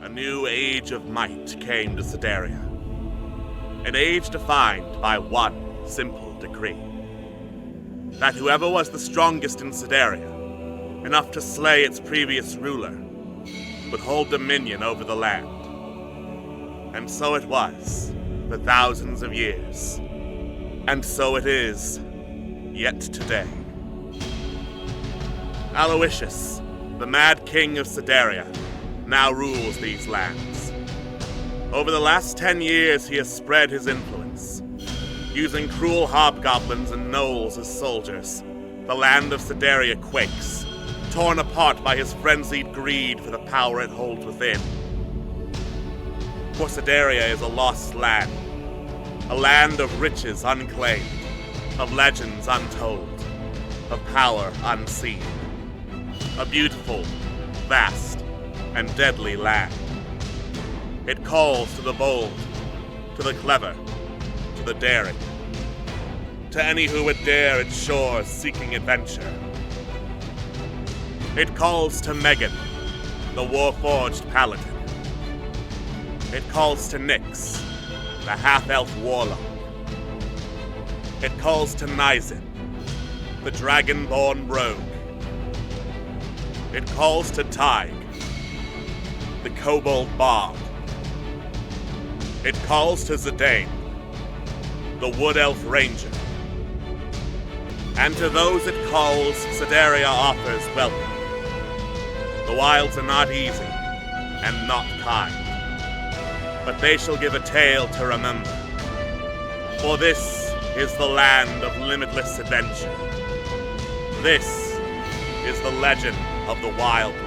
A new age of might came to Sedaria. An age defined by one simple decree. That whoever was the strongest in Sedaria, enough to slay its previous ruler, would hold dominion over the land. And so it was, for thousands of years. And so it is, yet today. Aloysius, the Mad King of Sedaria, now rules these lands. Over the last 10 years, he has spread his influence. Using cruel hobgoblins and gnolls as soldiers, the land of Sedaria quakes, torn apart by his frenzied greed for the power it holds within. For Sedaria is a lost land, a land of riches unclaimed, of legends untold, of power unseen. A beautiful, vast, and deadly land. It calls to the bold, to the clever, to the daring. To any who would dare its shores seeking adventure. It calls to Megan, the war-forged paladin. It calls to Nyx, the half-elf warlock. It calls to Nizin, the dragon-born rogue. It calls to Tig, the kobold bard. It calls to Zidane, the wood elf ranger. And to those it calls, Sedaria offers welcome. The wilds are not easy, and not kind. But they shall give a tale to remember. For this is the land of limitless adventure. This is the legend of the Wildlands.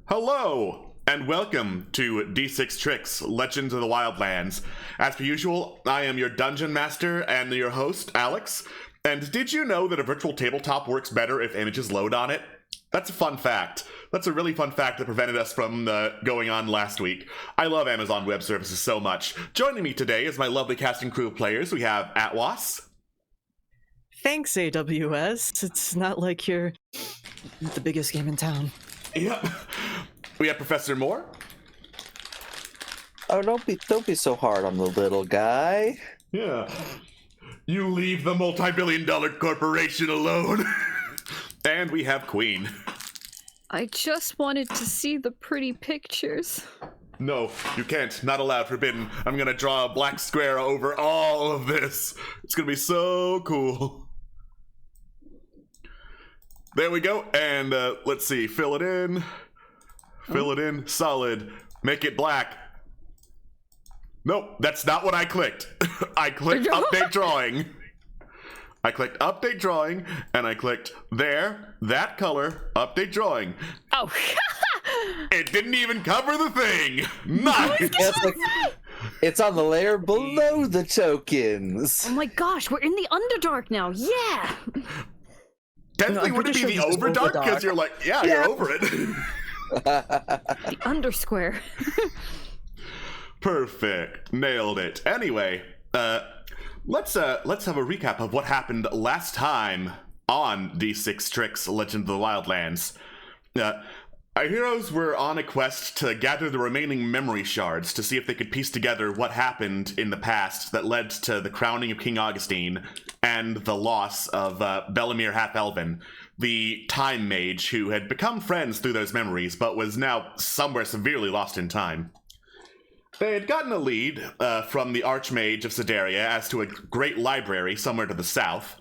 Hello, and welcome to D6 Tricks, Legends of the Wildlands. As per usual, I am your Dungeon Master and your host, Alex. And did you know that a virtual tabletop works better if images load on it? That's a fun fact. That's a really fun fact that prevented us from going on last week. I love Amazon Web Services so much. Joining me today is my lovely casting crew of players. We have Atwas. Thanks, AWS. It's not like you're the biggest game in town. Yep. We have Professor Moore. Oh, don't be so hard on the little guy. Yeah. You leave the multi-billion-dollar corporation alone. And we have Queen. I just wanted to see the pretty pictures. No, you can't. Not allowed. Forbidden. I'm gonna draw a black square over all of this. It's gonna be so cool. There we go. And let's see. Fill it in. Fill it in. Solid. Make it black. Nope, that's not what I clicked. I clicked update drawing. I clicked update drawing, and I clicked there, that color, update drawing. Oh. It didn't even cover the thing. Nice. It's on the layer below the tokens. Oh my gosh, we're in the Underdark now. Yeah. Technically, wouldn't it be the Overdark? Because you're like, yeah, you're over it. The Undersquare. Perfect. Nailed it. Anyway, let's have a recap of what happened last time on D6 Tricks, Legend of the Wildlands. Our heroes were on a quest to gather the remaining memory shards to see if they could piece together what happened in the past that led to the crowning of King Augustine and the loss of Bellamir Half-Elven, the time mage who had become friends through those memories but was now somewhere severely lost in time. They had gotten a lead from the Archmage of Sedaria as to a great library somewhere to the south,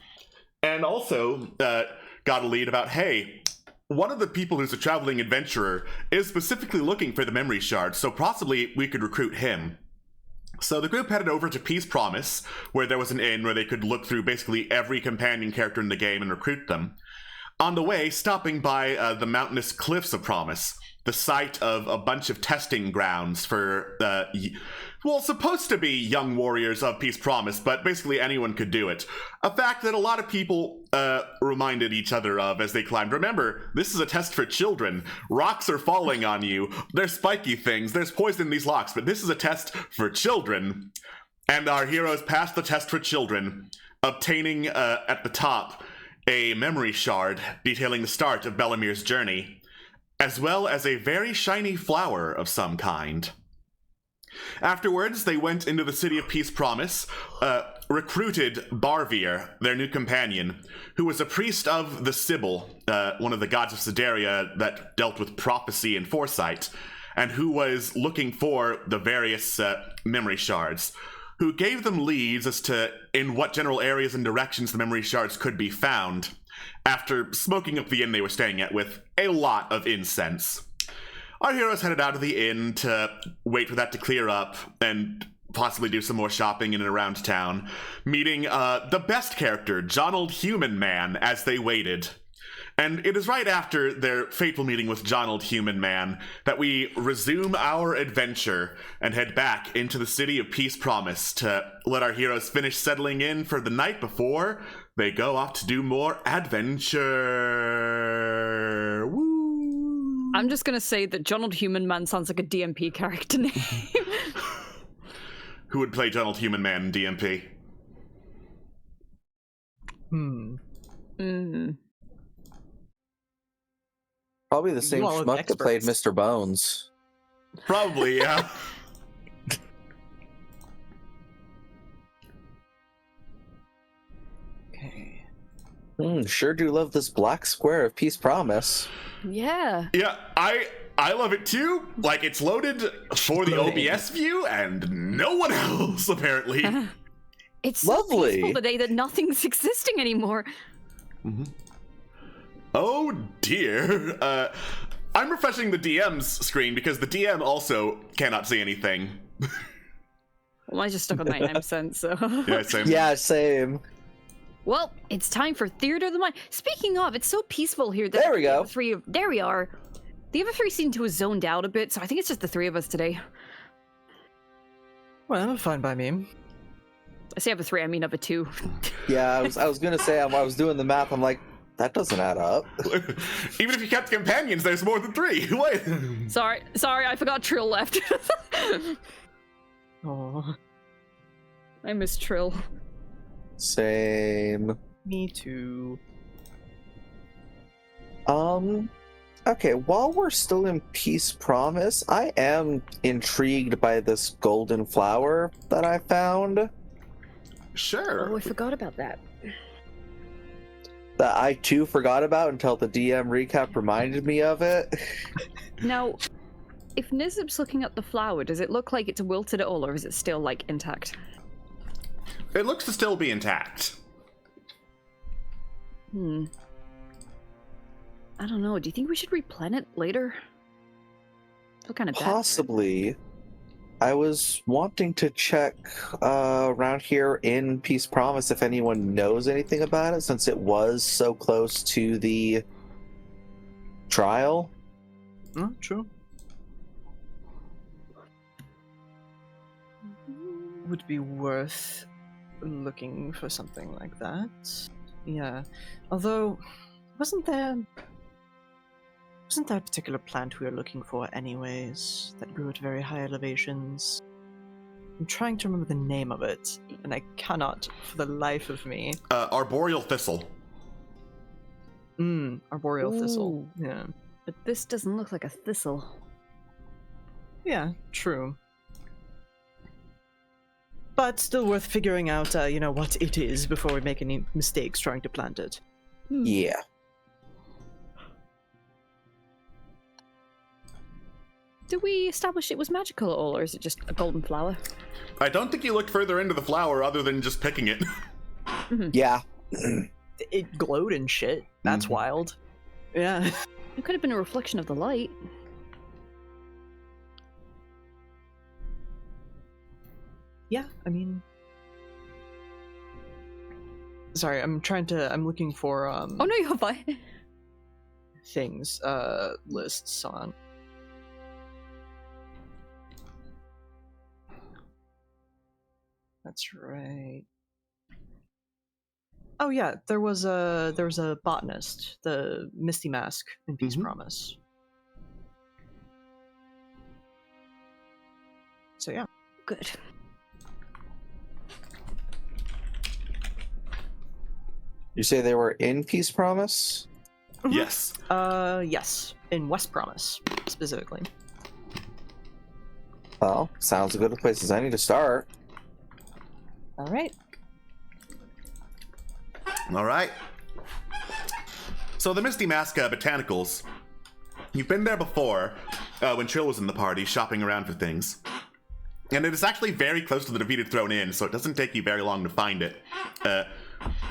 and also got a lead about, hey, one of the people who's a traveling adventurer is specifically looking for the memory shards, so possibly we could recruit him. So the group headed over to Peace Promise, where there was an inn where they could look through basically every companion character in the game and recruit them. on the way, stopping by the mountainous cliffs of Promise, the site of a bunch of testing grounds for, supposed to be young warriors of Peace Promise, but basically anyone could do it. A fact that a lot of people reminded each other of as they climbed. Remember, this is a test for children. Rocks are falling on you. There's spiky things. There's poison in these rocks, but this is a test for children. And our heroes passed the test for children, obtaining at the top a memory shard detailing the start of Bellamir's journey, as well as a very shiny flower of some kind. Afterwards, they went into the city of Peace Promise, recruited Barvir, their new companion, who was a priest of the Sibyl, one of the gods of Sedaria that dealt with prophecy and foresight, and who was looking for the various memory shards, who gave them leads as to in what general areas and directions the memory shards could be found, after smoking up the inn they were staying at with a lot of incense. Our heroes headed out of the inn to wait for that to clear up and possibly do some more shopping in and around town, meeting the best character, Jonald Human Man, as they waited. And it is right after their fateful meeting with Jonald Human Man that we resume our adventure and head back into the city of Peace Promise to let our heroes finish settling in for the night before they go off to do more adventure. Woo! I'm just gonna say that Jonald Human Man sounds like a DMP character name. Who would play Jonald Human Man in DMP? Probably the same You all look schmuck that played experts. Mr. Bones. Probably, yeah. Okay. Sure do love this black square of Peace Promise. Yeah. Yeah, I love it too. Like, it's loaded for the Loading. OBS view and no one else, apparently. It's so Lovely. peaceful today that nothing's existing anymore. Oh dear. I'm refreshing the DM's screen because the DM also cannot see anything. Well, mine's just stuck on 99%, so... Yeah, same. Yeah, same. Well, it's time for Theater of the Mind. Speaking of, it's so peaceful here that There we go. there we are. The other three seem to have zoned out a bit, so I think it's just the three of us today. Well, fine by me. I say of the three, I mean of the two. Yeah, I was gonna say, I was doing the math, I'm like, that doesn't add up. Even if you kept companions, there's more than 3. Wait. Sorry, I forgot Trill left. Oh, I miss Trill. Same. me too. Okay, while we're still in Peace Promise, I am intrigued by this golden flower that I found. Sure. Oh, I forgot about that. That I too forgot about until the DM recap reminded me of it. Now, if Nizib's looking at the flower, does it look like it's wilted at all, or is it still, like, intact? It looks to still be intact. I don't know. Do you think we should replant it later? I feel kind of bad. Possibly. I was wanting to check around here in Peace Promise if anyone knows anything about it, since it was so close to the trial. Oh, true. Would be worth looking for something like that. Yeah. Although, wasn't there a particular plant we were looking for anyways, that grew at very high elevations? I'm trying to remember the name of it, and I cannot for the life of me. Arboreal thistle. Arboreal thistle. Ooh. Yeah. But this doesn't look like a thistle. Yeah, true. But still worth figuring out, what it is before we make any mistakes trying to plant it. Yeah. Did we establish it was magical at all, or is it just a golden flower? I don't think you looked further into the flower other than just picking it. Yeah. It glowed and shit. That's wild. Yeah. It could have been a reflection of the light. Yeah, I mean... Sorry, I'm looking for, Oh no, you're fine. things lists on. That's right. Oh yeah, there was a botanist, the Misty Mask in Peace Promise. So yeah, Good. You say they were in Peace Promise? Yes. Yes, in West Promise specifically. Well, sounds like a good places I need to start. All right. All right. So the Misty Mask Botanicals, you've been there before when Trill was in the party shopping around for things. And it is actually very close to the defeated Throne Inn, so it doesn't take you very long to find it.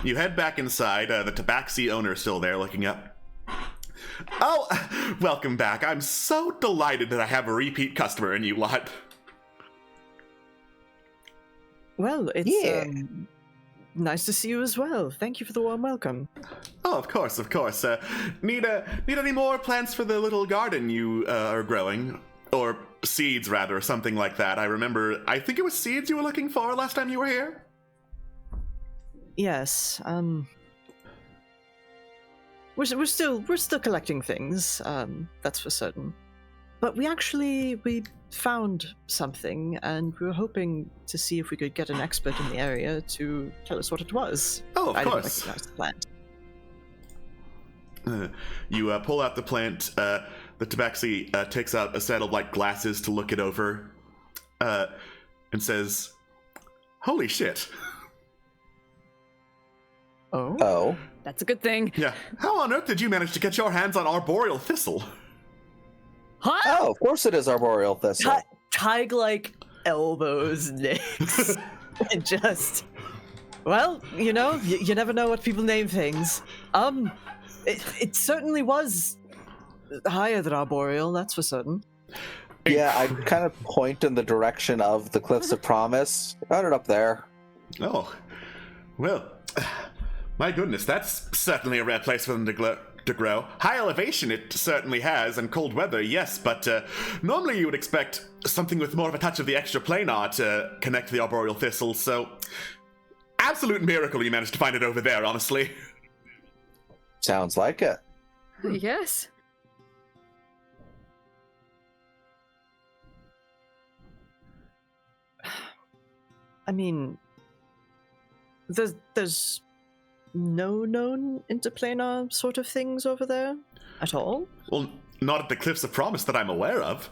You head back inside. The Tabaxi owner is still there looking up. Oh, welcome back. I'm so delighted that I have a repeat customer in you lot. Well, it's Yeah. nice to see you as well. Thank you for the warm welcome. Oh, of course, of course. Need any more plants for the little garden you are growing? Or seeds, rather, or something like that. I think it was seeds you were looking for last time you were here? Yes. We're still collecting things. That's for certain. But we found something, and we were hoping to see if we could get an expert in the area to tell us what it was. Oh, of I didn't course. recognize the plant. You pull out the plant. The Tabaxi takes out a set of glasses to look it over, and says, "Holy shit!" Oh. Oh. That's a good thing. Yeah. How on earth did you manage to get your hands on arboreal thistle? Huh? Oh, of course it is arboreal thistle. Tig elbows Nyx and just, well, you never know what people name things. It certainly was higher than arboreal, that's for certain. Yeah, I kind of point in the direction of the Cliffs of Promise. Got it up there. Oh, well, my goodness, that's certainly a rare place for them to grow. High elevation it certainly has, and cold weather, yes, but normally you would expect something with more of a touch of the extra planar to connect to the arboreal thistle, so absolute miracle you managed to find it over there, honestly. Sounds like it. Yes. I mean, there's no known interplanar sort of things over there at all? Well, not at the Cliffs of Promise that I'm aware of.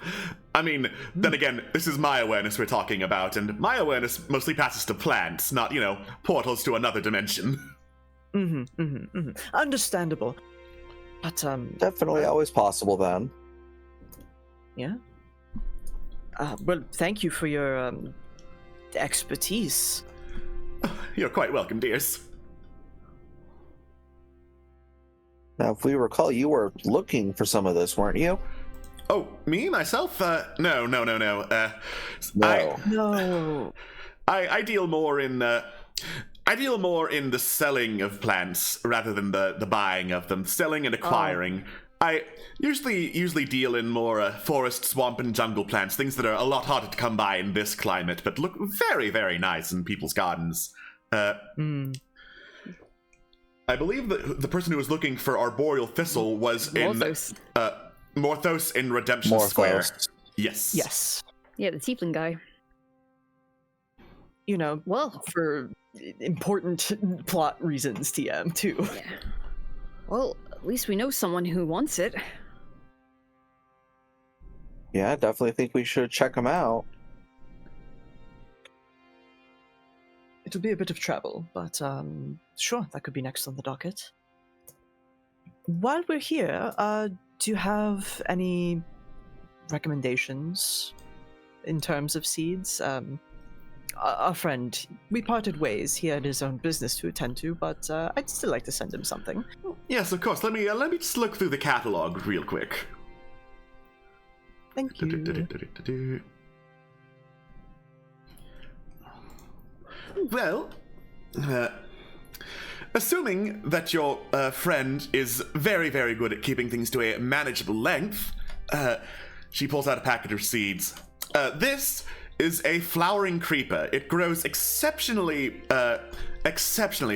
I mean, then again, this is my awareness we're talking about, and my awareness mostly passes to plants, not, portals to another dimension. Understandable. But, Definitely always possible then. yeah. Well, thank you for your, expertise. You're quite welcome, dears. Now, if we recall, you were looking for some of this, weren't you? Oh, me, myself? No. No. No. I deal more in, I deal more in the selling of plants rather than the buying of them. Selling and acquiring. I usually deal in more forest, swamp, and jungle plants, things that are a lot harder to come by in this climate, but look very, very nice in people's gardens. I believe that the person who was looking for arboreal thistle was Morthos. in Morthos in Redemption Square. Morthos. Yes. Yeah, the tiefling guy. Well, for important plot reasons, TM, too. Yeah. Well, at least we know someone who wants it. Yeah, I definitely think we should check them out. It'll be a bit of travel, but sure, that could be next on the docket. While we're here, do you have any recommendations in terms of seeds? Our friend, we parted ways. He had his own business to attend to, but I'd still like to send him something. Yes, of course. Let me just look through the catalog real quick. Thank you. Well, assuming that your friend is very, very good at keeping things to a manageable length, she pulls out a packet of seeds. This is a flowering creeper. It grows exceptionally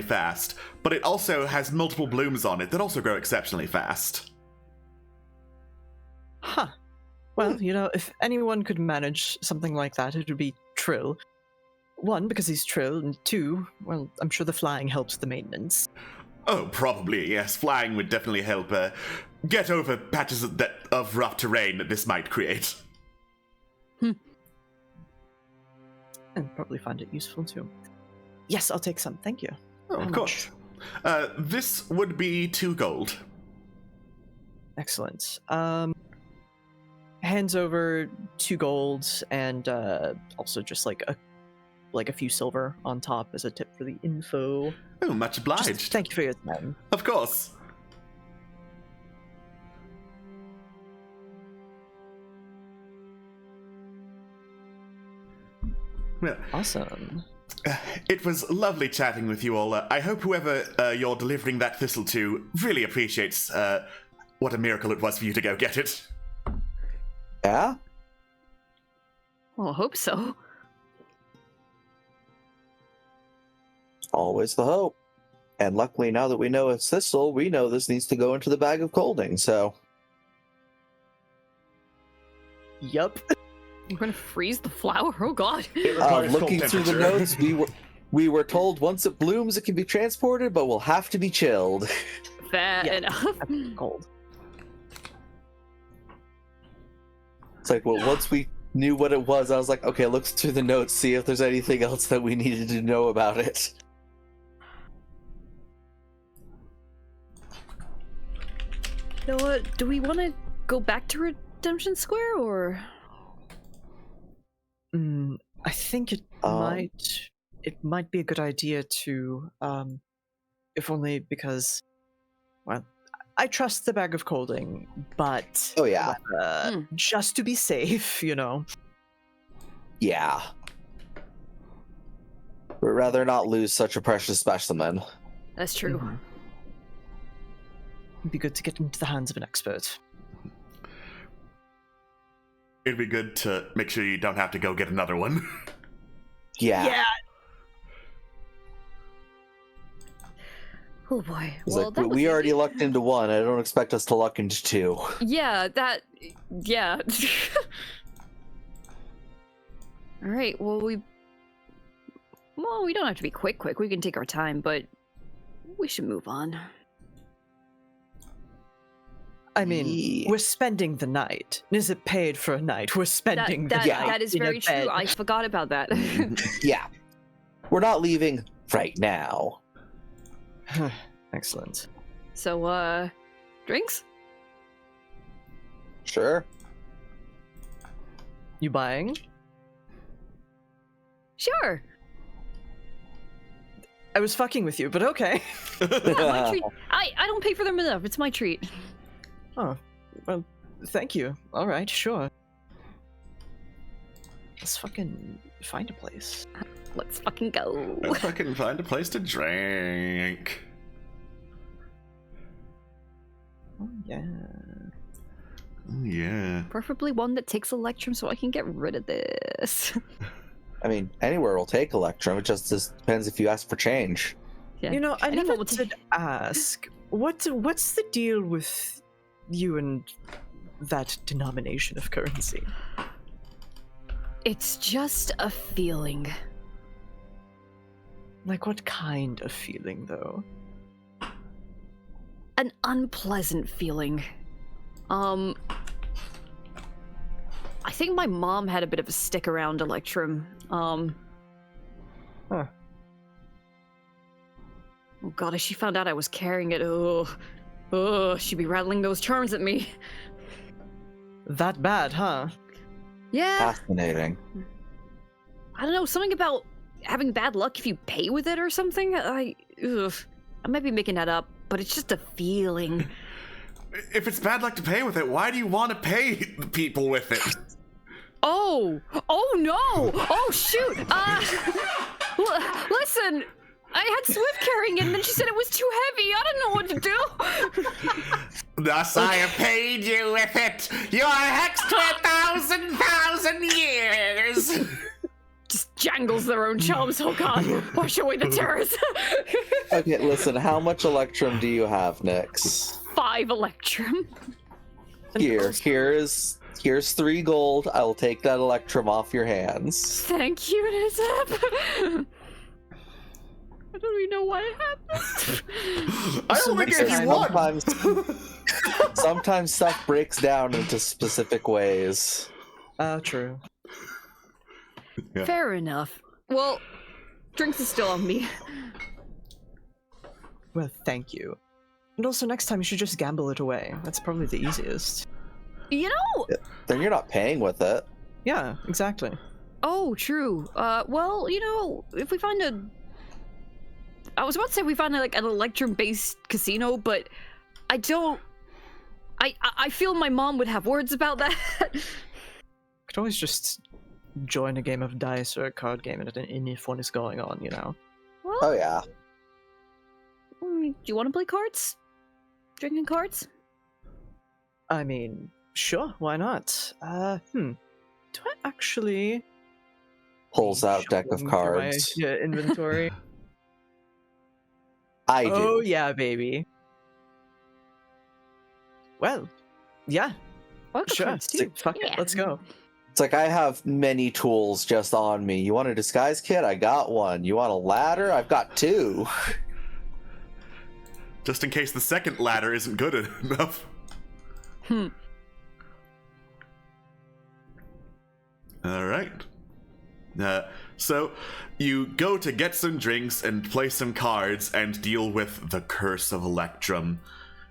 fast, but it also has multiple blooms on it that also grow exceptionally fast. Huh. Well, if anyone could manage something like that, it would be Trill. One, because he's Trill, and two, well, I'm sure the flying helps the maintenance. Oh, probably, yes. Flying would definitely help get over patches of rough terrain that this might create. And probably find it useful, too. Yes, I'll take some, thank you. Oh, of course. This would be 2 gold. Excellent. Hands over 2 golds and also just like a few silver on top as a tip for the info. Oh, much obliged. Just thank you for your time. Of course. Well, Awesome. It was lovely chatting with you all. I hope whoever you're delivering that thistle to really appreciates what a miracle it was for you to go get it. Yeah? Well, I hope so. Always the hope. And luckily, now that we know it's thistle, we know this needs to go into the bag of colding, so... Yup. We're gonna freeze the flower? Oh god. Looking through the notes, we were told once it blooms, it can be transported, but will have to be chilled. Fair Yeah. enough. Cold. It's like, well, once we knew what it was, I was like, okay, look through the notes, see if there's anything else that we needed to know about it. So, do we want to go back to Redemption Square, or...? I think it might be a good idea to, if only because, well, I trust the bag of colding, but Oh, yeah. just to be safe, Yeah. We'd rather not lose such a precious specimen. That's true. Mhm. It'd be good to get into the hands of an expert. It'd be good to make sure you don't have to go get another one. Yeah. Oh boy. It's Well, like, that was we already easy. lucked into 1, I don't expect us to luck into 2. Yeah, yeah. Alright, well, we don't have to be quick. We can take our time, but we should move on. I mean, Yeah. we're spending the night. Is it paid for a night? We're spending the night. That is in a very true. bed. I forgot about that. Yeah. We're not leaving right now. Excellent. So, drinks? Sure. You buying? Sure. I was fucking with you, but okay. Yeah, my treat. I don't pay for them enough. It's my treat. Oh, well, thank you. All right, sure. Let's fucking find a place. Let's fucking go. If I can find a place to drink. Oh, yeah. Yeah. Preferably one that takes Electrum so I can get rid of this. I mean, anywhere will take Electrum. It just depends if you ask for change. Yeah. I Anyone never will take- did ask. What's the deal with you and that denomination of currency? It's just a feeling. Like, what kind of feeling, though? An unpleasant feeling. I think my mom had a bit of a stick around Electrum. Huh. Oh god, if she found out I was carrying it, she'd be rattling those charms at me. That bad, huh? Yeah, Fascinating. I don't know, something about having bad luck if you pay with it or something. I might be making that up, but it's just a feeling. If it's bad luck to pay with it, why do you want to pay people with it? Oh no! Oh shoot! Listen, I had Swift carrying it, and then she said it was too heavy. I don't know what to do. Thus I have paid you with it. You are hexed to 1,000 years. Just jangles their own charms. Oh god, wash away the terrors. Okay, listen, how much Electrum do you have, Nyx? 5 Electrum. Here's 3 gold. I will take that Electrum off your hands. Thank you, Nizep. I don't even know why it happened. I only gave you one. Sometimes stuff breaks down into specific ways. True. Yeah. Fair enough. Well, drinks is still on me. Well, thank you. And also, next time you should just gamble it away. That's probably the easiest. You know? Then you're not paying with it. Yeah, exactly. Oh, true. Well, you know, if we find a... I was about to say we find like an Electrum-based casino, but I don't... I feel my mom would have words about that. Could always just join a game of dice or a card game and if one is going on, you know? Well, Oh yeah. do you want to play cards? Drinking cards? I mean, sure, why not? Do I actually... Pulls out deck of shuffling through my, cards. inventory? I do. Oh, yeah, baby. Well, yeah, Well, sure. cards too. Fuck it, Yeah. let's go. It's like I have many tools just on me. You want a disguise kit? I got one. You want a ladder? I've got 2. Just in case the second ladder isn't good enough. All right. So you go to get some drinks and play some cards and deal with the curse of Electrum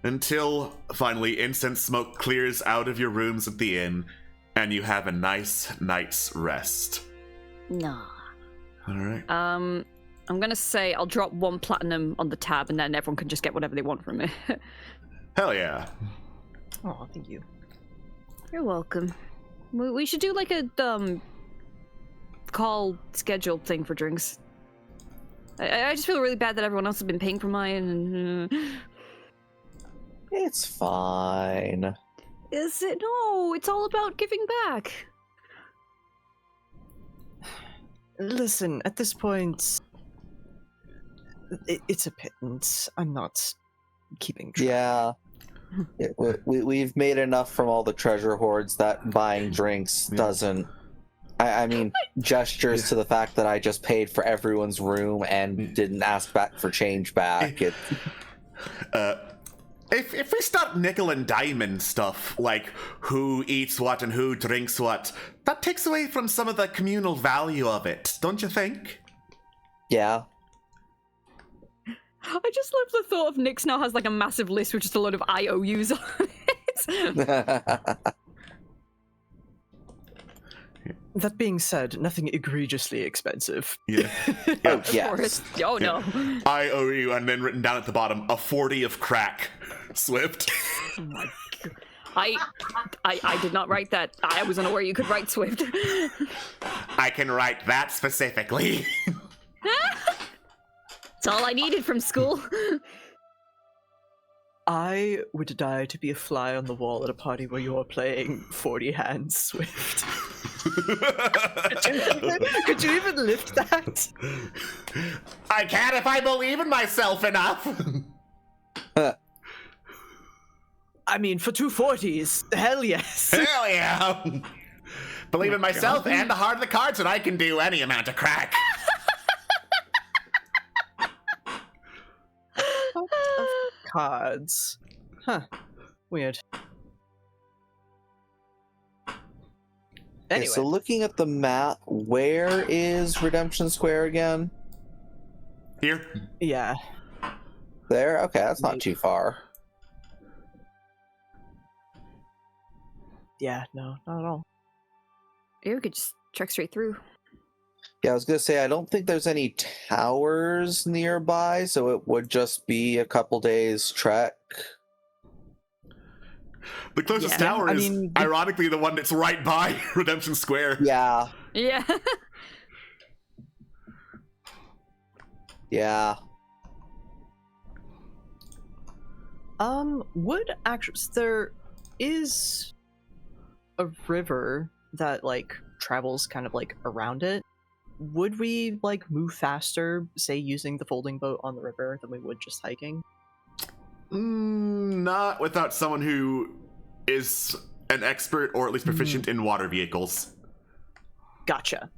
until finally incense smoke clears out of your rooms at the inn and you have a nice night's rest. Nah. All right. I'm gonna say I'll drop 1 platinum on the tab and then everyone can just get whatever they want from it. Hell yeah. Oh, thank you. You're welcome. We should do like a call schedule thing for drinks. I just feel really bad that everyone else has been paying for mine. And, It's fine. Is it? No, it's all about giving back. Listen, at this point, it's a pittance. I'm not keeping track. Yeah. We've made enough from all the treasure hoards that buying drinks doesn't... I mean, gestures to the fact that I just paid for everyone's room and didn't ask back for change back. If we start nickel and diamond stuff, like who eats what and who drinks what, that takes away from some of the communal value of it, don't you think? Yeah. I just love the thought of Nyx now has like a massive list with just a load of IOUs on it. That being said, nothing egregiously expensive. Yeah. Oh, Of yes. course. Oh no. I owe you, and then written down at the bottom, a 40 of crack. Swift. Oh my God. I did not write that. I was unaware you could write Swift. I can write that specifically. That's all I needed from school. I would die to be a fly on the wall at a party where you're playing 40 hands Swift. Could you even lift that? I can if I believe in myself enough. I mean, for 240s, hell yes. Hell yeah. Believe in myself and the heart of the cards, and I can do any amount of crack. Of cards. Huh. Weird. Okay, Anyway, so looking at the map, where is Redemption Square again? Here. yeah. There? Okay, that's not too far. Yeah, no, not at all. Yeah, we could just trek straight through. Yeah, I was gonna say, I don't think there's any towers nearby, so it would just be a couple days trek. The closest Yeah, tower I is, mean, ironically, the one that's right by Redemption Square. Yeah. Yeah. Yeah. Would actually there is a river that like travels kind of like around it. Would we like move faster, say using the folding boat on the river, than we would just hiking? Not without someone who is an expert or at least proficient in water vehicles. Gotcha.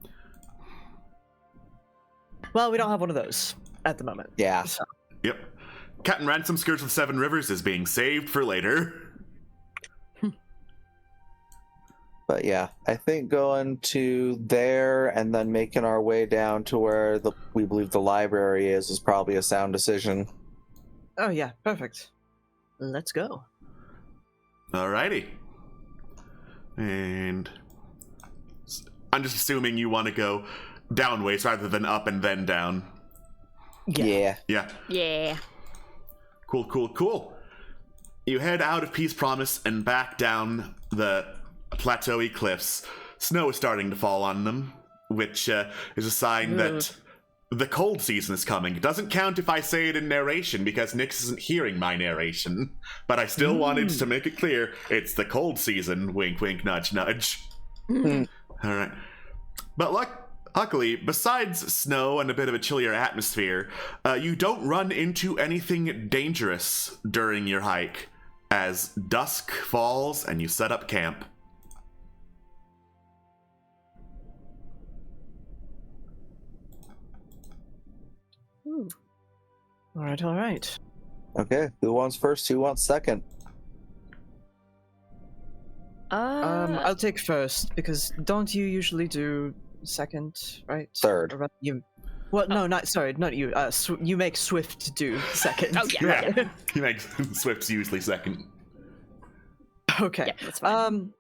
Well, we don't have one of those at the moment. Yeah. So. Yep. Captain Ransom Skirts of Seven Rivers is being saved for later. But yeah, I think going to there and then making our way down to where we believe the library is probably a sound decision. Oh yeah, perfect. Let's go. Alrighty. And I'm just assuming you want to go downways rather than up and then down. Yeah. Yeah. Yeah. Cool. You head out of Peace Promise and back down the plateauy cliffs. Snow is starting to fall on them, which is a sign that the cold season is coming. It doesn't count if I say it in narration because Nyx isn't hearing my narration, but I still wanted to make it clear it's the cold season. Wink, wink, nudge, nudge. All right. But luckily, besides snow and a bit of a chillier atmosphere, you don't run into anything dangerous during your hike as dusk falls and you set up camp. All right. Okay, who wants first? Who wants second? I'll take first because don't you usually do second, right? Third. Or rather you. Well, no, not you. You make Swift do second. Oh, yeah. Yeah, you make Swift's usually second. Okay. Yeah, that's fine.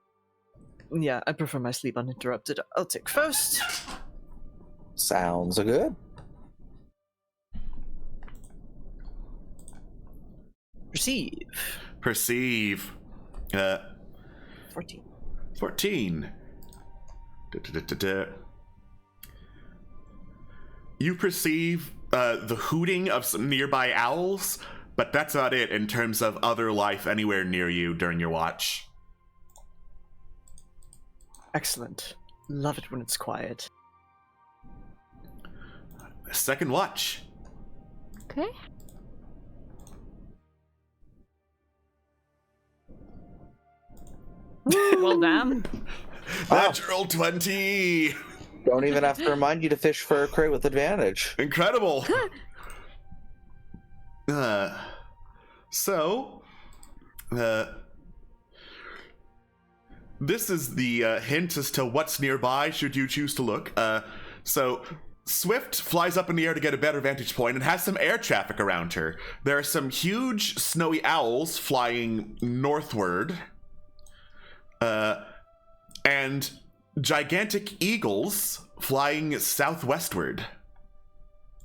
Yeah, I prefer my sleep uninterrupted. I'll take first. Sounds good. Perceive. 14. 14. You perceive the hooting of some nearby owls, but that's about it in terms of other life anywhere near you during your watch. Excellent. Love it when it's quiet. Second watch. Okay. Well, damn. Natural 20. Don't even have to remind you to fish for a crit with advantage. Incredible. So, this is the hint as to what's nearby should you choose to look. So, Swift flies up in the air to get a better vantage point and has some air traffic around her. There are some huge snowy owls flying northward. And gigantic eagles flying southwestward.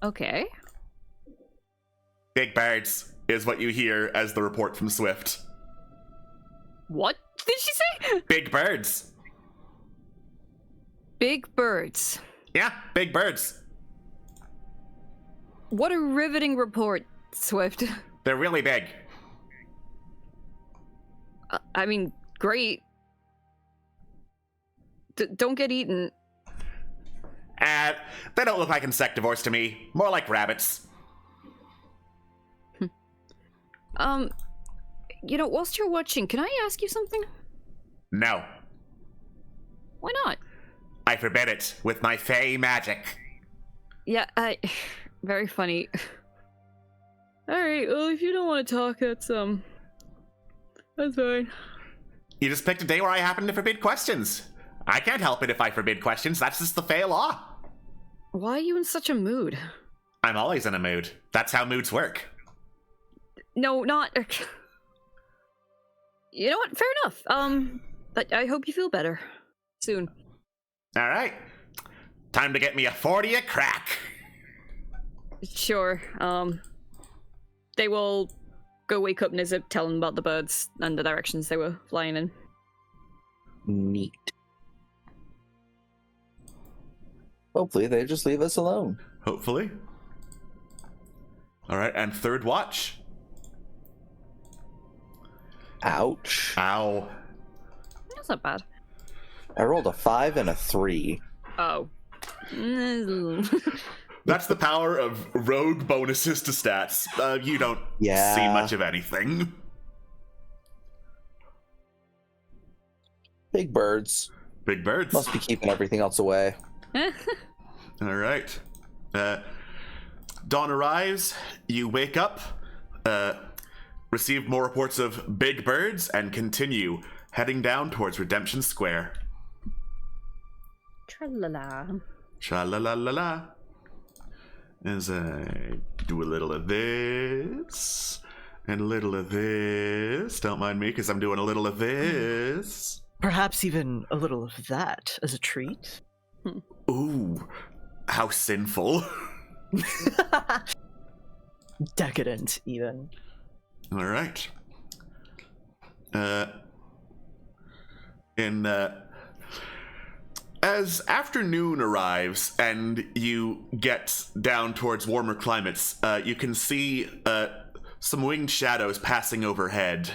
Okay. Big birds is what you hear as the report from Swift. What did she say? Big birds. Big birds. Yeah, big birds. What a riveting report, Swift. They're really big. I mean, great. Don't get eaten. They don't look like insectivores to me. More like rabbits. Whilst you're watching, can I ask you something? No. Why not? I forbid it with my fey magic. Yeah, very funny. Alright, well, if you don't want to talk, that's fine. You just picked a day where I happen to forbid questions. I can't help it if I forbid questions. That's just the fey law. Why are you in such a mood? I'm always in a mood. That's how moods work. No, not... You know what? Fair enough. But I hope you feel better. Soon. Alright. Time to get me a 40 a crack. Sure. They will go wake up Nizip, tell him about the birds and the directions they were flying in. Neat. Hopefully they just leave us alone. Hopefully. All right, and third watch. Ouch. Ow. That's not bad. I rolled a 5 and a 3. Oh. That's the power of rogue bonuses to stats. You don't Yeah. see much of anything. Big birds. Big birds. Must be keeping everything else away. All right. Dawn arrives. You wake up, receive more reports of big birds, and continue heading down towards Redemption Square. Tra-la-la. Sha-la-la-la-la. As I do a little of this, and a little of this. Don't mind me, because I'm doing a little of this. Perhaps even a little of that as a treat. Ooh, how sinful. Decadent, even. All right. As afternoon arrives and you get down towards warmer climates, you can see some winged shadows passing overhead.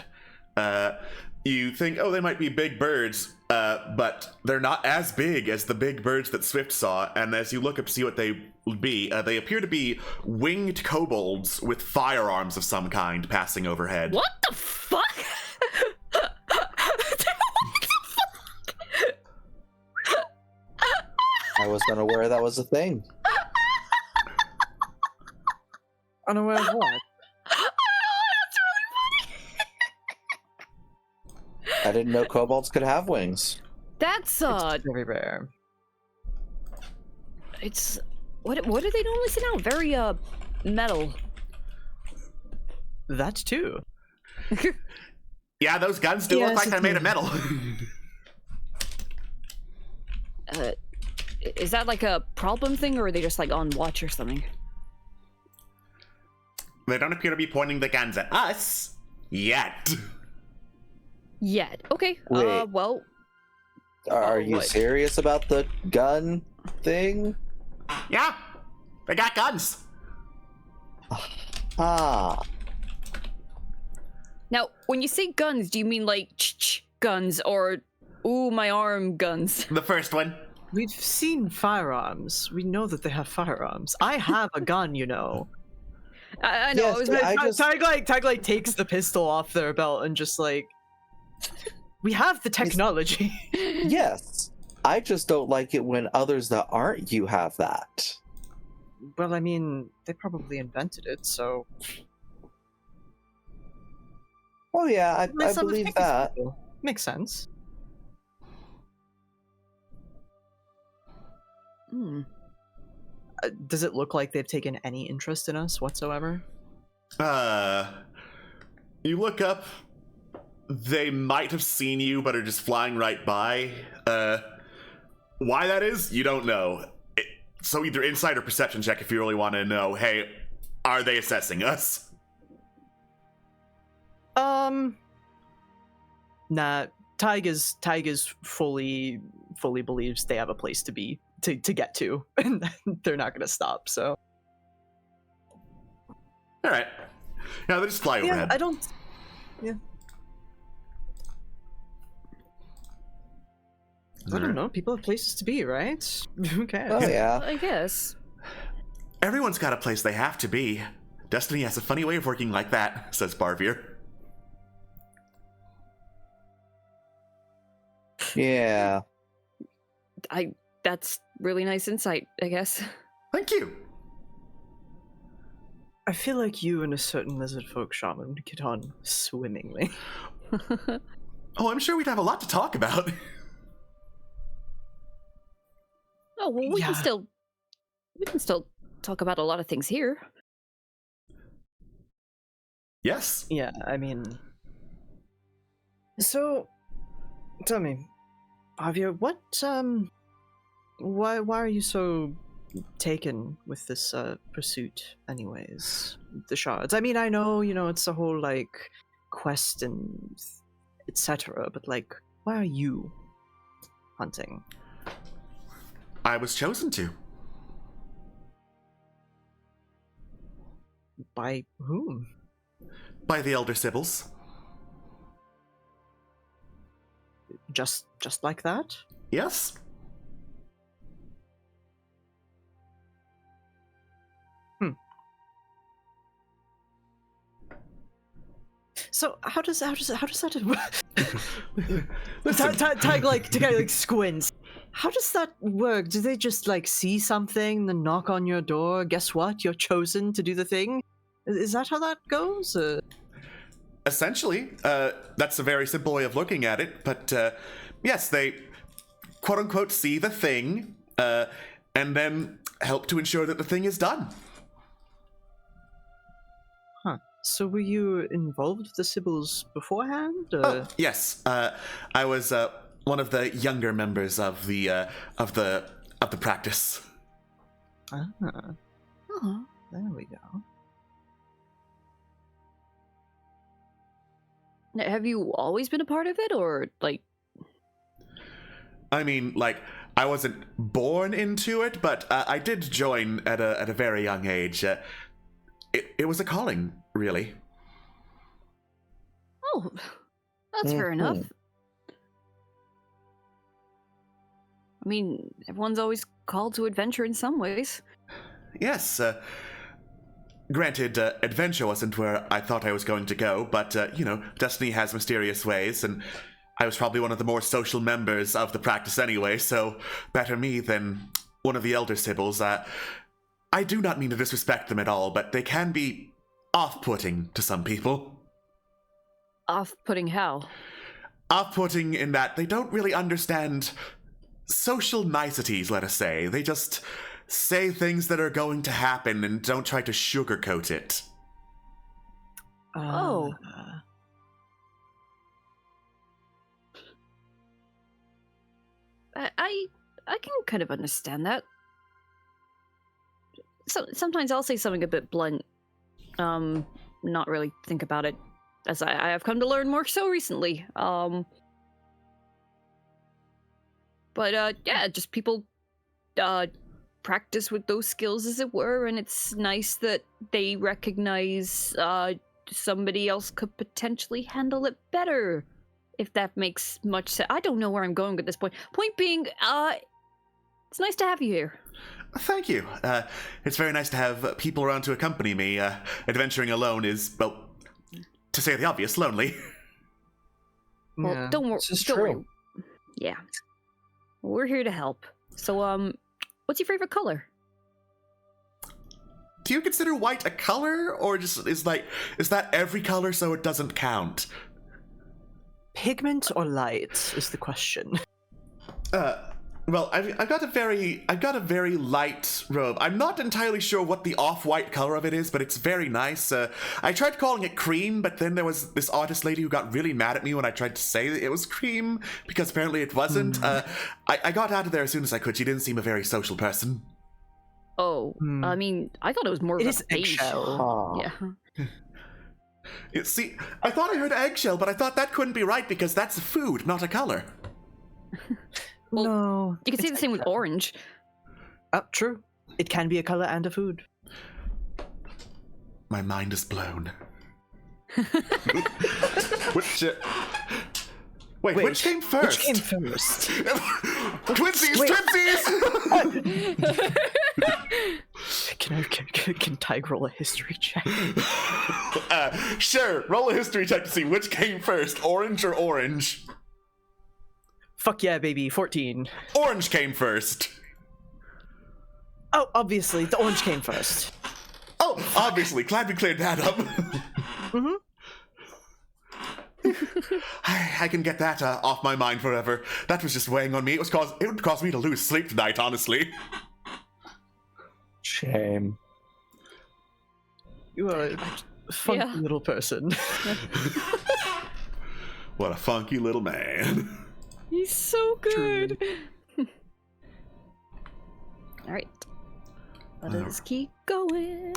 You think, oh, they might be big birds, but they're not as big as the big birds that Swift saw. And as you look up to see what they would be, they appear to be winged kobolds with firearms of some kind passing overhead. What the fuck? I was unaware that was a thing. Unaware of what? I didn't know kobolds could have wings. That's It's very rare. it's what do they normally send out? Very metal. That too. Yeah, those guns do look Yes, like they're it made of is. metal. Is that like a problem thing, or are they just like on watch or something? They don't appear to be pointing the guns at us yet. Yet. Okay. Wait. Well. Are you what? serious about the gun thing? Yeah, they got guns. Ah. Now, when you say guns, do you mean like guns or ooh my arm guns? The first one. We've seen firearms. We know that they have firearms. I have a gun, you know. I know. Yes, I was but I just- Tag takes the pistol off their belt and just like, we have the technology. Yes. I just don't like it when others that aren't you have that. Well, I mean, they probably invented it, so. Oh yeah, I Let's have a believe think of that. people. Makes sense. Hmm. Does it look like they've taken any interest in us whatsoever? You look up. They might have seen you, but are just flying right by. Why that is, you don't know. So either insight or perception check if you really want to know. Hey, are they assessing us? Nah. Tigers fully believes they have a place to be to get to, and they're not gonna stop. So All right. Yeah, they just fly yeah, overhead. I don't. Yeah. I don't know. People have places to be, right? Who cares? Oh yeah. I guess. Everyone's got a place they have to be. Destiny has a funny way of working like that, says Barvier. Yeah. That's really nice insight, I guess. Thank you. I feel like you and a certain lizard folk shaman would get on swimmingly. Oh, I'm sure we'd have a lot to talk about. Oh well, we Yeah. can still talk about a lot of things here. Yes. Yeah, I mean. So, tell me, Javier, what why are you so taken with this pursuit, anyways? The shards. I mean, I know, it's a whole like quest and etc. But like, why are you hunting? I was chosen to. By whom? By the Elder Sibyls. Just like that? Yes? So how does that work? Listen. Tag like squints. How does that work? Do they just like see something, then knock on your door? Guess what? You're chosen to do the thing. Is that how that goes? Essentially, that's a very simple way of looking at it, but yes, they quote-unquote see the thing, and then help to ensure that the thing is done. Huh. So were you involved with the Sibyls beforehand? Oh, yes. I was one of the younger members of the practice. Ah. Oh. There we go. Now, have you always been a part of it, or like? I mean, like, I wasn't born into it, but I did join at a very young age. It was a calling, really. Oh, that's fair enough. I mean, everyone's always called to adventure in some ways. Yes. Granted, adventure wasn't where I thought I was going to go, but, destiny has mysterious ways, and I was probably one of the more social members of the practice anyway, so better me than one of the Elder Sibyls. I do not mean to disrespect them at all, but they can be off-putting to some people. Off-putting how? Off-putting in that they don't really understand social niceties, let us say. They just say things that are going to happen and don't try to sugarcoat it. Oh. I can kind of understand that. So sometimes I'll say something a bit blunt, not really think about it, as I have come to learn more so recently. But yeah, just people practice with those skills, as it were, and it's nice that they recognize somebody else could potentially handle it better, if that makes much sense. I don't know where I'm going with this point. Point being, it's nice to have you here. Thank you. It's very nice to have people around to accompany me. Adventuring alone is, well, to say the obvious, lonely. Well, Yeah, don't worry. this is Don't true. worry. Yeah, we're here to help. So, what's your favorite color? Do you consider white a color, or just is that every color so it doesn't count? Pigment or light is the question. Well, I've got a very light robe. I'm not entirely sure what the off-white color of it is, but it's very nice. I tried calling it cream, but then there was this artist lady who got really mad at me when I tried to say that it was cream, because apparently it wasn't. I got out of there as soon as I could. She didn't seem a very social person. Oh, I mean, I thought it was more It of is a beige. eggshell. Yeah. See, I thought I heard eggshell, but I thought that couldn't be right because that's a food, not a color. Well, no. You can say the same with orange. Oh, true. It can be a color and a food. My mind is blown. Which which came first? Which came first? Twinsies! Wait. Twinsies! Can Tig roll a history check? Sure, roll a history check to see which came first, orange or orange. Fuck yeah, baby. 14. Orange came first. Oh, obviously, the orange came first. Oh, obviously, glad we cleared that up. Mm-hmm. I can get that off my mind forever. That was just weighing on me. It would cause me to lose sleep tonight, honestly. Shame. You are a funky Yeah. little person. What a funky little man. He's so good. All right, let us keep going.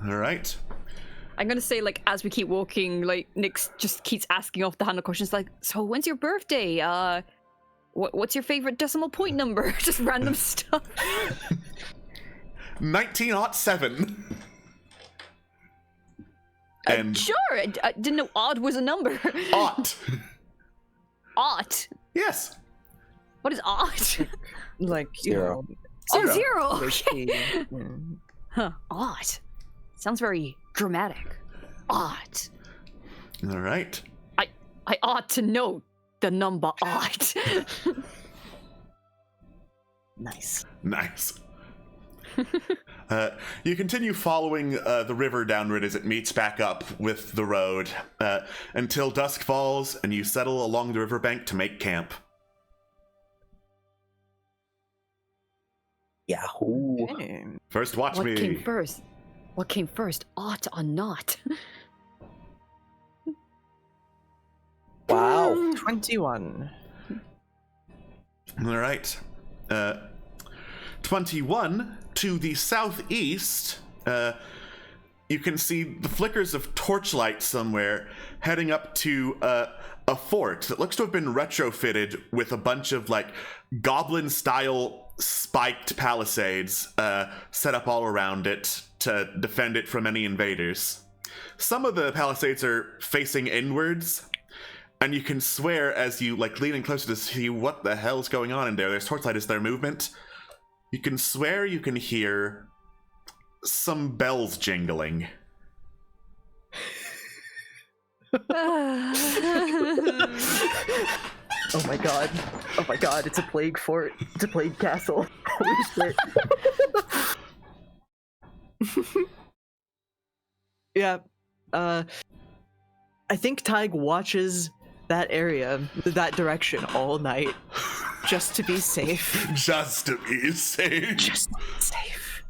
All right. I'm gonna say, like, as we keep walking, like, Nyx just keeps asking off the hand of questions, like, so when's your birthday? What's your favorite decimal point number? Just random stuff. 1907. And Sure, I didn't know odd was a number. ought. Ought? Yes. What is odd? Like, you Zero. know, Oh, zero! HP. Okay. Yeah. Huh, odd. Sounds very dramatic. Odd. All right. I ought to know the number odd. Nice. Nice. You continue following the river downward as it meets back up with the road until dusk falls and you settle along the riverbank to make camp. Yahoo! Okay. First, watch What me. came first? What came first? Ought or not? Wow. 21. All right. 21 to the southeast. You can see the flickers of torchlight somewhere heading up to a fort that looks to have been retrofitted with a bunch of like goblin-style spiked palisades set up all around it to defend it from any invaders. Some of the palisades are facing inwards, and you can swear as you like lean in closer to see what the hell's going on in there. There's torchlight as their movement. You can swear you can hear some bells jingling. Oh my god. Oh my god, it's a plague fort. It's a plague castle. Holy shit. Yeah. I think Tig watches that area, that direction all night. Just to be safe. Just to be safe. Just to be safe.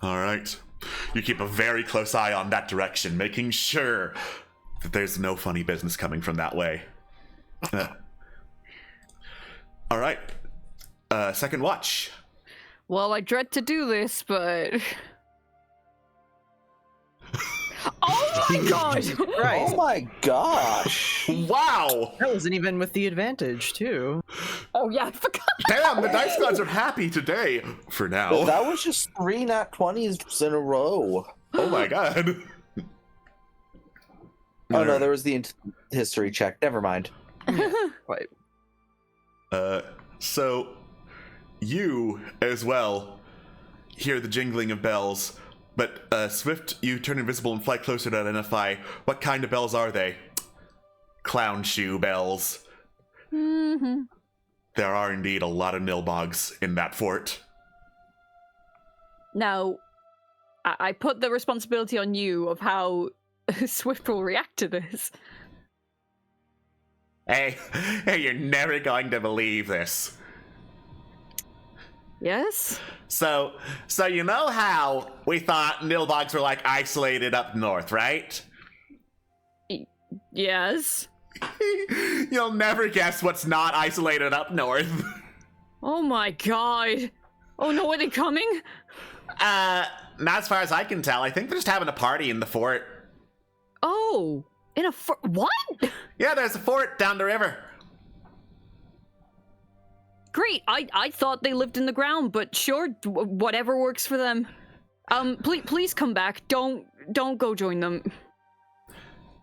All right. You keep a very close eye on that direction, making sure that there's no funny business coming from that way. All right. Second watch. Well, I dread to do this, but... Oh my god! Right. Oh my gosh! Wow! That wasn't even with the advantage, too. Oh yeah, I forgot. Damn, the dice gods are happy today. For now. That was just 3 nat 20s in a row. Oh my god. Oh no, there was the history check. Never mind. Right. So you as well hear the jingling of bells, but Swift, you turn invisible and fly closer to identify what kind of bells are they. Clown shoe bells. Mm-hmm. There are indeed a lot of nilbogs in that fort. Now, I put the responsibility on you of how Swift will react to this. Hey, you're never going to believe this. Yes? So you know how we thought nilbogs were like isolated up north, right? Yes. You'll never guess what's not isolated up north. Oh my god. Oh no, are they coming? Not as far as I can tell. I think they're just having a party in the fort. Oh, in a what? Yeah, there's a fort down the river. Great. I thought they lived in the ground, but sure, whatever works for them. Please come back. Don't go join them.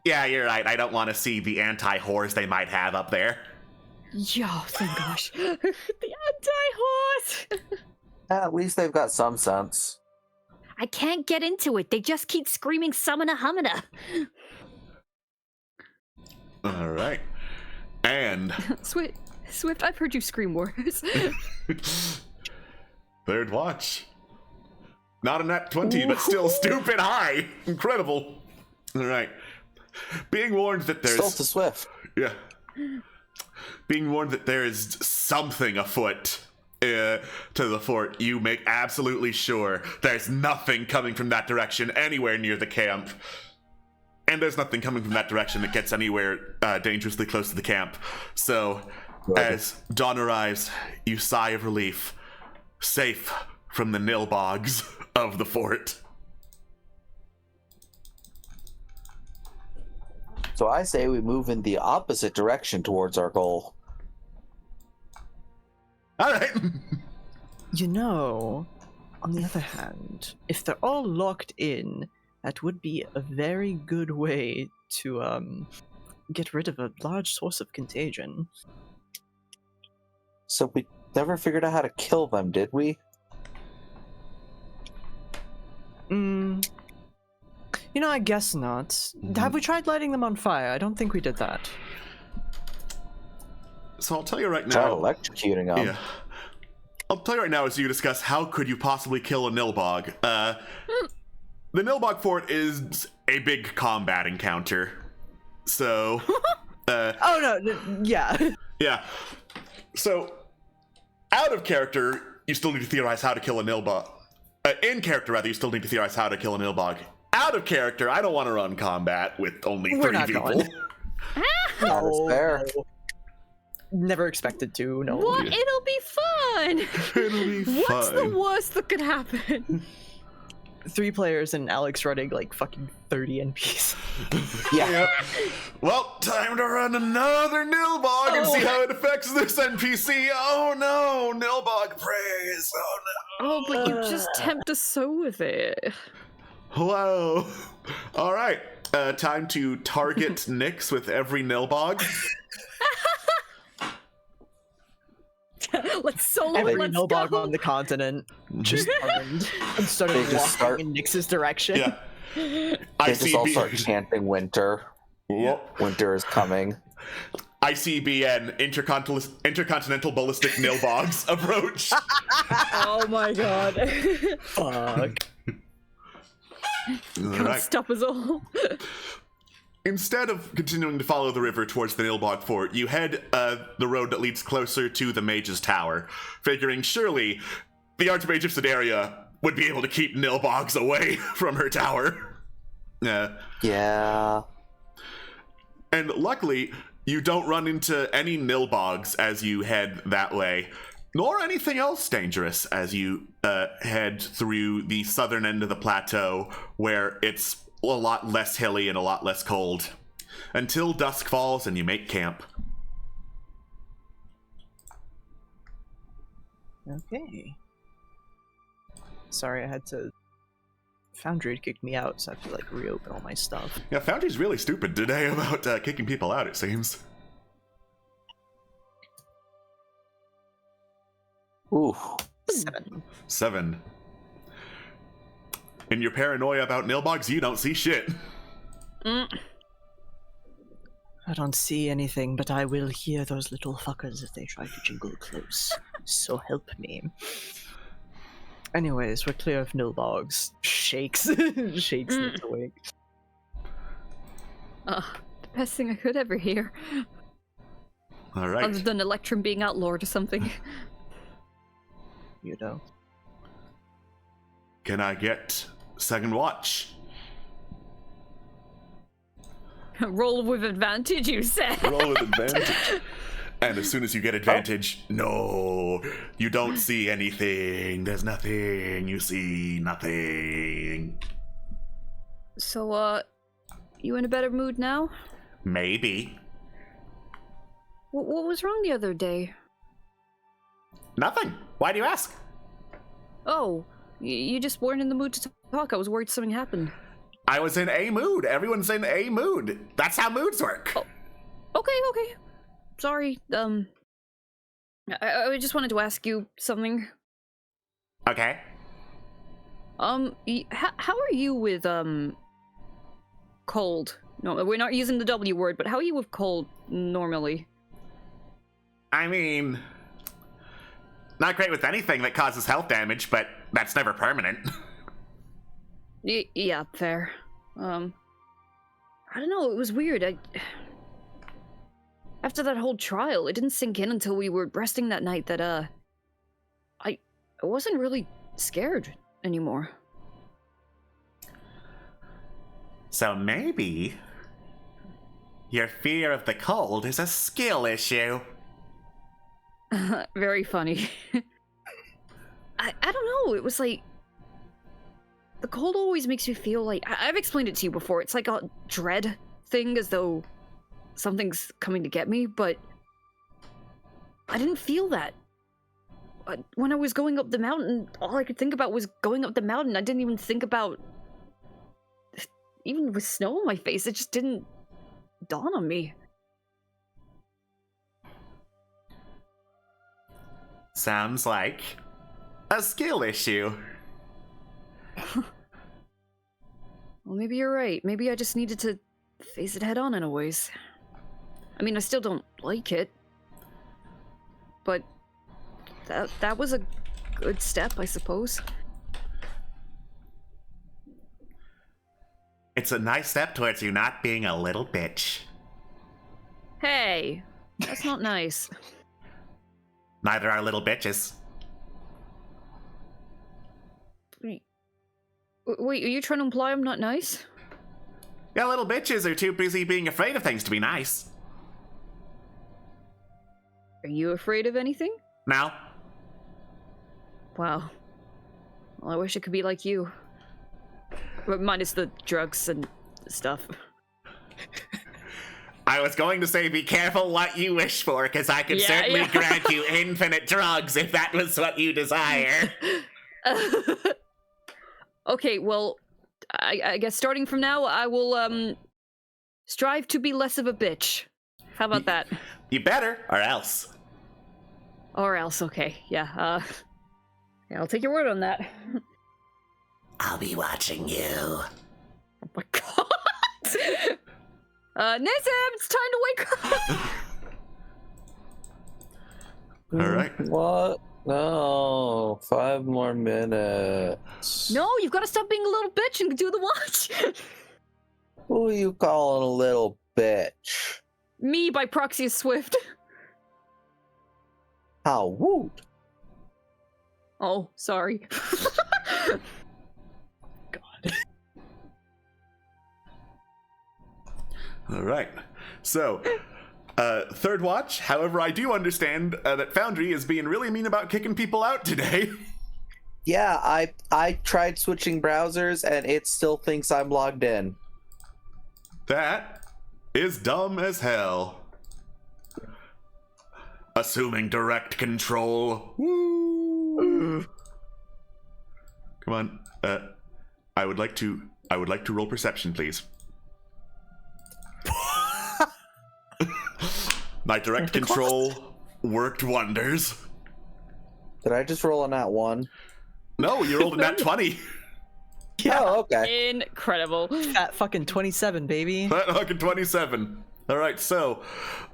Yeah, you're right. I don't want to see the anti-whores they might have up there. Yo, thank gosh. The anti-horse. At least they've got some sense. I can't get into it. They just keep screaming summoner humana. All right. And Swift, I've heard you scream worse. third watch. Not a nat 20, but still stupid high. Incredible. All right. Being warned that there's... Still to Swift. Yeah. Being warned that there is something afoot to the fort, you make absolutely sure there's nothing coming from that direction anywhere near the camp. And there's nothing coming from that direction that gets anywhere dangerously close to the camp. So, as dawn arrives, you sigh of relief, safe from the nilbogs of the fort. So I say we move in the opposite direction towards our goal. All right. You know, on the other hand, if they're all locked in, that would be a very good way to get rid of a large source of contagion. So we never figured out how to kill them, did we? I guess not. Have we tried lighting them on fire? I don't think we did that. So I'll tell you right Try now. electrocuting them. Yeah. I'll tell you right now as you discuss how could you possibly kill a Nilbog. The Nilbog fort is a big combat encounter. So Oh no, yeah. yeah. So out of character, you still need to theorize how to kill a Nilbog. In character, rather, you still need to theorize how to kill a Nilbog. Out of character, I don't want to run combat with only We're 3 not people. going. That is fair. Never expected to, no. What? It'll be fun! It'll be What's fine. the worst that could happen? 3 players and Alex running like fucking 30 NPs. Yeah. Yep. Well, time to run another Nilbog and see how it affects this NPC. Oh no, Nilbog praise. Oh Oh, but you just tempt us so with it. no. Whoa. All right. Time to target Nyx with every Nilbog. Let's solo Every let's Nilbog go. on the continent just turned and started They walking just start- in Nyx's direction. Yeah. They just all start chanting winter. Yep. Winter is coming. ICBN, Intercontinental Ballistic Nilbogs approach. Oh my god. Fuck. Can't Right. stop us all. Instead of continuing to follow the river towards the Nilbog fort, you head the road that leads closer to the Mage's Tower, figuring surely the Archmage of Sedaria would be able to keep Nilbogs away from her tower. Yeah. And luckily, you don't run into any Nilbogs as you head that way, nor anything else dangerous as you head through the southern end of the plateau, where it's a lot less hilly and a lot less cold, until dusk falls and you make camp. Okay. Sorry, I had to. Foundry kicked me out, so I have to like reopen all my stuff. Yeah, Foundry's really stupid today about kicking people out, it seems. Ooh. 7. 7. In your paranoia about Nilbogs, you don't see shit. I don't see anything, but I will hear those little fuckers if they try to jingle close. So help me. Anyways, we're clear of Nilbogs. Shakes. Shakes Nyx awake. The best thing I could ever hear. All right. Other than Electrum being outlawed or something. You know. Can I get second watch? Roll with advantage, you said. Roll with advantage. And as soon as you get advantage, no, you don't see anything. There's nothing. You see nothing. So, you in a better mood now? Maybe. What was wrong the other day? Nothing. Why do you ask? Oh, you just weren't in the mood to talk. I was worried something happened. I was in a mood. Everyone's in a mood. That's how moods work. Oh. Okay. Sorry, I just wanted to ask you something. Okay. How are you with, cold? No, we're not using the W word, but how are you with cold, normally? I mean, not great with anything that causes health damage, but that's never permanent. Yeah, fair. I don't know, it was weird, after that whole trial, it didn't sink in until we were resting that night that, I wasn't really scared anymore. So maybe your fear of the cold is a skill issue. Very funny. I don't know, it was like... The cold always makes me feel like... I've explained it to you before, it's like a dread thing, as though something's coming to get me, but I didn't feel that. When I was going up the mountain, all I could think about was going up the mountain. I didn't even think about even with snow on my face, it just didn't dawn on me. Sounds like a skill issue. Well, maybe you're right. Maybe I just needed to face it head on in a ways. I mean, I still don't like it. But that was a good step, I suppose. It's a nice step towards you not being a little bitch. Hey, that's not nice. Neither are little bitches. Wait, are you trying to imply I'm not nice? Yeah, little bitches are too busy being afraid of things to be nice. Are you afraid of anything? No? Wow. Well, I wish it could be like you. But minus the drugs and stuff. I was going to say be careful what you wish for, because I could certainly grant you infinite drugs if that was what you desire. Okay, well, I guess starting from now, I will, strive to be less of a bitch. How about that? You better, or else. Or else, okay. Yeah, yeah, I'll take your word on that. I'll be watching you. Oh my god! Nissim, it's time to wake up! Alright. What? No, 5 more minutes. No, you've got to stop being a little bitch and do the watch! Who are you calling a little bitch? Me by proxy is Swift. How woot? Oh, sorry. God. Alright. So, third watch. However, I do understand that Foundry is being really mean about kicking people out today. Yeah, I tried switching browsers and it still thinks I'm logged in. That is dumb as hell. Assuming direct control. Woo! Come on. I would like to roll perception, please. My direct control worked wonders. Did I just roll on that one? No, you rolled a nat 20. Yeah. Oh, okay. Incredible. That fucking 27, baby. That fucking 27. Alright, so,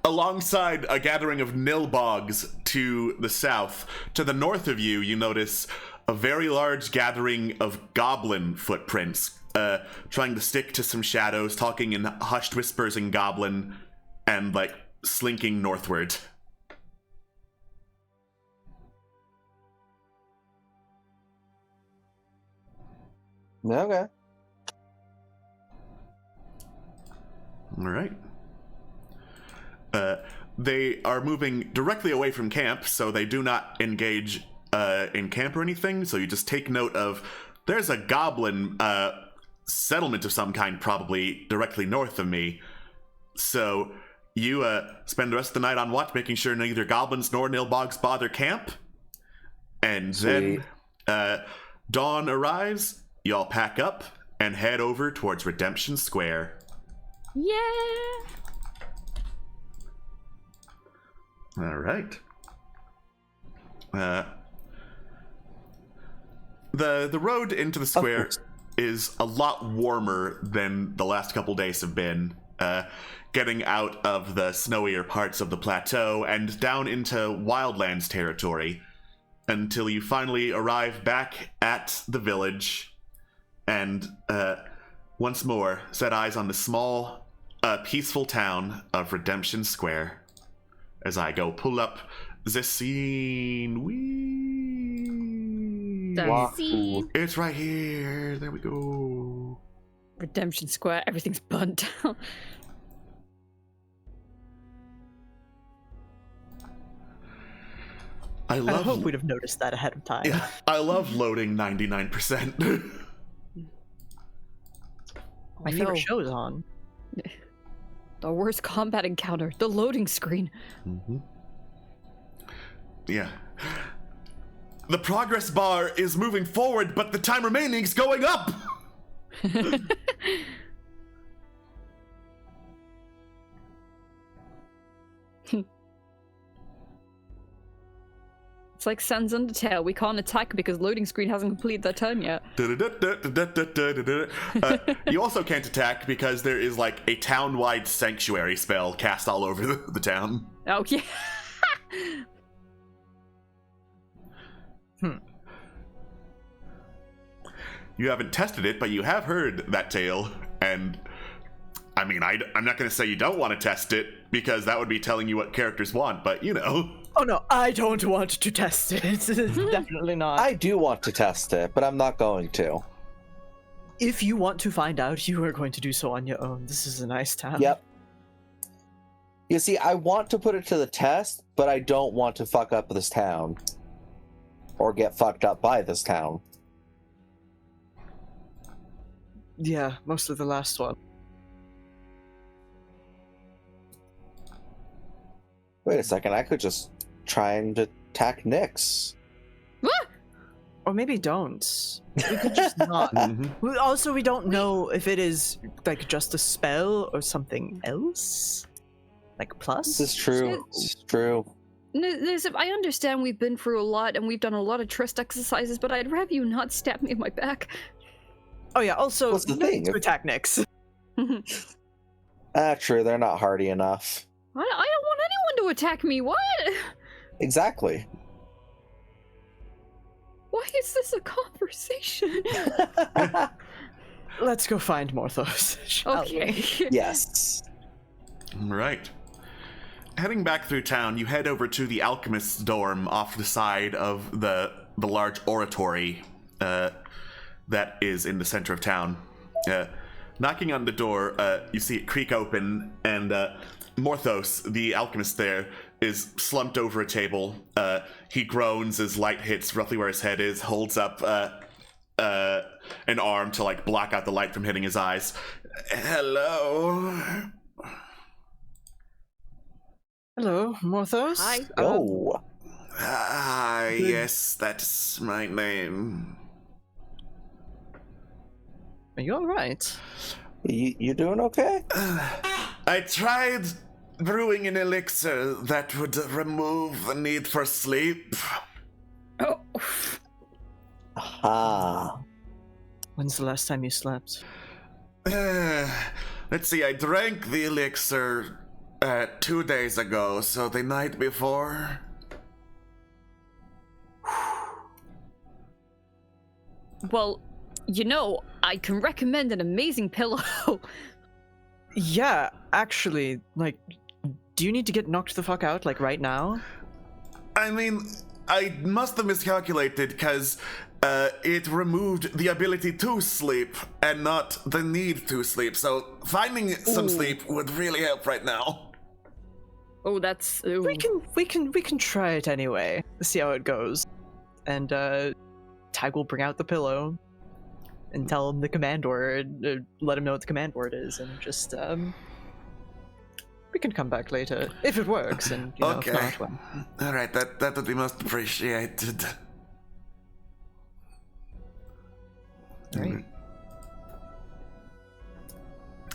alongside a gathering of nilbogs to the south, to the north of you, you notice a very large gathering of goblin footprints, trying to stick to some shadows, talking in hushed whispers in goblin, and, like, slinking northward. Okay. Alright. They are moving directly away from camp, so they do not engage in camp or anything, so you just take note of there's a goblin settlement of some kind probably directly north of me. So you spend the rest of the night on watch, making sure neither goblins nor nilbogs bother camp. And then dawn arrives, y'all pack up and head over towards Redemption Square. Yeah! All right. The road into the square is a lot warmer than the last couple days have been. Getting out of the snowier parts of the plateau and down into Wildlands territory until you finally arrive back at the village and once more set eyes on the small, peaceful town of Redemption Square. As I go pull up the scene. Scene. It's right here. There we go. Redemption Square, everything's burnt down. I hope we'd have noticed that ahead of time. Yeah, I love loading 99%. My favorite show's on. The worst combat encounter, the loading screen. Mm-hmm. Yeah. The progress bar is moving forward, but the time remaining is going up! It's like Sans Undertale. We can't attack because loading screen hasn't completed their turn yet. You also can't attack because there is like a town-wide sanctuary spell cast all over the town. Oh, yeah. You haven't tested it, but you have heard that tale, and I mean, I'm not going to say you don't want to test it, because that would be telling you what characters want, but you know. Oh no, I don't want to test it. Definitely not. I do want to test it, but I'm not going to. If you want to find out, you are going to do so on your own. This is a nice town. Yep. You see, I want to put it to the test, but I don't want to fuck up this town. Or get fucked up by this town. Yeah, mostly the last one. Wait a second, I could just try and attack Nyx. Or maybe don't. We could just not. Also, we don't know if it is like just a spell or something else. Like plus? This is true. It's true. I understand we've been through a lot and we've done a lot of trust exercises, but I'd rather you not stab me in my back. Oh yeah, also, What's the no thing? need to attack Nyx. True, they're not hardy enough. I don't want anyone to attack me. What? Exactly. Why is this a conversation? Let's go find Morthos. shall we? Okay. Yes. Right. Heading back through town, you head over to the alchemist's dorm off to the side of the large oratory that is in the center of town. Knocking on the door, you see it creak open, and Morthos, the alchemist there, is slumped over a table. He groans as light hits roughly where his head is, holds up an arm to like block out the light from hitting his eyes. Hello. Hello, Morthos. Hi. Oh. Yes, that's my name. Are you alright? You doing okay? I tried brewing an elixir that would remove the need for sleep. Oh. Ah. When's the last time you slept? Let's see, I drank the elixir 2 days ago, so the night before. Well, you know, I can recommend an amazing pillow. Yeah, actually, like, do you need to get knocked the fuck out, like, right now? I mean, I must have miscalculated, because it removed the ability to sleep and not the need to sleep, so finding some sleep would really help right now. Oh, that's... Ooh. We can try it anyway. See how it goes. And, Tag will bring out the pillow and tell him the command word, let him know what the command word is, and just, we can come back later, if it works, and, you know, Okay. if not, well. Alright, that would be most appreciated. Alright.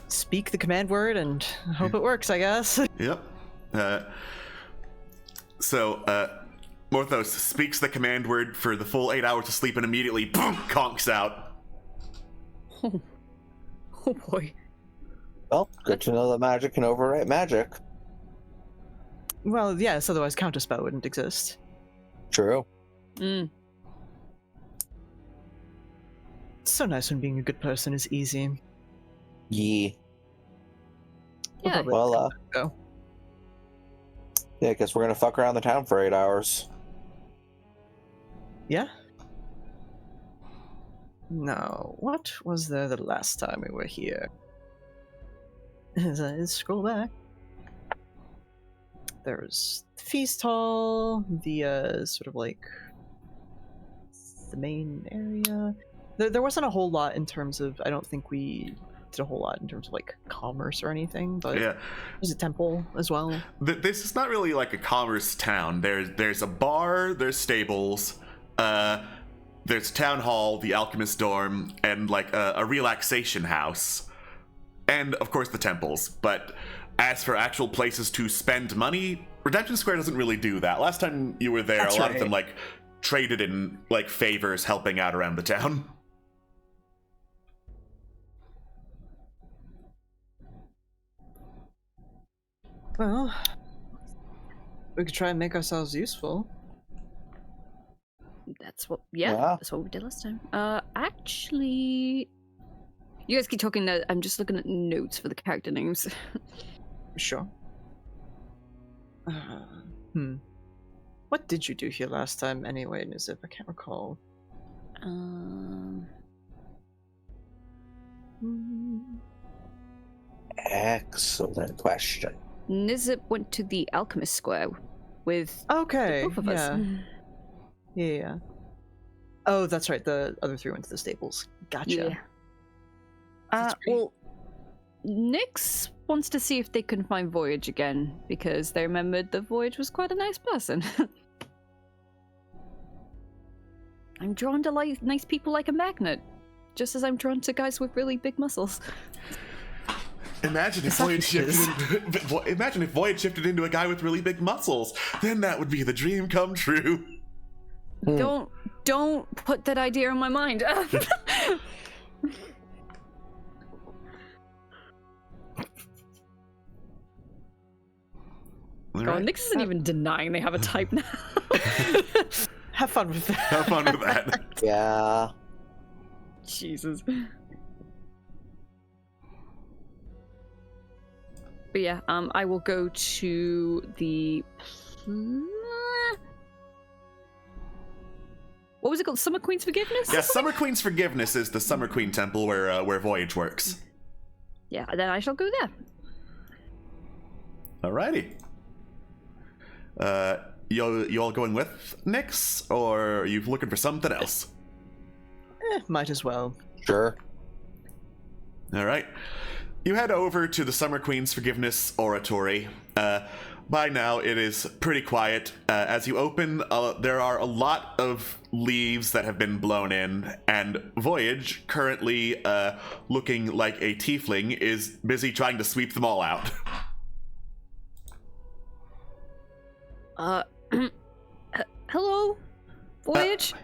Speak the command word and hope it works, I guess. Yep. So, Morthos speaks the command word for the full 8 hours of sleep and immediately, boom, conks out. Oh boy. Well, good to know that magic can overwrite magic. Well, yes, otherwise counterspell wouldn't exist. True. Mm. It's so nice when being a good person is easy. Yee. We'll Yeah. probably Well, go. yeah, I guess we're gonna fuck around the town for 8 hours. Yeah? No, what was there the last time we were here? As I scroll back, there was the feast hall, the sort of like the main area. There wasn't a whole lot in terms of, I don't think we did a whole lot in terms of like commerce or anything, but Yeah. there's a temple as well. This is not really like a commerce town. There's a bar, there's stables, there's town hall, the alchemist dorm, and like a relaxation house. And of course the temples. But as for actual places to spend money, Redemption Square doesn't really do that. Last time you were there, That's a lot right. of them like traded in like favors helping out around the town. Well, we could try and make ourselves useful. That's what, Yeah. that's what we did last time. Actually, you guys keep talking. I'm just looking at notes for the character names. Sure. What did you do here last time anyway, Nizip? I can't recall. Excellent question. Nizip went to the Alchemist Square with Okay, both of us. yeah. Oh, that's right. The other three went to the stables. Gotcha. Yeah. That's great. Well, Nyx wants to see if they can find Voyage again, because they remembered that Voyage was quite a nice person. I'm drawn to nice people like a magnet, just as I'm drawn to guys with really big muscles. Imagine if Voyage shifted into a guy with really big muscles. Then that would be the dream come true. Don't put that idea in my mind. All Oh, right. Nyx isn't even denying they have a type now. Have fun with that. Have fun with that. Yeah. Jesus. But yeah, I will go to the... What was it called? Summer Queen's Forgiveness? Yeah, Summer Queen's Forgiveness is the Summer Queen temple where Voyage works. Yeah, then I shall go there. Alrighty. You all going with Nyx, or are you looking for something else? Might as well. Sure. Alright. You head over to the Summer Queen's Forgiveness Oratory. By now, it is pretty quiet. As you open, there are a lot of leaves that have been blown in, and Voyage, currently looking like a tiefling, is busy trying to sweep them all out. Hello? Voyage?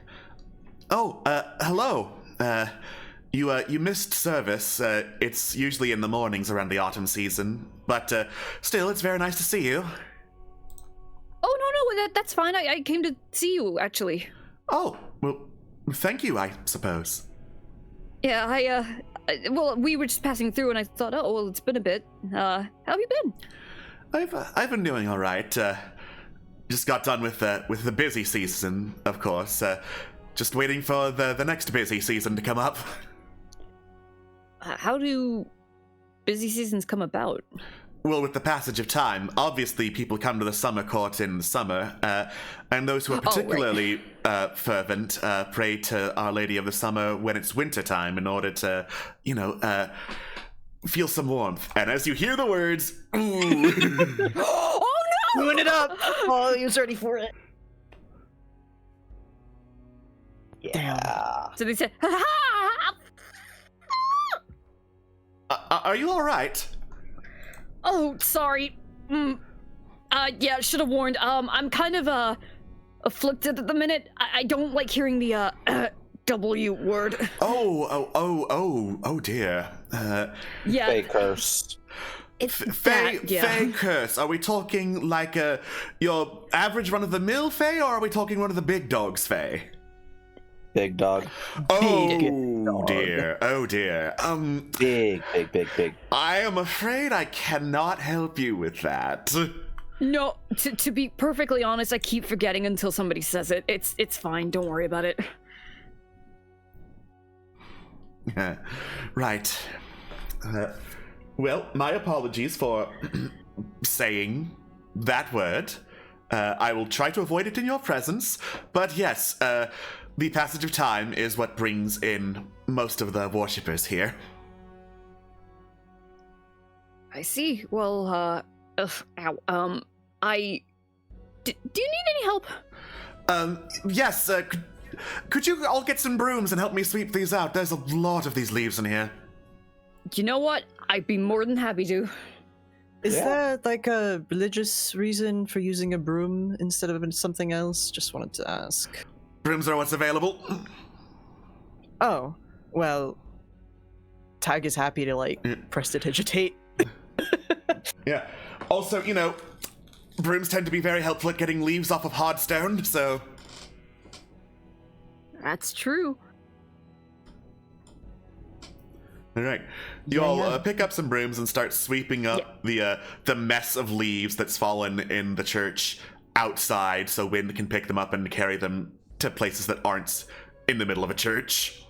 Hello. You missed service. It's usually in the mornings around the autumn season, but still, it's very nice to see you. Oh, no, that's fine. I came to see you, actually. Oh, well, thank you, I suppose. Yeah, well, we were just passing through, and I thought, oh, well, it's been a bit. How have you been? I've been doing all right. Just got done with the busy season, of course. Just waiting for the next busy season to come up. How do busy seasons come about? Well, with the passage of time, obviously people come to the summer court in the summer, and those who are particularly fervent pray to Our Lady of the Summer when it's winter time in order to, feel some warmth. And as you hear the words, ooh, Oh, no! Doing it up! Oh, he was ready for it. Yeah. So they said, ha ha! are you all right? Oh, sorry. Yeah, should have warned. I'm kind of, afflicted at the minute. I don't like hearing the, W word. Oh dear. Yeah. Fake curse. It's Fae, that, yeah. Fae curse. Are we talking like your average run-of-the-mill Fae, or are we talking one of the big dogs Fae? Big dog. Oh dear. Oh dear. Big. I am afraid I cannot help you with that. No, to be perfectly honest, I keep forgetting until somebody says it. It's fine. Don't worry about it. Right. Well, my apologies for saying that word. I will try to avoid it in your presence, but yes, the passage of time is what brings in most of the worshippers here. I see. Well, ow. Do you need any help? Yes, could you all get some brooms and help me sweep these out? There's a lot of these leaves in here. You know what? I'd be more than happy to. Is Yeah. there like a religious reason for using a broom instead of something else? Just wanted to ask. Brooms are what's available. Oh, well, Tag is happy to like Yeah. prestidigitate. Yeah. Also, you know, brooms tend to be very helpful at getting leaves off of hard stone, so... That's true. All right, you Yeah, all yeah. pick up some brooms and start sweeping up the mess of leaves that's fallen in the church outside, so wind can pick them up and carry them to places that aren't in the middle of a church.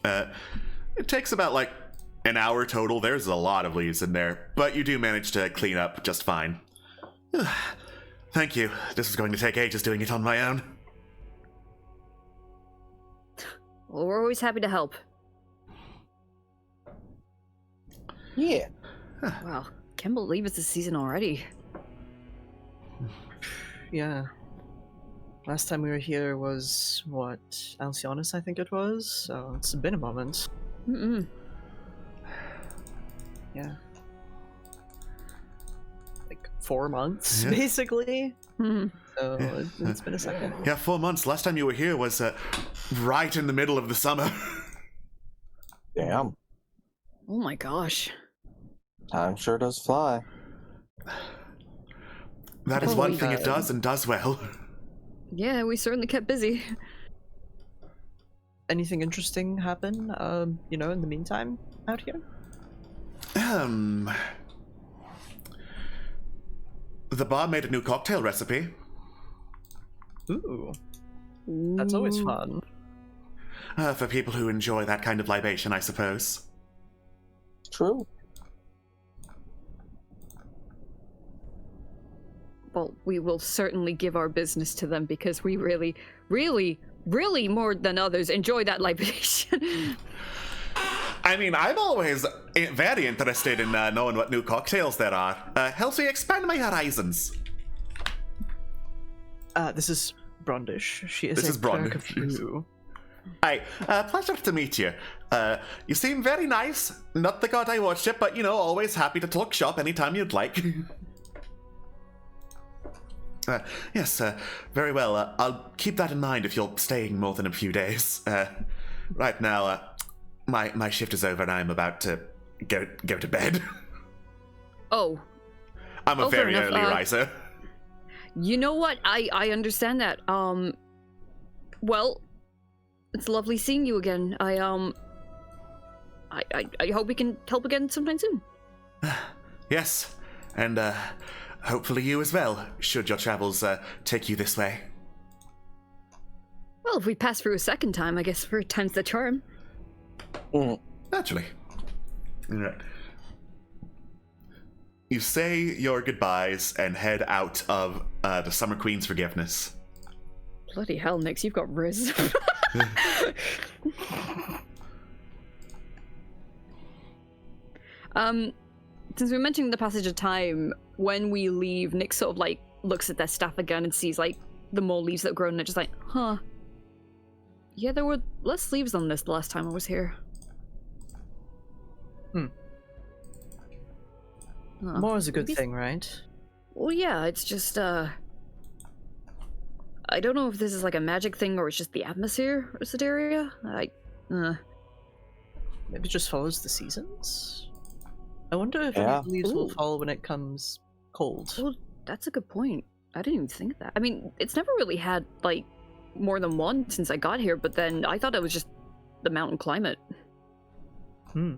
It takes about like an hour total. There's a lot of leaves in there, but you do manage to clean up just fine. Thank you. This is going to take ages doing it on my own. Well, we're always happy to help. Yeah. Wow, can't believe it's the season already. Yeah. Last time we were here was what, Alcyonus, I think it was. So it's been a moment. Mm-mm. Yeah. Like 4 months, Yeah. basically. Hmm. So it's been a second. Yeah, 4 months. Last time you were here was right in the middle of the summer. Damn. Oh my gosh. Time sure does fly. That is Oh, one we thing it got- does and does well. Yeah, we certainly kept busy. Anything interesting happen, in the meantime out here? The bar made a new cocktail recipe. Ooh, that's always Ooh. fun. For people who enjoy that kind of libation, I suppose. True. Well, we will certainly give our business to them because we really, really, really more than others enjoy that libation. I mean, I'm always very interested in knowing what new cocktails there are. Helps me expand my horizons. This is Brondish. She is This a is cleric Brondish, of yes. Hugh. Hi, pleasure to meet you. You seem very nice. Not the god I worship, but, always happy to talk shop anytime you'd like. Yes, very well. I'll keep that in mind if you're staying more than a few days. Right now, my shift is over and I'm about to go to bed. Oh, I'm a Oh, fair very enough. early riser. you know what? I understand that. Well, it's lovely seeing you again. I hope we can help again sometime soon. Yes, and hopefully you as well, should your travels take you this way. Well, if we pass through a second time, I guess third time's the charm. Naturally. Alright. You say your goodbyes and head out of the Summer Queen's forgiveness. Bloody hell, Nix, you've got riz. Since we're mentioning the passage of time, when we leave, Nick sort of like looks at their staff again and sees like the more leaves that have grown and just like, huh. Yeah, there were less leaves on this the last time I was here. Huh. More is a good Maybe- thing, right? Well, yeah, it's just, I don't know if this is like a magic thing or it's just the atmosphere of Sideria. Maybe it just follows the seasons? I wonder if Yeah. any leaves will Ooh. fall when it comes cold. Well, that's a good point. I didn't even think of that. I mean, it's never really had, like, more than one since I got here, but then I thought it was just the mountain climate. Hmm.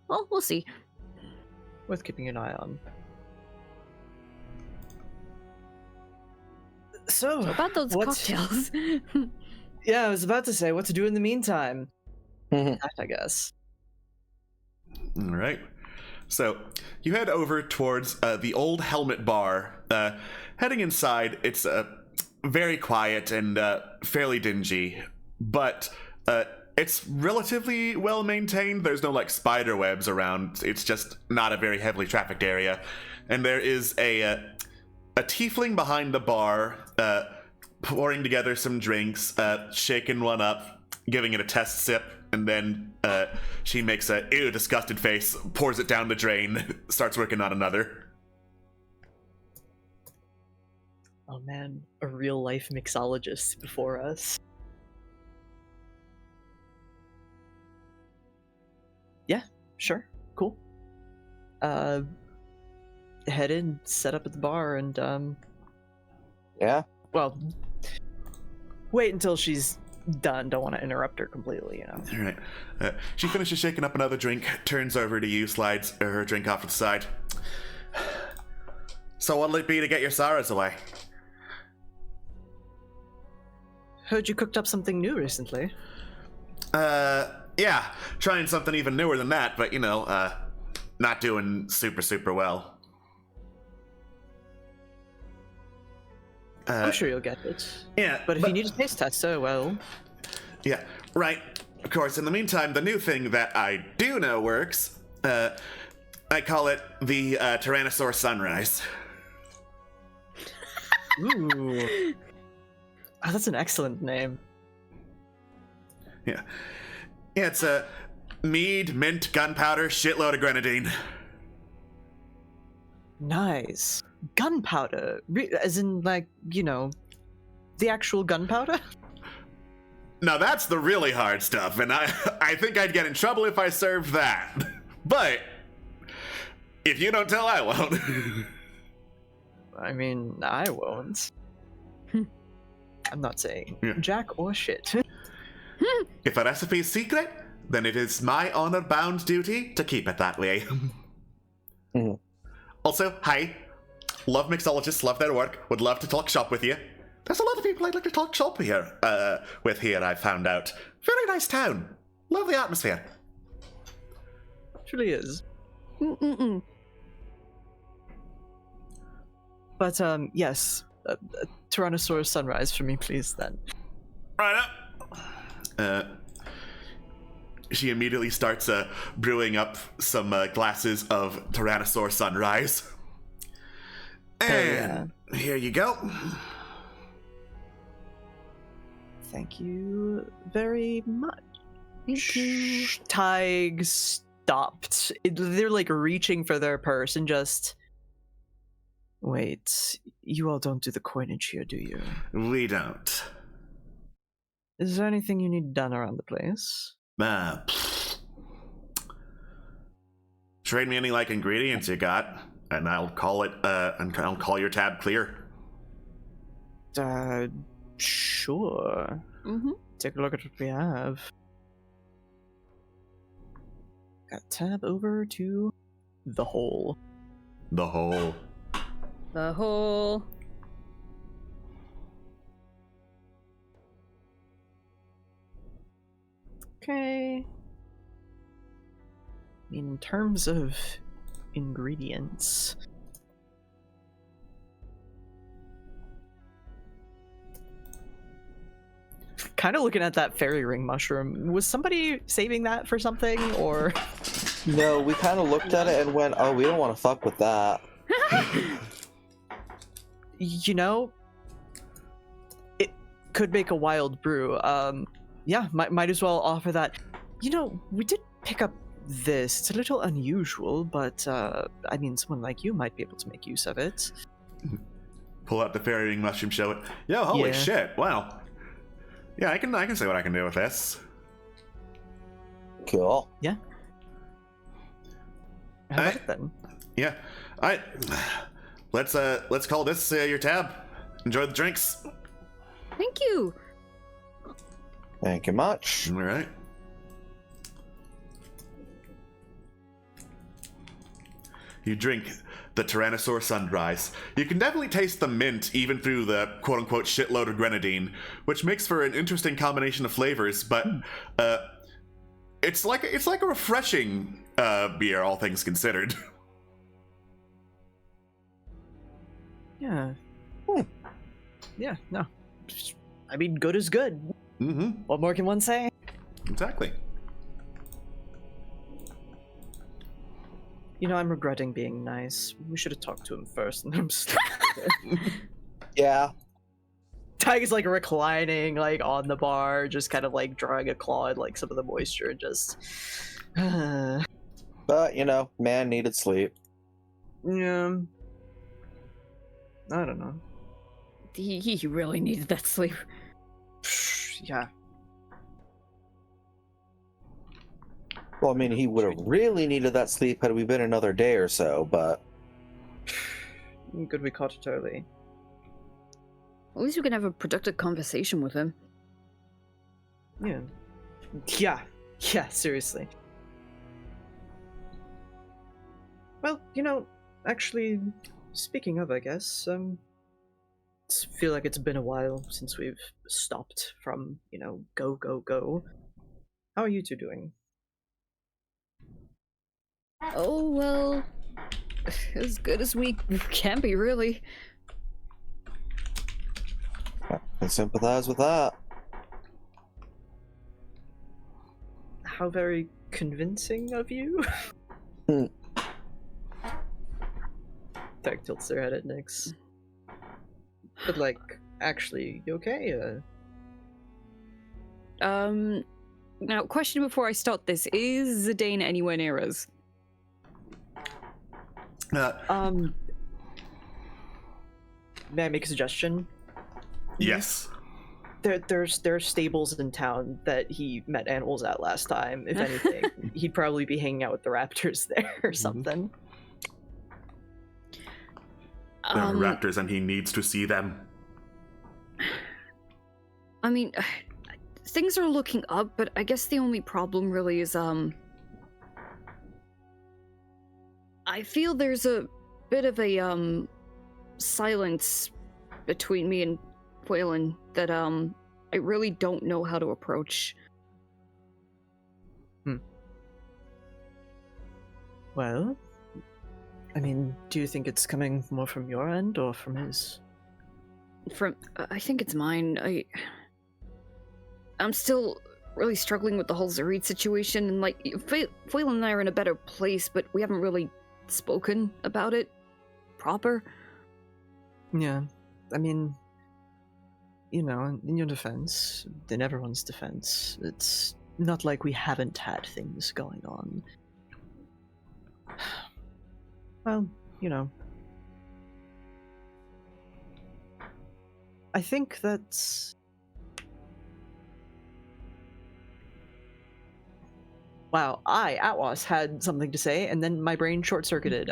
Well, we'll see. Worth keeping an eye on. So, About those what- cocktails. Yeah, I was about to say what to do in the meantime. Mhm. That, I guess. Alright. So, you head over towards the old Helmet Bar. Heading inside, it's very quiet and fairly dingy, but it's relatively well maintained. There's no like spider webs around. It's just not a very heavily trafficked area. And there is a tiefling behind the bar pouring together some drinks, shaking one up, giving it a test sip, and then she makes a ew disgusted face, pours it down the drain, starts working on another. Oh man, a real life mixologist before us. Yeah, sure, cool. Head in, set up at the bar, and Yeah. well, wait until she's done. Don't want to interrupt her completely, you know. All right. She finishes shaking up another drink, turns over to you, slides her drink off to the side. So what'll it be to get your sorrows away? Heard you cooked up something new recently. Yeah, trying something even newer than that, but not doing super well. I'm sure you'll get it. Yeah, But if you need a taste tester, well, Yeah, right. Of course, in the meantime, the new thing that I do know works, I call it the Tyrannosaur Sunrise. ooh. Oh, that's an excellent name. Yeah, it's a mead, mint, gunpowder, shitload of grenadine. Nice. Gunpowder. As in, like, the actual gunpowder? Now that's the really hard stuff, and I think I'd get in trouble if I served that. But if you don't tell, I won't. I mean, I won't. I'm not saying Yeah. jack or shit. If a recipe's secret, then it is my honor-bound duty to keep it that way. Mhm. Also, hi. Love mixologists, love their work, would love to talk shop with you. There's a lot of people I'd like to talk shop here, I found out. Very nice town. Love the atmosphere. Truly is. Mm-mm-mm. But, yes. Tyrannosaurus Sunrise for me, please, then. Right up. She immediately starts brewing up some glasses of Tyrannosaur Sunrise. And here you go. Thank you very much. Thank you. Tig stopped. They're like reaching for their purse and just... Wait, you all don't do the coinage here, do you? We don't. Is there anything you need done around the place? Trade me any ingredients you got, and I'll call it. And I'll call your tab clear. Sure. Mm-hmm. Take a look at what we have. Got tab over to the hole. The whole. The whole. Okay. In terms of ingredients, kind of looking at that fairy ring mushroom. Was somebody saving that for something, or? No, we kind of looked at it and went, "Oh, we don't want to fuck with that." It could make a wild brew. Yeah, might as well offer that. We did pick up this. It's a little unusual, but I mean, someone like you might be able to make use of it. Pull out the fairy ring mushroom, show it. Yo, holy Yeah. shit! Wow. Yeah, I can see what I can do with this. Cool. How about it then? Yeah. Let's call this your tab. Enjoy the drinks. Thank you. Thank you much. All right. You drink the Tyrannosaur Sunrise. You can definitely taste the mint even through the quote-unquote shitload of grenadine, which makes for an interesting combination of flavors, but it's like a refreshing beer, all things considered. Yeah. Yeah, no. I mean, good is good. Mm-hmm. What more can one say? Exactly. I'm regretting being nice. We should have talked to him first. And I'm just... Yeah. Tag is like reclining like on the bar, just kind of like drawing a claw in like some of the moisture and just But, you know, man needed sleep. yeah. I don't know. He really needed that sleep. Yeah. Well, I mean, he would have really needed that sleep had we been another day or so, but... Good we caught it early. At least we can have a productive conversation with him. Yeah. Yeah. Yeah, seriously. Well, you know, actually, speaking of, I guess, feel like it's been a while since we've stopped from, you know, go, go, go. How are you two doing? Oh, well, as good as we can be, really. I sympathize with that. How very convincing of you. Tech tilts their head at Nyx. But, like, actually, you okay? Now, question before I start this. Is Zidane anywhere near us? May I make a suggestion? Yes. There's stables in town that he met animals at last time. If anything, he'd probably be hanging out with the raptors there or something. There are raptors and he needs to see them. I mean, things are looking up, but I guess the only problem really is, I feel there's a bit of a, silence between me and Waylon that, I really don't know how to approach. Well, I mean, do you think it's coming more from your end or from his? I think it's mine. I'm still really struggling with the whole Zareed situation, and like, Waylon and I are in a better place, but we haven't really spoken about it proper. Yeah, I mean, you know, in your defense, in everyone's defense, it's not like we haven't had things going on. Well, you know, I think that's... Wow, Atwas, had something to say, and then my brain short-circuited.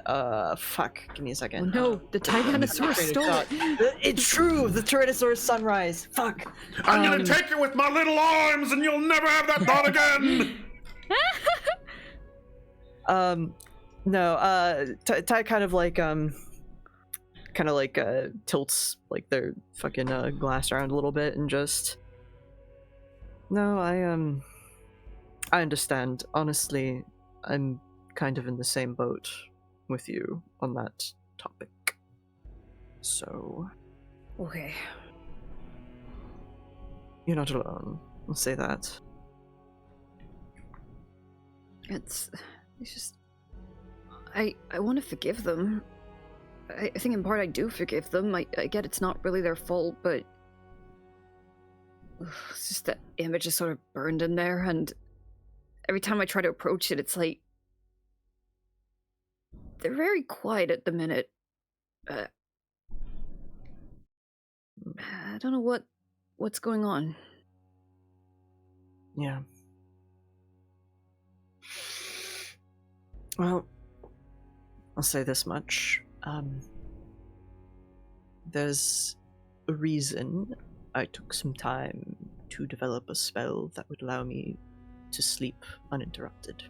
Fuck, give me a second. Oh no, the Tyrannosaurus stole it! It's true, the Tyrannosaurus sunrise. Fuck. I'm gonna take you with my little arms and you'll never have that thought again! No, Ty kind of like, tilts, like, their fucking, glass around a little bit and just... No, I understand. Honestly, I'm kind of in the same boat with you on that topic. So... Okay. You're not alone. I'll say that. It's just... I want to forgive them. I think in part I do forgive them. I get it's not really their fault, but... It's just that image is sort of burned in there, and every time I try to approach it, it's like... They're very quiet at the minute. I don't know what's going on. Yeah. Well, I'll say this much. There's a reason I took some time to develop a spell that would allow me to sleep uninterrupted.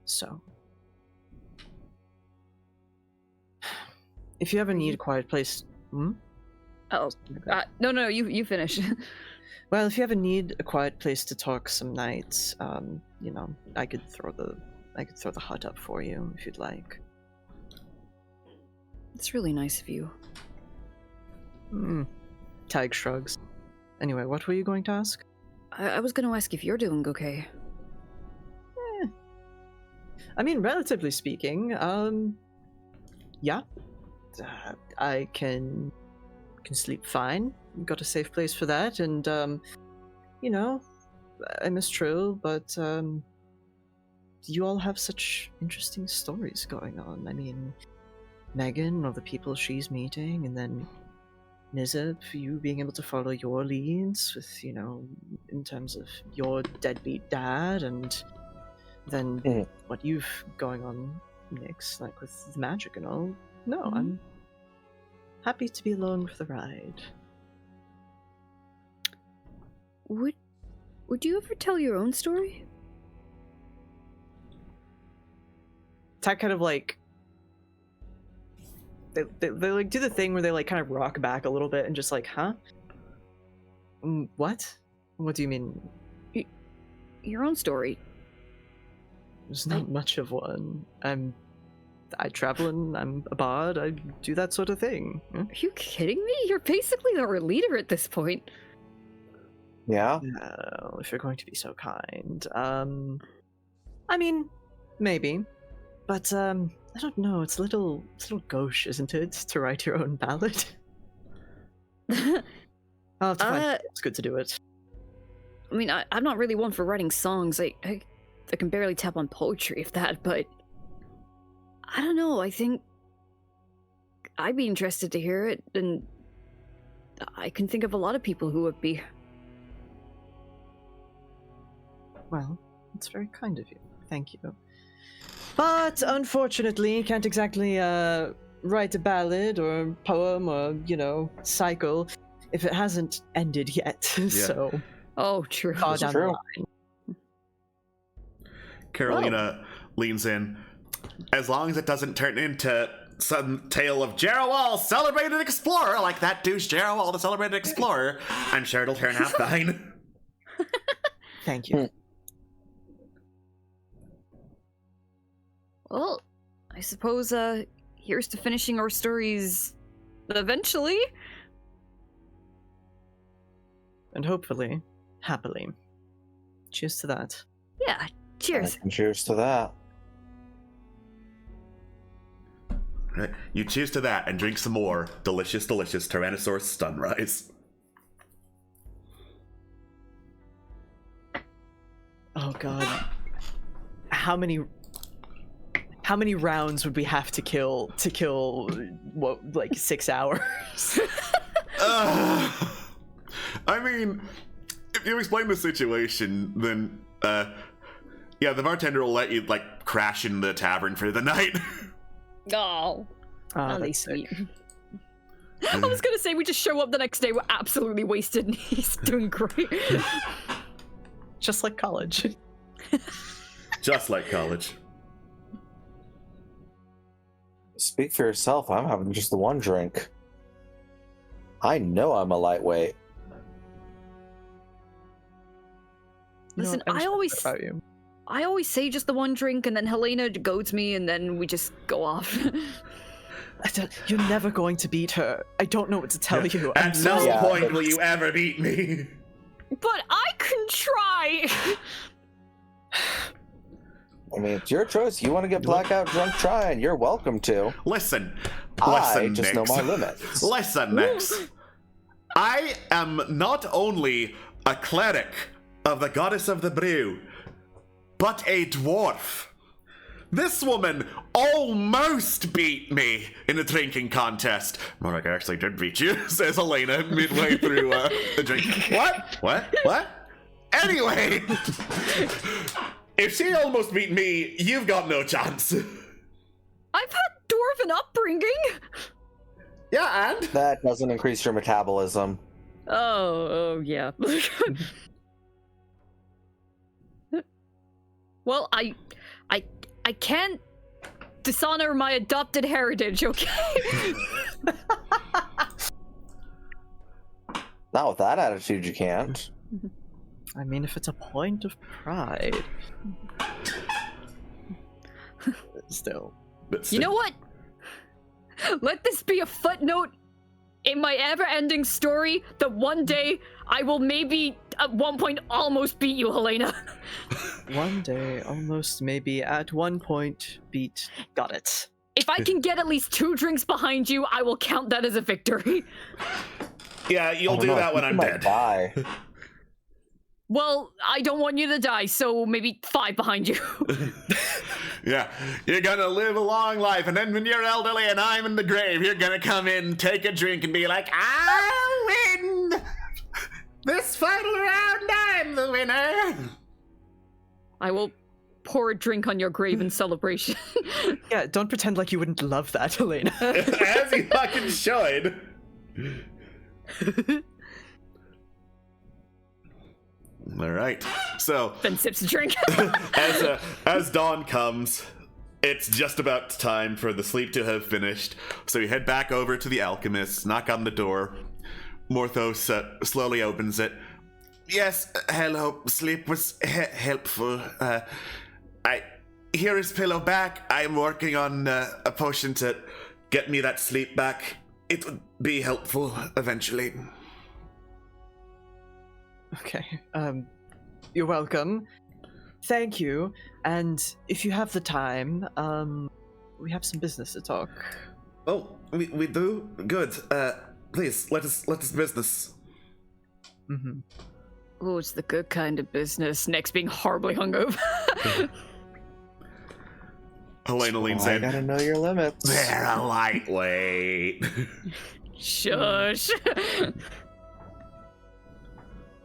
So, if you ever need a quiet place... Oh, no, you finish. Well, if you ever need a quiet place to talk some nights, you know, I could throw the hut up for you if you'd like. It's really nice of you. Tig shrugs. Anyway, what were you going to ask? I was going to ask if you're doing okay. I mean, relatively speaking, yeah. I can sleep fine. Got a safe place for that, and you know, I miss Trill, but you all have such interesting stories going on. I mean, Megan, or the people she's meeting, and then Nizip, you being able to follow your leads with, you know, in terms of your deadbeat dad, and then what you've going on, Nyx, like with the magic and all. No, I'm happy to be along for the ride. Would you ever tell your own story? That kind of like they like do the thing where they like kind of rock back a little bit and just like, huh? What? What do you mean? Your own story. There's not much of one. I travel and I'm a bard. I do that sort of thing. Are you kidding me? You're basically our leader at this point. Yeah. If you're going to be so kind. I mean, maybe, but I don't know. It's a little gauche, isn't it, to write your own ballad? I'll have to find it's good to do it. I mean, I'm not really one for writing songs. I can barely tap on poetry, if that, but I don't know. I think I'd be interested to hear it, and I can think of a lot of people who would be. Well, it's very kind of you. Thank you. But unfortunately, can't exactly write a ballad or poem or, you know, cycle if it hasn't ended yet. So, oh, true. Far down the line. Carolina leans in. As long as it doesn't turn into some tale of Jerawal, celebrated explorer, like that douche Jerawal, the celebrated explorer, I'm sure it'll turn out fine. Thank you. Well, I suppose, here's to finishing our stories eventually. And hopefully, happily. Cheers to that. Yeah, cheers. Cheers to that. Right. You cheers to that and drink some more delicious, delicious Tyrannosaurus Sunrise. Oh god. How many rounds would we have to kill what, like 6 hours? I mean, if you explain the situation, then yeah, the bartender will let you like crash in the tavern for the night. Oh, That's that's sick. sweet. I was gonna say we just show up the next day, we're absolutely wasted, and he's doing great. Just like college. Just like college. Speak for yourself. I'm having just the one drink. I know I'm a lightweight. Listen, I always respect that about you. I always say just the one drink, and then Helena goads me, and then we just go off. You're never going to beat her. I don't know what to tell you. I'm At no Yeah. point will you ever beat me. But I can try! I mean, it's your choice. You want to get blackout drunk, try, and you're welcome to. Listen, I listen, just Nix. know my limits. Listen, Nix. I am not only a cleric of the goddess of the brew, but a dwarf. This woman almost beat me in a drinking contest. More like I actually did beat you, says Helena midway through the drink. What? Anyway, if she almost beat me, you've got no chance. I've had dwarven upbringing! Yeah, and? That doesn't increase your metabolism. Oh yeah. Well, I can't dishonor my adopted heritage, okay? Not with that attitude, you can't. I mean, if it's a point of pride. Still. But You know what? Let this be a footnote in my ever-ending story that one day I will maybe at one point almost beat you, Helena. One day, almost maybe at one point, beat. Got it. If if I can get at least 2 drinks behind you, I will count that as a victory. Yeah, you'll do that when I'm dead. Die. Well, I don't want you to die, so maybe 5 behind you. Yeah, you're gonna live a long life, and then when you're elderly and I'm in the grave, you're gonna come in, take a drink, and be like, I win! This final round, I'm the winner! I will pour a drink on your grave in celebration. Yeah, don't pretend like you wouldn't love that, Elena. As you fucking should. All right. So Then sips a drink. as dawn comes, it's just about time for the sleep to have finished. So you head back over to the alchemist, knock on the door. Morthos slowly opens it. Yes, hello. Sleep was helpful. Here is pillow back. I am working on a potion to get me that sleep back. It would be helpful eventually. Okay, you're welcome. Thank you. And if you have the time, we have some business to talk. Oh, we do? Good. Please, let us business. Mm-hmm. Oh, it's the good kind of business. Next being horribly hungover. Helena leans I in. gotta know your limits. They're a lightweight. Shush.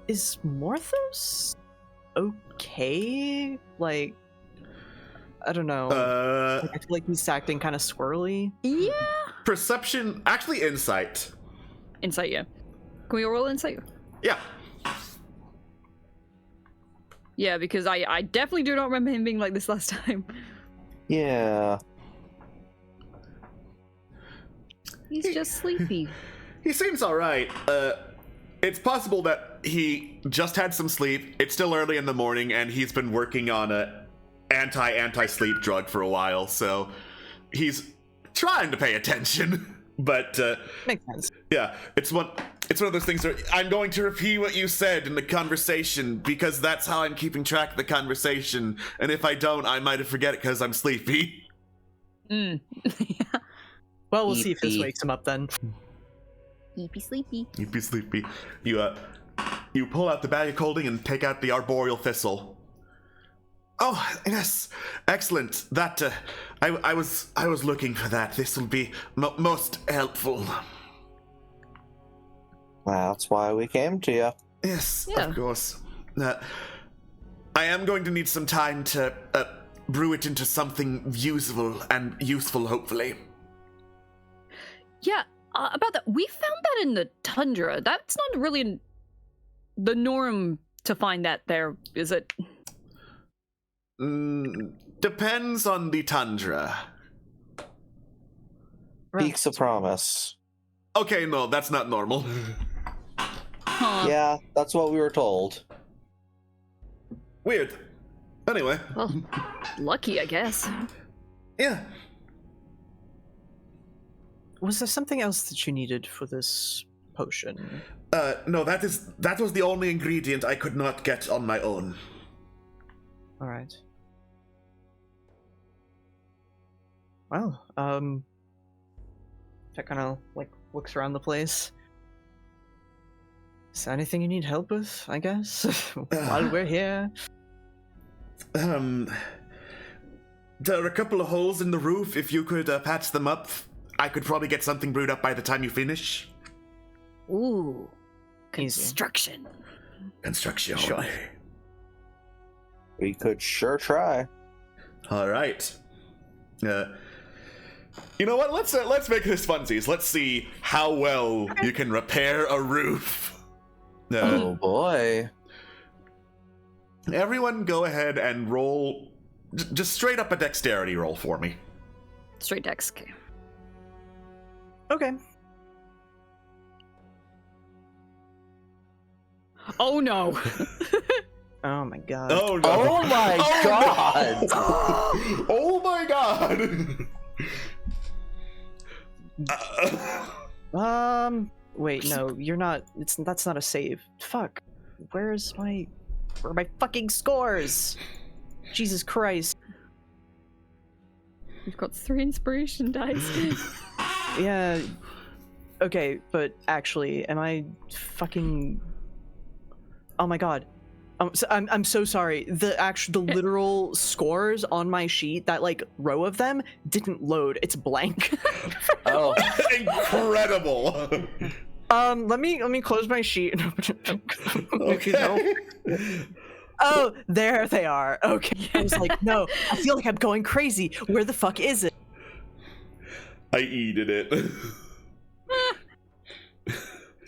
Is Morthos okay? Like, I don't know. Like, I feel like he's acting kind of squirrely. Yeah. Perception, actually insight. Insight, yeah. Can we roll insight? Yeah. Yeah, because I definitely do not remember him being like this last time. Yeah. He's just sleepy. He seems alright. It's possible that he just had some sleep. It's still early in the morning, and he's been working on a anti-sleep drug for a while, so he's trying to pay attention. But Makes sense. yeah, it's one of those things where I'm going to repeat what you said in the conversation because that's how I'm keeping track of the conversation. And if I don't, I might forget it because I'm sleepy. Yeah. Well, we'll see if this Eepy. wakes him up then. Sleepy, sleepy. You'd be sleepy. You pull out the bag of holding and take out the arboreal thistle. Oh yes, excellent. That I was looking for that. This will be most helpful. Well, that's why we came to you. Yes, Yeah. of course. I am going to need some time to brew it into something usable and useful, hopefully. Yeah, about that. We found that in the tundra. That's not really the norm to find that there, is it? Depends on the tundra. Peaks of Promise. Okay, no, that's not normal. Huh. Yeah, that's what we were told. Weird. Anyway, Well, lucky, I guess. yeah. Was there something else that you needed for this potion? No, that was the only ingredient I could not get on my own. All right. Well, that kind of like looks around the place. Is there anything you need help with? I guess while we're here. There are a couple of holes in the roof. If you could patch them up, I could probably get something brewed up by the time you finish. Ooh. Easy. Construction. Construction. Sure. We could sure try. All right. You know what? Let's make this funsies. Let's see how well you can repair a roof. Oh boy. Everyone, go ahead and roll, just straight up a dexterity roll for me. Straight dex. Okay. Okay. Oh no. Oh my god. Oh no! Oh my god! Oh my god! Wait, no, you're not. That's not a save. Fuck. Where are my fucking scores? Jesus Christ. We've got 3 inspiration dice. Yeah. Okay, but actually, am I fucking? Oh my god. I'm so sorry. The literal scores on my sheet, that like row of them didn't load. It's blank. Oh, Incredible. Let me close my sheet and open it. Okay. Oh, there they are. Okay. I was like, no, I feel like I'm going crazy. Where the fuck is it? I eated it.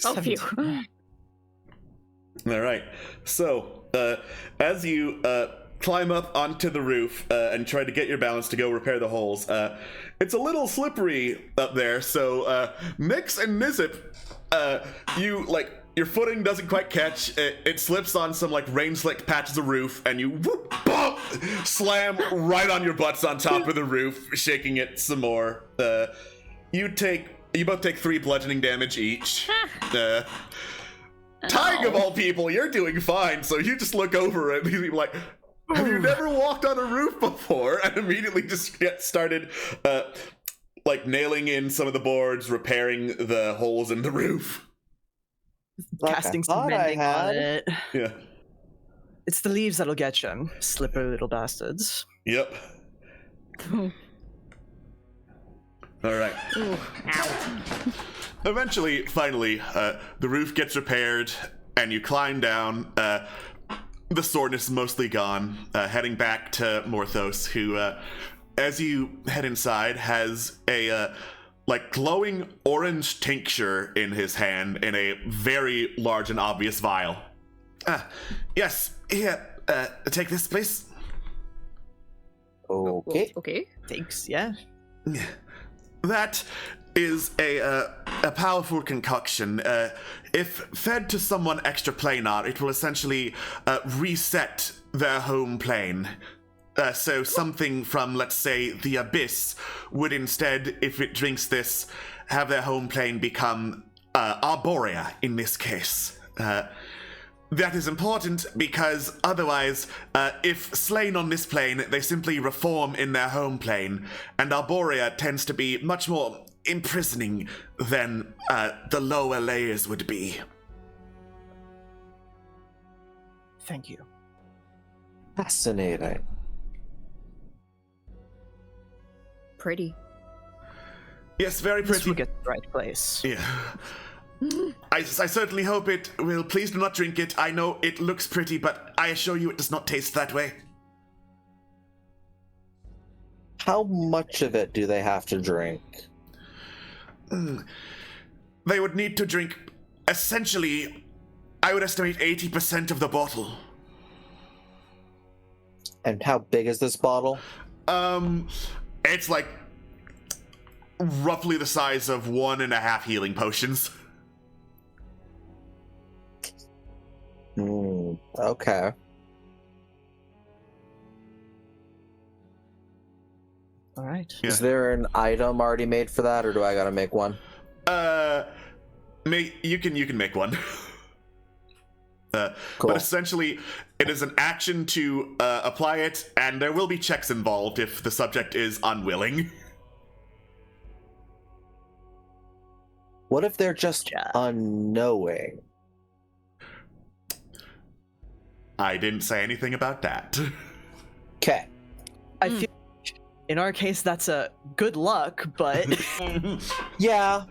Oh, phew. All right. So, as you climb up onto the roof and try to get your balance to go repair the holes, it's a little slippery up there. So, Nix and Nizip, your footing doesn't quite catch. It slips on some like rain-slicked patches of roof, and you whoop, bump, slam right on your butts on top of the roof, shaking it some more. You both take 3 bludgeoning damage each. Tying of all people, you're doing fine, so you just look over and you're like, have you never walked on a roof before? And immediately just get started nailing in some of the boards, repairing the holes in the roof. Casting some thought I mending on had. it. Yeah. It's the leaves that'll get you, slippery little bastards. Yep. All right. Ooh, ow. Eventually, finally, the roof gets repaired, and you climb down. The soreness is mostly gone, heading back to Morthos, who, as you head inside, has a glowing orange tincture in his hand in a very large and obvious vial. Yes, here, take this, please. okay. Okay. Thanks, yeah. That is a powerful concoction. If fed to someone extraplanar, it will essentially reset their home plane. So something from, let's say, the Abyss would instead, if it drinks this, have their home plane become Arborea in this case. That is important because otherwise, if slain on this plane, they simply reform in their home plane, and Arborea tends to be much more imprisoning than the lower layers would be. Thank you. Fascinating. Pretty. Yes, very This pretty. will get to the right place. Yeah. I certainly hope it will. Please do not drink it. I know it looks pretty, but I assure you it does not taste that way. How much of it do they have to drink? They would need to drink, essentially, I would estimate 80% of the bottle. And how big is this bottle? It's like roughly the size of 1.5 healing potions. Okay. All right. Yeah. Is there an item already made for that, or do I gotta make one? You can make one. Cool. But essentially, it is an action to apply it, and there will be checks involved if the subject is unwilling. What if they're just Yeah. unknowing? I didn't say anything about that. Okay. I feel in our case that's a good luck, but Yeah.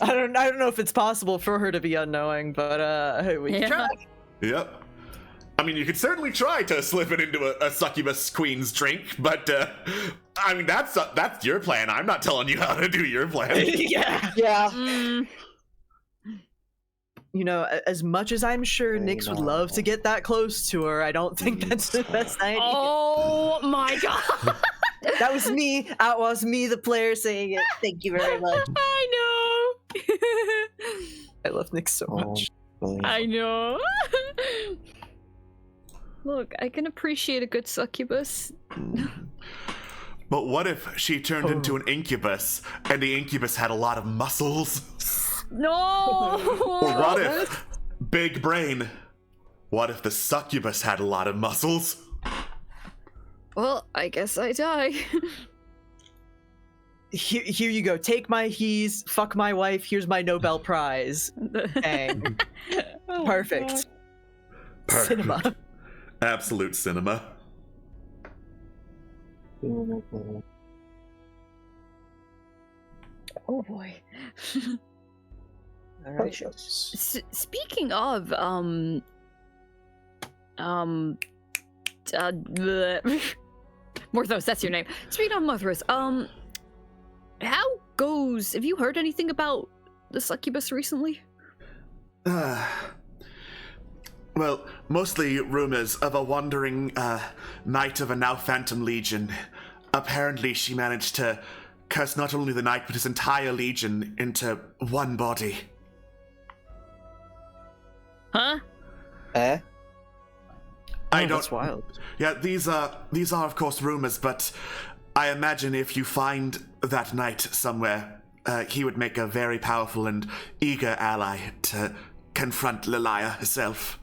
I don't know if it's possible for her to be unknowing, but hey, we can try. Yep. I mean, you could certainly try to slip it into a succubus queen's drink, but I mean that's your plan. I'm not telling you how to do your plan. Yeah. Yeah. You know, as much as I'm sure I Nyx would know. love to get that close to her, I don't think that's the best idea. Oh my god. That was me. That was me, the player, saying it. Thank you very much. I know. I love Nyx so much. I know. Look, I can appreciate a good succubus. But what if she turned into an incubus, and the incubus had a lot of muscles? No. Or what if, big brain, what if the succubus had a lot of muscles? Well, I guess I die. Here you go. Take my keys. Fuck my wife. Here's my Nobel Prize. Bang. Oh my Perfect. God. Perfect. Cinema. Absolute cinema. Oh boy. All right. Speaking of bleh. Morthos, that's your name. Speaking of Morthos, how goes? Have you heard anything about the succubus recently? Well, mostly rumors of a wandering knight of a now phantom legion. Apparently, she managed to curse not only the knight but his entire legion into one body. Huh? Eh? That's wild. Yeah, these are of course rumors, but I imagine if you find that knight somewhere, he would make a very powerful and eager ally to confront Lilia herself.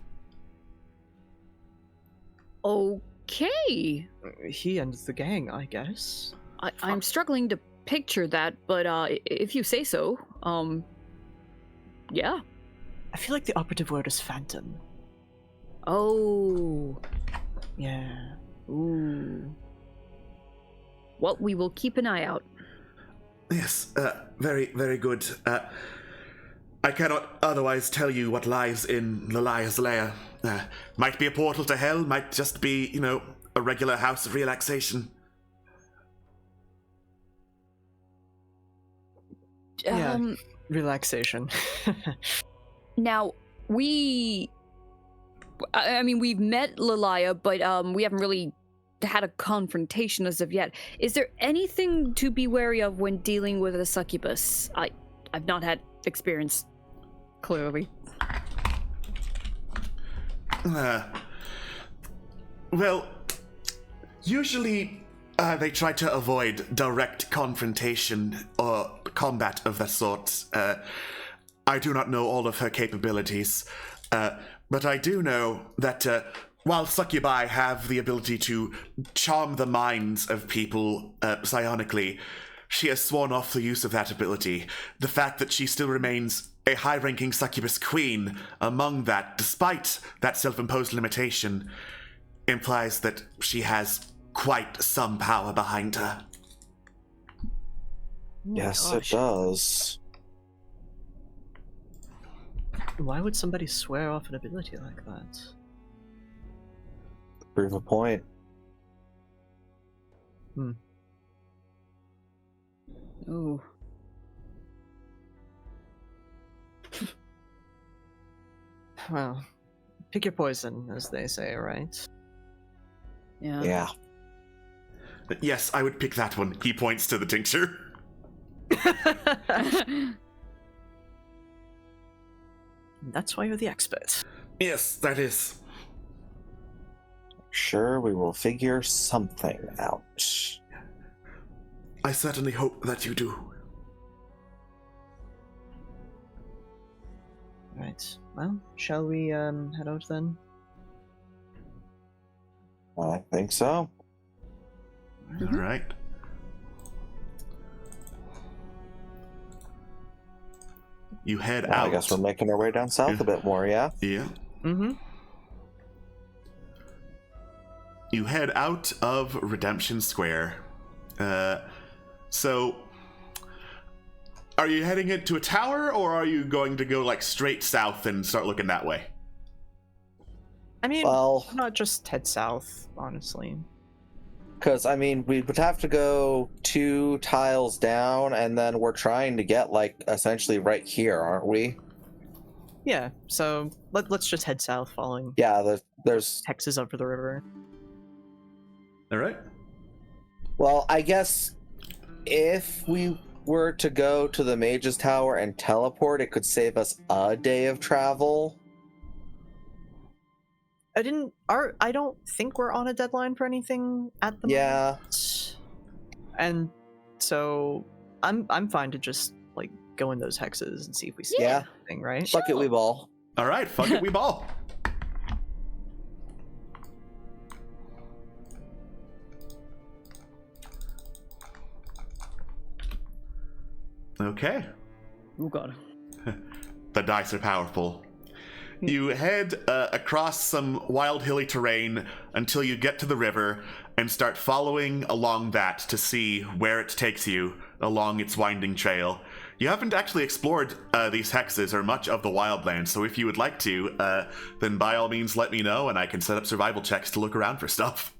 Okay. He and the gang, I guess. I'm struggling to picture that, but if you say so, yeah. I feel like the operative word is phantom. Oh. Yeah. Ooh. Well, we will keep an eye out. Yes, very, very good. I cannot otherwise tell you what lies in Lilia's lair. Might be a portal to hell, might just be, a regular house of relaxation. Yeah. Relaxation. Now, we've met Lilia, but we haven't really had a confrontation as of yet. Is there anything to be wary of when dealing with a succubus? I've not had experience, clearly. Well, usually they try to avoid direct confrontation or combat of that sort. I do not know all of her capabilities, but I do know that while succubi have the ability to charm the minds of people psionically, she has sworn off the use of that ability. The fact that she still remains a high-ranking succubus queen among that, despite that self-imposed limitation, implies that she has quite some power behind her. Yes, it does. Why would somebody swear off an ability like that? Prove a point. Ooh. Well, pick your poison, as they say, right? Yeah. Yeah. Yes, I would pick that one. He points to the tincture. That's why you're the expert. Yes, that is. Sure, we will figure something out. I certainly hope that you do. Right. Well, shall we head out then? I think so. All right. You head Well, out. I guess we're making our way down south a bit more, yeah? Yeah. Mm-hmm. You head out of Redemption Square. So, are you heading into a tower, or are you going to go straight south and start looking that way? I mean, Well, why not just head south, honestly? because, we would have to go 2 tiles down, and then we're trying to get, essentially right here, aren't we? Yeah, so let's just head south following Yeah, there's... hexes over the river. All right. Well, I guess if we were to go to the Mage's Tower and teleport, it could save us a day of travel. I don't think we're on a deadline for anything at the moment. And so I'm fine to just go in those hexes and see if we see anything, right? Fuck it, we ball. All right, fuck it, we ball. Okay. Oh god. The dice are powerful. You head across some wild hilly terrain until you get to the river and start following along that to see where it takes you along its winding trail. You haven't actually explored these hexes or much of the Wildlands, so if you would like to, then by all means let me know and I can set up survival checks to look around for stuff.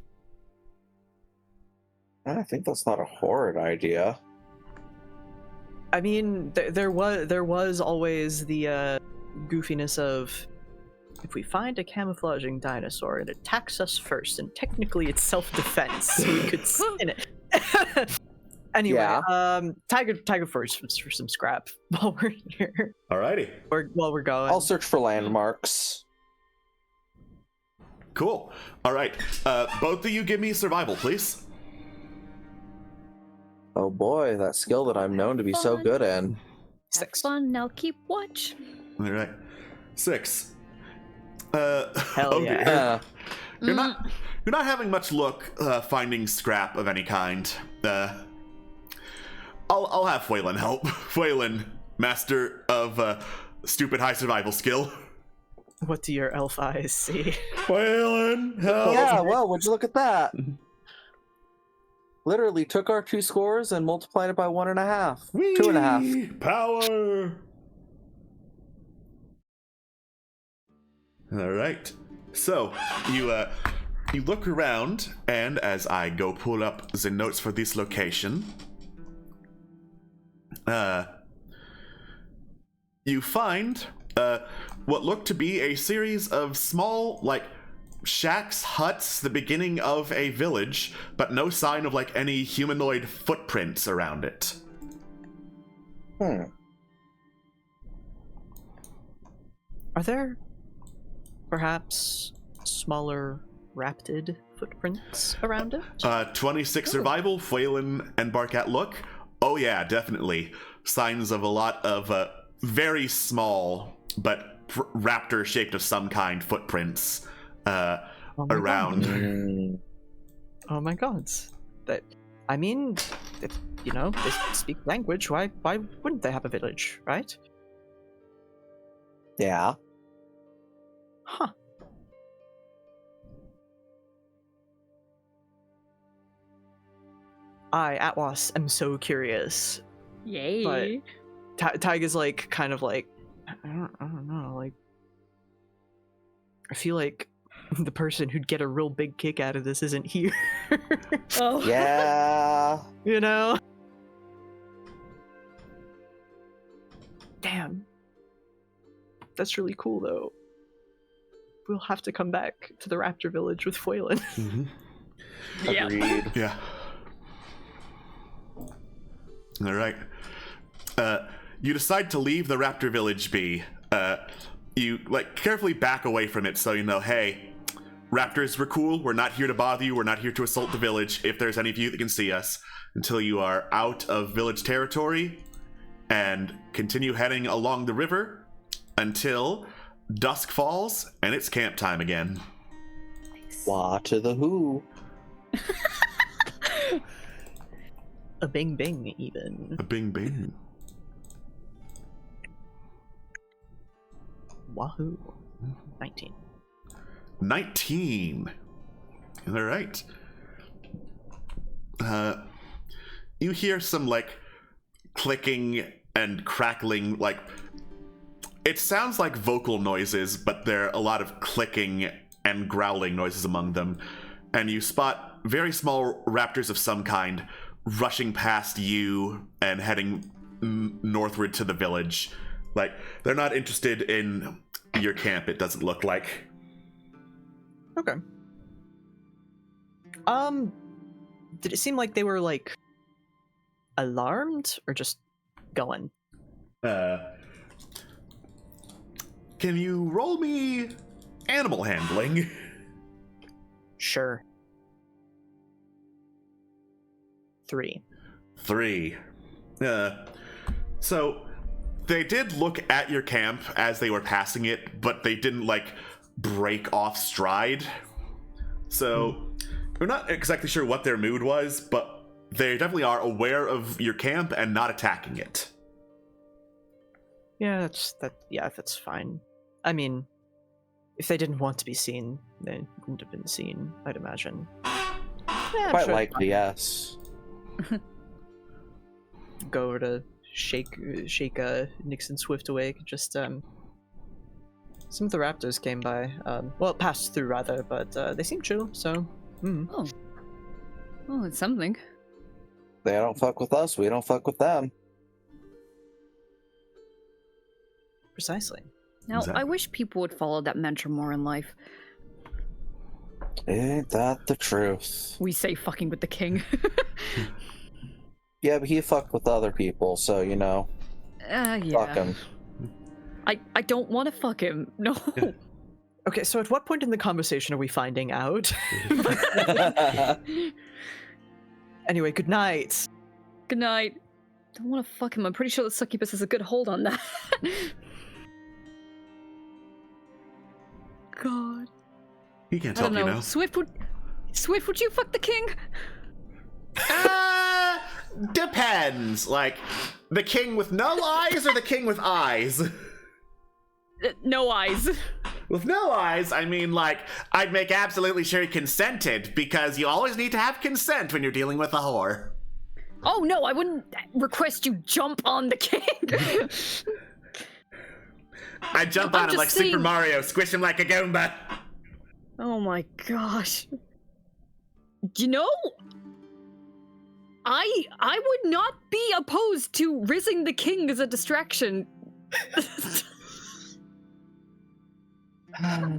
I think that's not a horrid idea. I mean, there was always the goofiness of, if we find a camouflaging dinosaur, it attacks us first, and technically it's self-defense, so we could spin it. Anyway, Yeah. Tiger first for some scrap while we're here. Alrighty. While we're going. I'll search for landmarks. Cool. Alright. Both of you give me survival, please. Oh boy, that skill that I'm known to be so good in. Have 6. fun, now keep watch. Alright. 6. Hell okay. yeah. You're not having much luck finding scrap of any kind. I'll have Phelan help. Phelan, master of stupid high survival skill. What do your elf eyes see? Phelan, help. Yeah, well, would you look at that? Literally took our 2 scores and multiplied it by 1.5. Whee! 2.5. Power. All right. So you look around, and as I go pull up the notes for this location, you find what look to be a series of small, like, shacks, huts, the beginning of a village, but no sign of, like, any humanoid footprints around it. Are there perhaps smaller raptid footprints around it? 26 survival, Phelan and Barkat look. Oh yeah, definitely. Signs of a lot of very small, but raptor-shaped of some kind footprints around. Oh my god. That, I mean, if, you know, they speak language, why wouldn't they have a village, right? Yeah. Huh. I, Atwas, am so curious. Yay. But Tyga's like, kind of like, I don't know, like, I feel like the person who'd get a real big kick out of this isn't here. Oh. Yeah. You know? Damn. That's really cool, though. We'll have to come back to the Raptor Village with Phelan. Yeah. Agreed. Yeah. All right. You decide to leave the Raptor Village be. You, like, carefully back away from it so you know, hey, Raptors, we're cool. We're not here to bother you. We're not here to assault the village if there's any of you that can see us, until you are out of village territory, and continue heading along the river until dusk falls and it's camp time again. Wah to the who. A bing bing, even. A bing bing. Wahoo. 19. 19. All right. You hear some, like, clicking and crackling, like, it sounds like vocal noises, but there are a lot of clicking and growling noises among them. And you spot very small raptors of some kind rushing past you and heading northward to the village. Like, they're not interested in your camp, it doesn't look like. Okay. Did it seem like they were, like, alarmed or just going? Can you roll me animal handling? Sure. 3. 3. So they did look at your camp as they were passing it, but they didn't, like, break off stride. So we're not exactly sure what their mood was, but they definitely are aware of your camp and not attacking it. Yeah, that's fine. I mean, if they didn't want to be seen, they wouldn't have been seen, I'd imagine. Yeah, Quite likely, yes. Go over to shake Nixon Swift awake. Just some of the raptors came by. Well, passed through rather, but they seem chill. So. Oh, it's something. They don't fuck with us. We don't fuck with them. Precisely. Now, Exactly. I wish people would follow that mantra more in life. Ain't that the truth? We say fucking with the king. Yeah, but he fucked with other people, so Yeah. fuck him. I don't want to fuck him. No. Okay, so at what point in the conversation are we finding out? Anyway, good night. Good night. Don't want to fuck him. I'm pretty sure the succubus has a good hold on that. God. He can't I talk, don't you know. know. Swift, would you fuck the king? Depends. Like, the king with no eyes or the king with eyes? No eyes. With no eyes, I mean, like, I'd make absolutely sure he consented, because you always need to have consent when you're dealing with a whore. Oh no, I wouldn't request you jump on the king. I'd jump I'm on him just like saying- Super Mario, squish him like a Goomba. Oh my gosh. You know, I would not be opposed to rizzing the king as a distraction.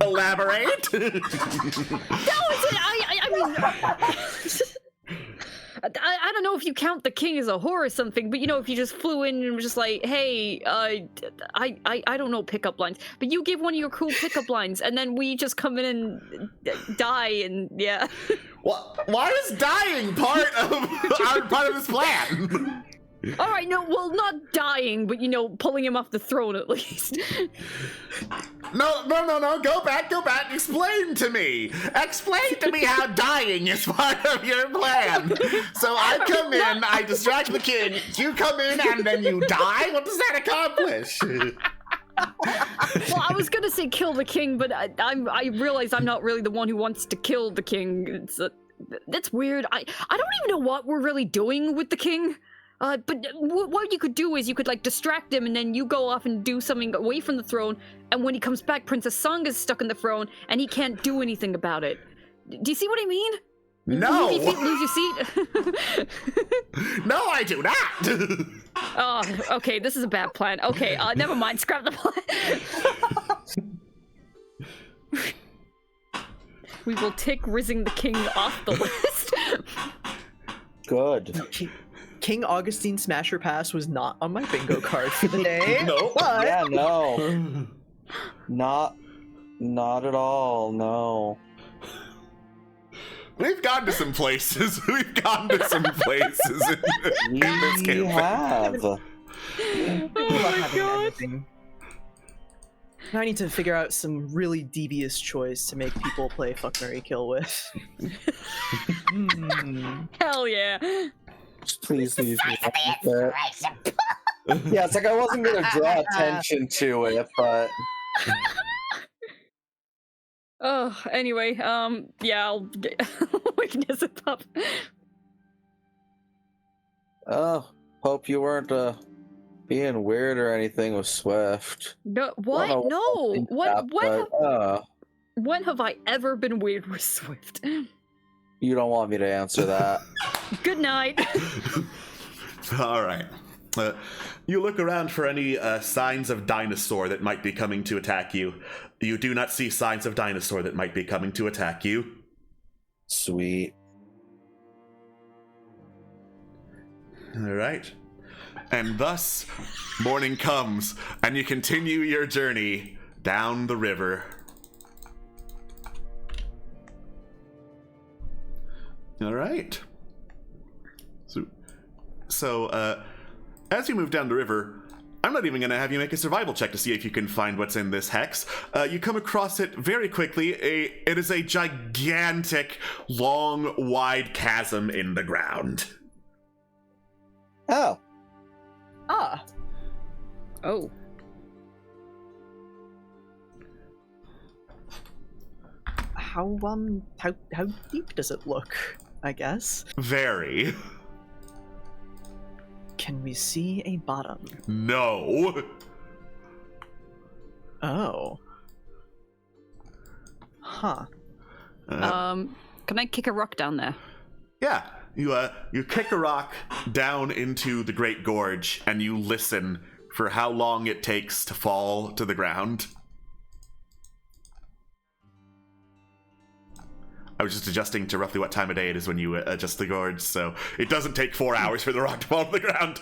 Elaborate? No, I mean, I don't know if you count the king as a whore or something, but you know, if you just flew in and was just like, hey, I don't know pickup lines, but you give one of your cool pickup lines, and then we just come in and die, and yeah. Why is dying part of this plan? All right, no, well, not dying, but you know, pulling him off the throne at least. No, go back, explain to me how dying is part of your plan. So I come in, I distract the king, you come in and then you die? What does that accomplish? Well, I was gonna say kill the king, but I realize I'm not really the one who wants to kill the king. That's weird. I don't even know what we're really doing with the king. But what you could do is you could like distract him, and then you go off and do something away from the throne. And when he comes back, Princess Song is stuck in the throne, and he can't do anything about it. Do you see what I mean? No. Lose your seat. No, I do not. Oh, okay. This is a bad plan. Okay, never mind. Scrap the plan. We will take rizzing the king off the list. Good. King Augustine Smasher Pass was not on my bingo card for the day. No. But Yeah, no. Not at all, no. We've gone to some places. in this We campaign. have. Oh my god. Now I need to figure out some really devious choice to make people play Fuck, Marry, Kill with. Hell yeah. Please leave me alone with that. Yeah, it's like I wasn't gonna draw attention to it, but Oh, anyway, yeah, I'll weakness it up. oh, hope you weren't being weird or anything with Swift. No, what? Well, No. But, When have I ever been weird with Swift? you don't want me to answer that. Good night. All right. You look around for any signs of dinosaur that might be coming to attack you. You do not see signs of dinosaur that might be coming to attack you. Sweet. All right. And thus, morning comes, and you continue your journey down the river. All right. So, as you move down the river, I'm not even going to have you make a survival check to see if you can find what's in this hex. You come across it very quickly. It is a gigantic, long, wide chasm in the ground. Oh, Ah, Oh. how deep does it look? I guess. Very. Can we see a bottom? No. Oh. Huh. Can I kick a rock down there? Yeah. You kick a rock down into the Great Gorge, and you listen for how long it takes to fall to the ground. I was just adjusting to roughly what time of day it is when you adjust the gorge, so it doesn't take 4 hours for the rock to fall to the ground.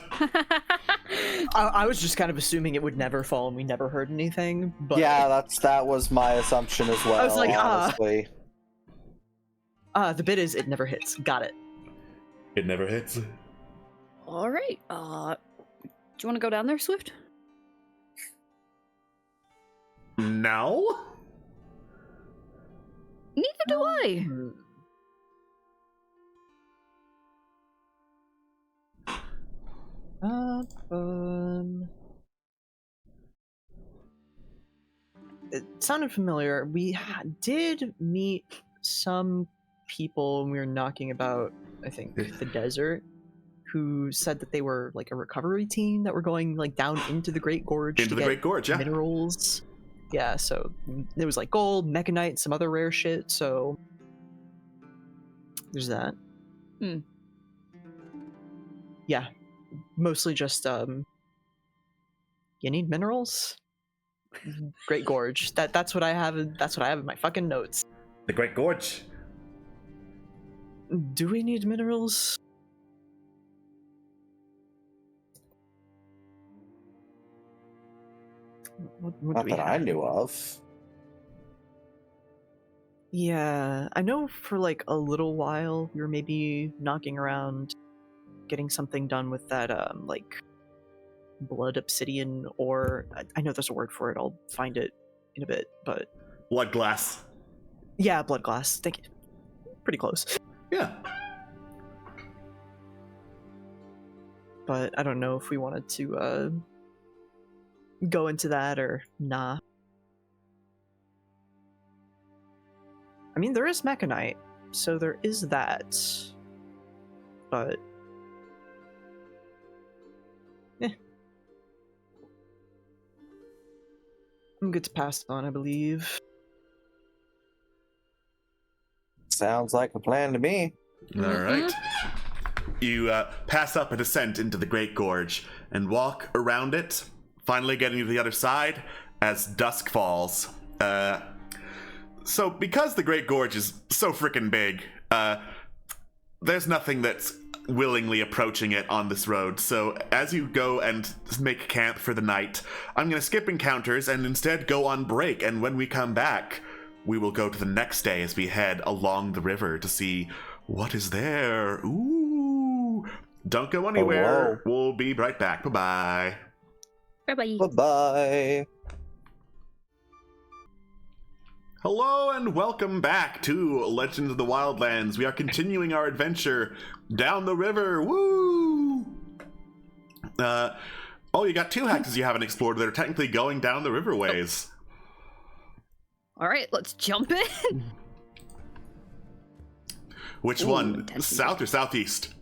I was just kind of assuming it would never fall, and we never heard anything. But Yeah, that was my assumption as well. I was like, honestly. The bit is it never hits. Got it. It never hits. All right. Do you want to go down there, Swift? No? Neither do I. It sounded familiar. We did meet some people when we were knocking about, I think, the desert, who said that they were like a recovery team that were going like down into the Great Gorge Into to the get Great Gorge, yeah. minerals. Yeah, so there was like gold, mechanite, some other rare shit. So there's that. Yeah, mostly just you need minerals. Great Gorge. That's what I have. That's what I have in my fucking notes. The Great Gorge. Do we need minerals? What Not do we that I have? knew of. Yeah, I know for like a little while we were maybe knocking around getting something done with that like blood obsidian, or I know there's a word for it. I'll find it in a bit, but Blood glass. yeah, blood glass. Thank you. Pretty close. Yeah. But I don't know if we wanted to go into that or nah. I mean, there is mechanite, so there is that. But I'm good to pass on, I believe. Sounds like a plan to me. All right. You pass up a descent into the Great Gorge and walk around it, finally getting to the other side as dusk falls. So because the Great Gorge is so freaking big, there's nothing that's willingly approaching it on this road. So as you go and make camp for the night, I'm going to skip encounters and instead go on break. And when we come back, we will go to the next day as we head along the river to see what is there. Ooh. Don't go anywhere. We'll be right back. Bye-bye. Bye-bye. Bye-bye. Hello and welcome back to Legends of the Wildlands. We are continuing our adventure down the river. Woo! Oh, you got two hexes you haven't explored that are technically going down the riverways. All right, let's jump in. Which one? South or southeast?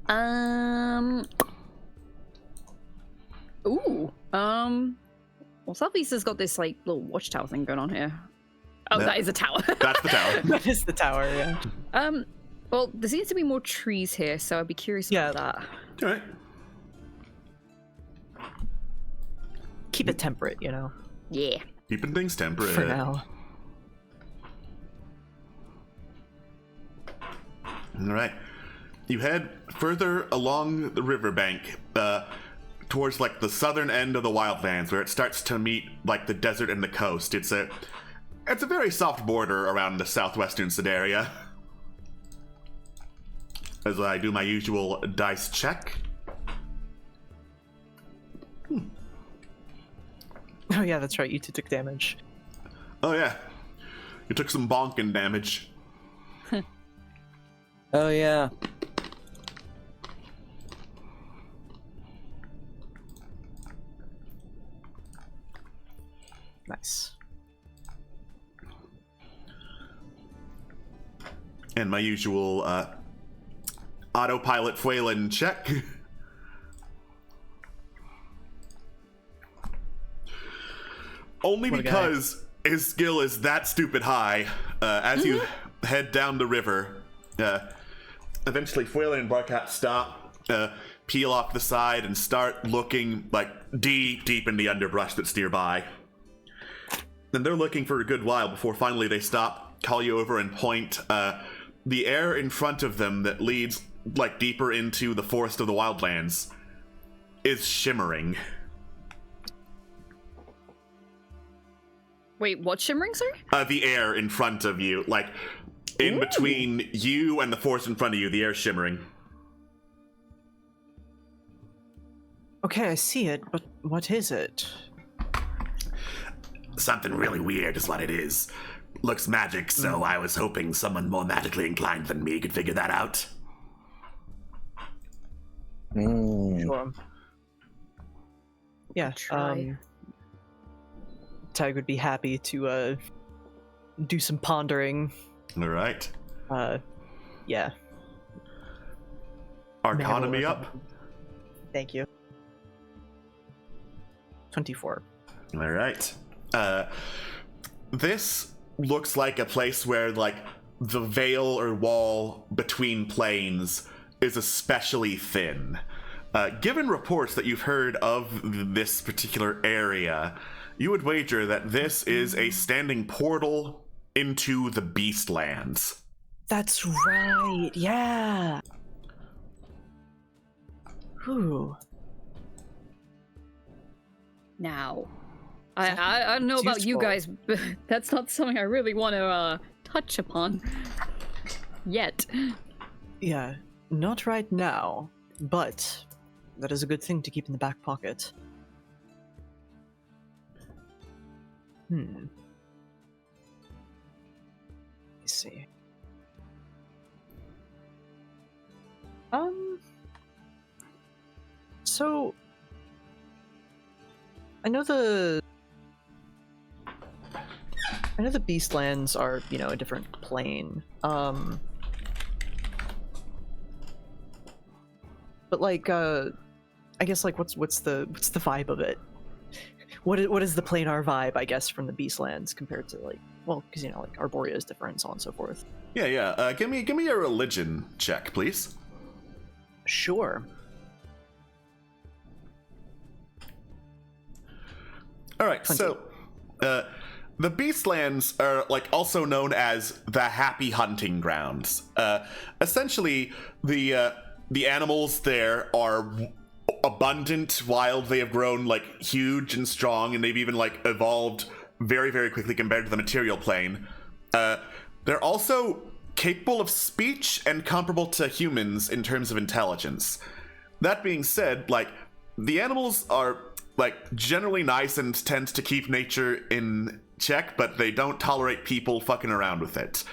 Well, southeast has got this like little watchtower thing going on here. Oh, Yeah. that is a tower. That's the tower. That is the tower, yeah. Well, there seems to be more trees here, so I'd be curious about that. All right. Keep it temperate, you know, Yeah. Keeping things temperate. for now. All right. You head further along the riverbank, towards like the southern end of the Wildlands, where it starts to meet like the desert and the coast. It's a very soft border around the southwestern Sedaria. As I do my usual dice check. Oh yeah, that's right. You two took damage. Oh yeah, you took some bonking damage. Oh yeah. Nice. and my usual autopilot Fuelan check. Only What a guy. because his skill is that stupid high. As you head down the river, eventually Fuelan and Barkat stop, peel off the side, and start looking like deep in the underbrush that's nearby. And they're looking for a good while before finally they stop, call you over, and point. The air in front of them that leads like deeper into the forest of the Wildlands is shimmering. Wait, what's shimmering, sir? The air in front of you, like in between you and the forest in front of you, the air's shimmering. Okay, I see it, but what is it? Something really weird is what it is. Looks magic, so I was hoping someone more magically inclined than me could figure that out. Sure. Yeah, Try. Tag would be happy to do some pondering. All right. Yeah. Arcana me up. Thank you. 24. All right. This looks like a place where, like, the veil or wall between planes is especially thin. Given reports that you've heard of this particular area, you would wager that this is a standing portal into the Beastlands. That's right, yeah. Whew. Now, I don't know about you useful. guys, but that's not something I really want to touch upon yet. Yeah, not right now, but that is a good thing to keep in the back pocket. Let's see. So I know the Beastlands are, you know, a different plane. But like I guess like what's the vibe of it? What is the planar vibe, I guess, from the Beastlands compared to, like, well, because, you know, like Arborea is different, so on and so forth. Yeah. Give me a religion check, please. Sure. All right. 20. So, the Beastlands are, like, also known as the Happy Hunting Grounds. Essentially, the animals there are abundant, wild. They have grown, like, huge and strong, and they've even, like, evolved very, very quickly compared to the material plane. They're also capable of speech and comparable to humans in terms of intelligence. That being said, like, the animals are, like, generally nice and tend to keep nature in check, but they don't tolerate people fucking around with it.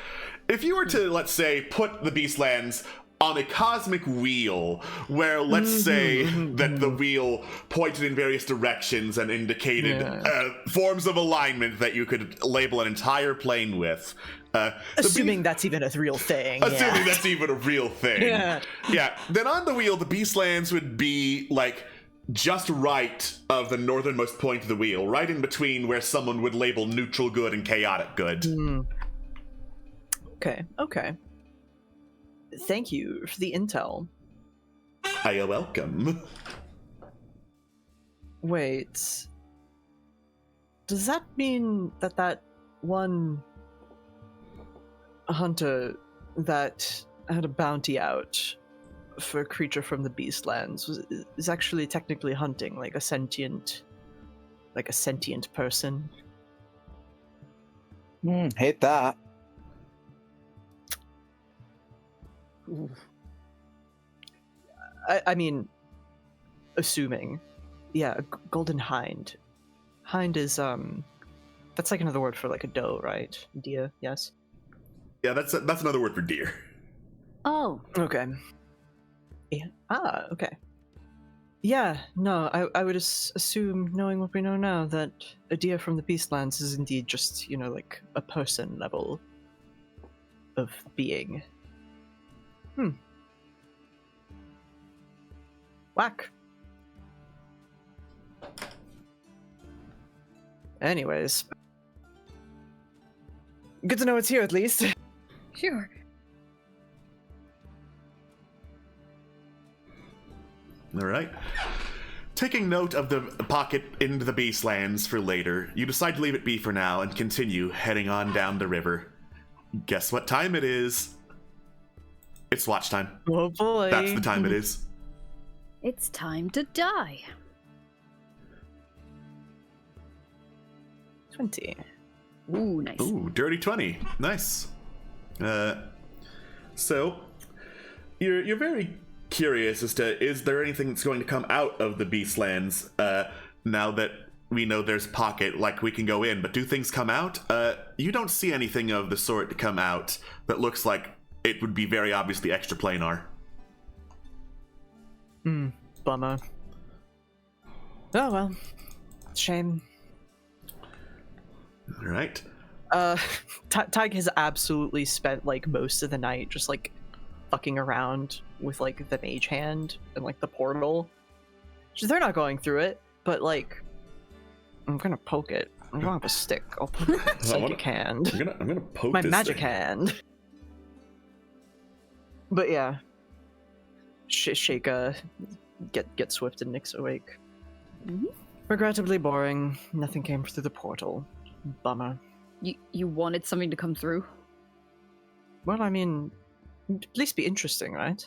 If you were to, let's say, put the Beastlands on a cosmic wheel, where let's say that the wheel pointed in various directions and indicated forms of alignment that you could label an entire plane with. Assuming that's even a real thing. Assuming that's even a real thing. Yeah. Then on the wheel, the Beastlands would be, like, just right of the northernmost point of the wheel, right in between where someone would label neutral good and chaotic good. Okay. Thank you for the intel. You're welcome. Wait. Does that mean that one hunter that had a bounty out for a creature from the Beastlands is actually technically hunting like a sentient person? Hate that. I mean, assuming, yeah, golden hind. Hind is that's like another word for like a doe, right? Deer, yes. Yeah, that's another word for deer. Oh. Okay. Yeah. Okay. Yeah, no, I would assume, knowing what we know now, that a deer from the Beastlands is indeed just, you know, like a person level of being. Whack. Anyways. Good to know it's here at least. Sure. All right. Taking note of the pocket into the Beastlands for later, you decide to leave it be for now and continue heading on down the river. Guess what time it is? It's watch time. Oh boy. That's the time it is. It's time to die. 20. Ooh, nice. Ooh, dirty 20. Nice. So, you're very curious as to, is there anything that's going to come out of the Beastlands now that we know there's pocket, like we can go in, but do things come out? You don't see anything of the sort to come out that looks like it would be very obviously extraplanar. Bummer. Oh well. Shame. All right. Tig has absolutely spent like most of the night just like fucking around with like the mage hand and like the portal. They're not going through it, but like I'm gonna poke it. I don't have a stick. I'll poke my psychic hand. I'm gonna poke My this magic thing. hand. But yeah. Shake get Swift and Nyx awake. Mhm. Regrettably boring. Nothing came through the portal. Bummer. You wanted something to come through? Well, I mean, at least be interesting, right?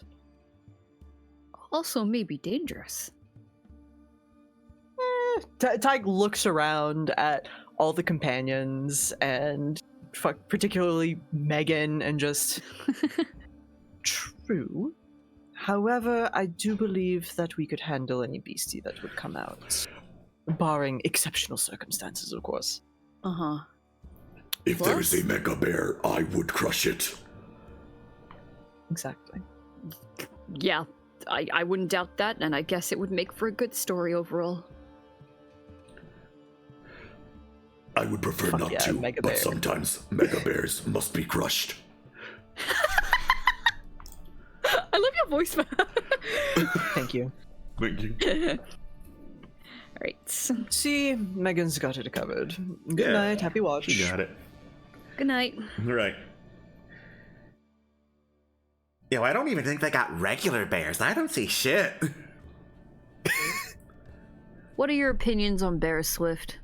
Also, maybe dangerous. Tig looks around at all the companions and particularly Megan and just... True. However, I do believe that we could handle any beastie that would come out. Barring exceptional circumstances, of course. Uh-huh. If there is a mega bear, I would crush it. Exactly. Yeah, I wouldn't doubt that, and I guess it would make for a good story overall. I would prefer Fuck not yeah, to, mega but bear. sometimes mega bears must be crushed. I love your voice, man. Thank you. Thank you. Alright. See, Megan's got it covered. Good Yeah, night, happy watch. She got it. Good night. All right. Yo, I don't even think they got regular bears. I don't see shit. What are your opinions on Bear Swift?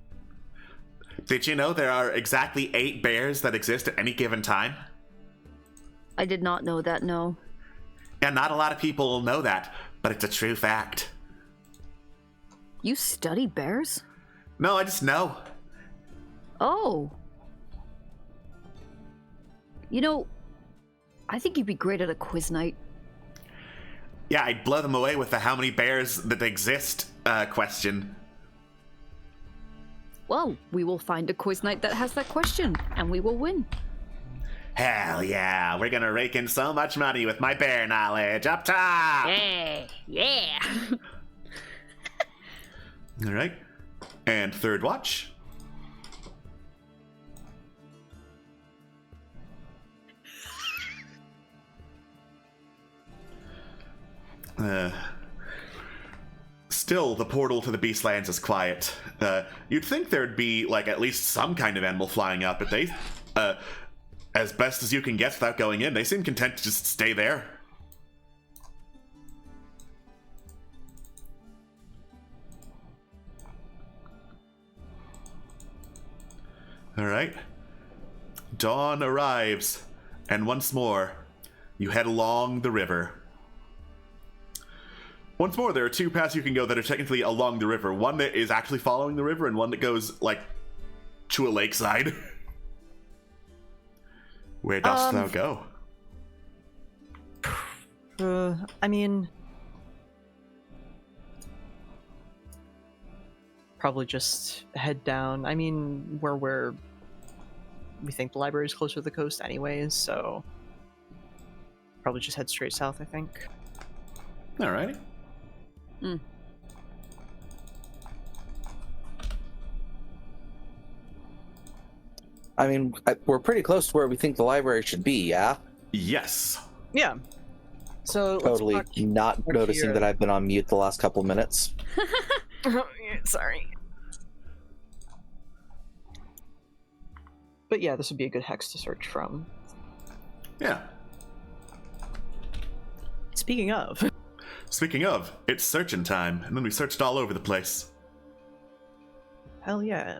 Did you know there are exactly 8 bears that exist at any given time? I did not know that, no. Yeah, not a lot of people know that, but it's a true fact. You study bears? No, I just know. Oh. You know, I think you'd be great at a quiz night. Yeah, I'd blow them away with the how many bears that exist question. Well, we will find a quiz night that has that question, and we will win. Hell yeah, we're gonna rake in so much money with my bear knowledge up top! Yeah, yeah. All right. And third watch. Still, the portal to the Beastlands is quiet. You'd think there'd be, like, at least some kind of animal flying up, but they, as best as you can guess without going in, they seem content to just stay there. Alright. Dawn arrives, and once more, you head along the river. Once more, there are 2 paths you can go that are technically along the river. One that is actually following the river, and one that goes, like, to a lakeside. Where dost thou go? I mean... Probably just head down. I mean, we think the library is closer to the coast anyways, so... Probably just head straight south, I think. Alrighty. Hmm. I mean, we're pretty close to where we think the library should be, yeah? Yes. Yeah. So let's Totally park not park noticing here. that I've been on mute the last couple minutes. Sorry. But yeah, this would be a good hex to search from. Yeah. Speaking of, Speaking of, it's searching time, and then we searched all over the place. hell yeah.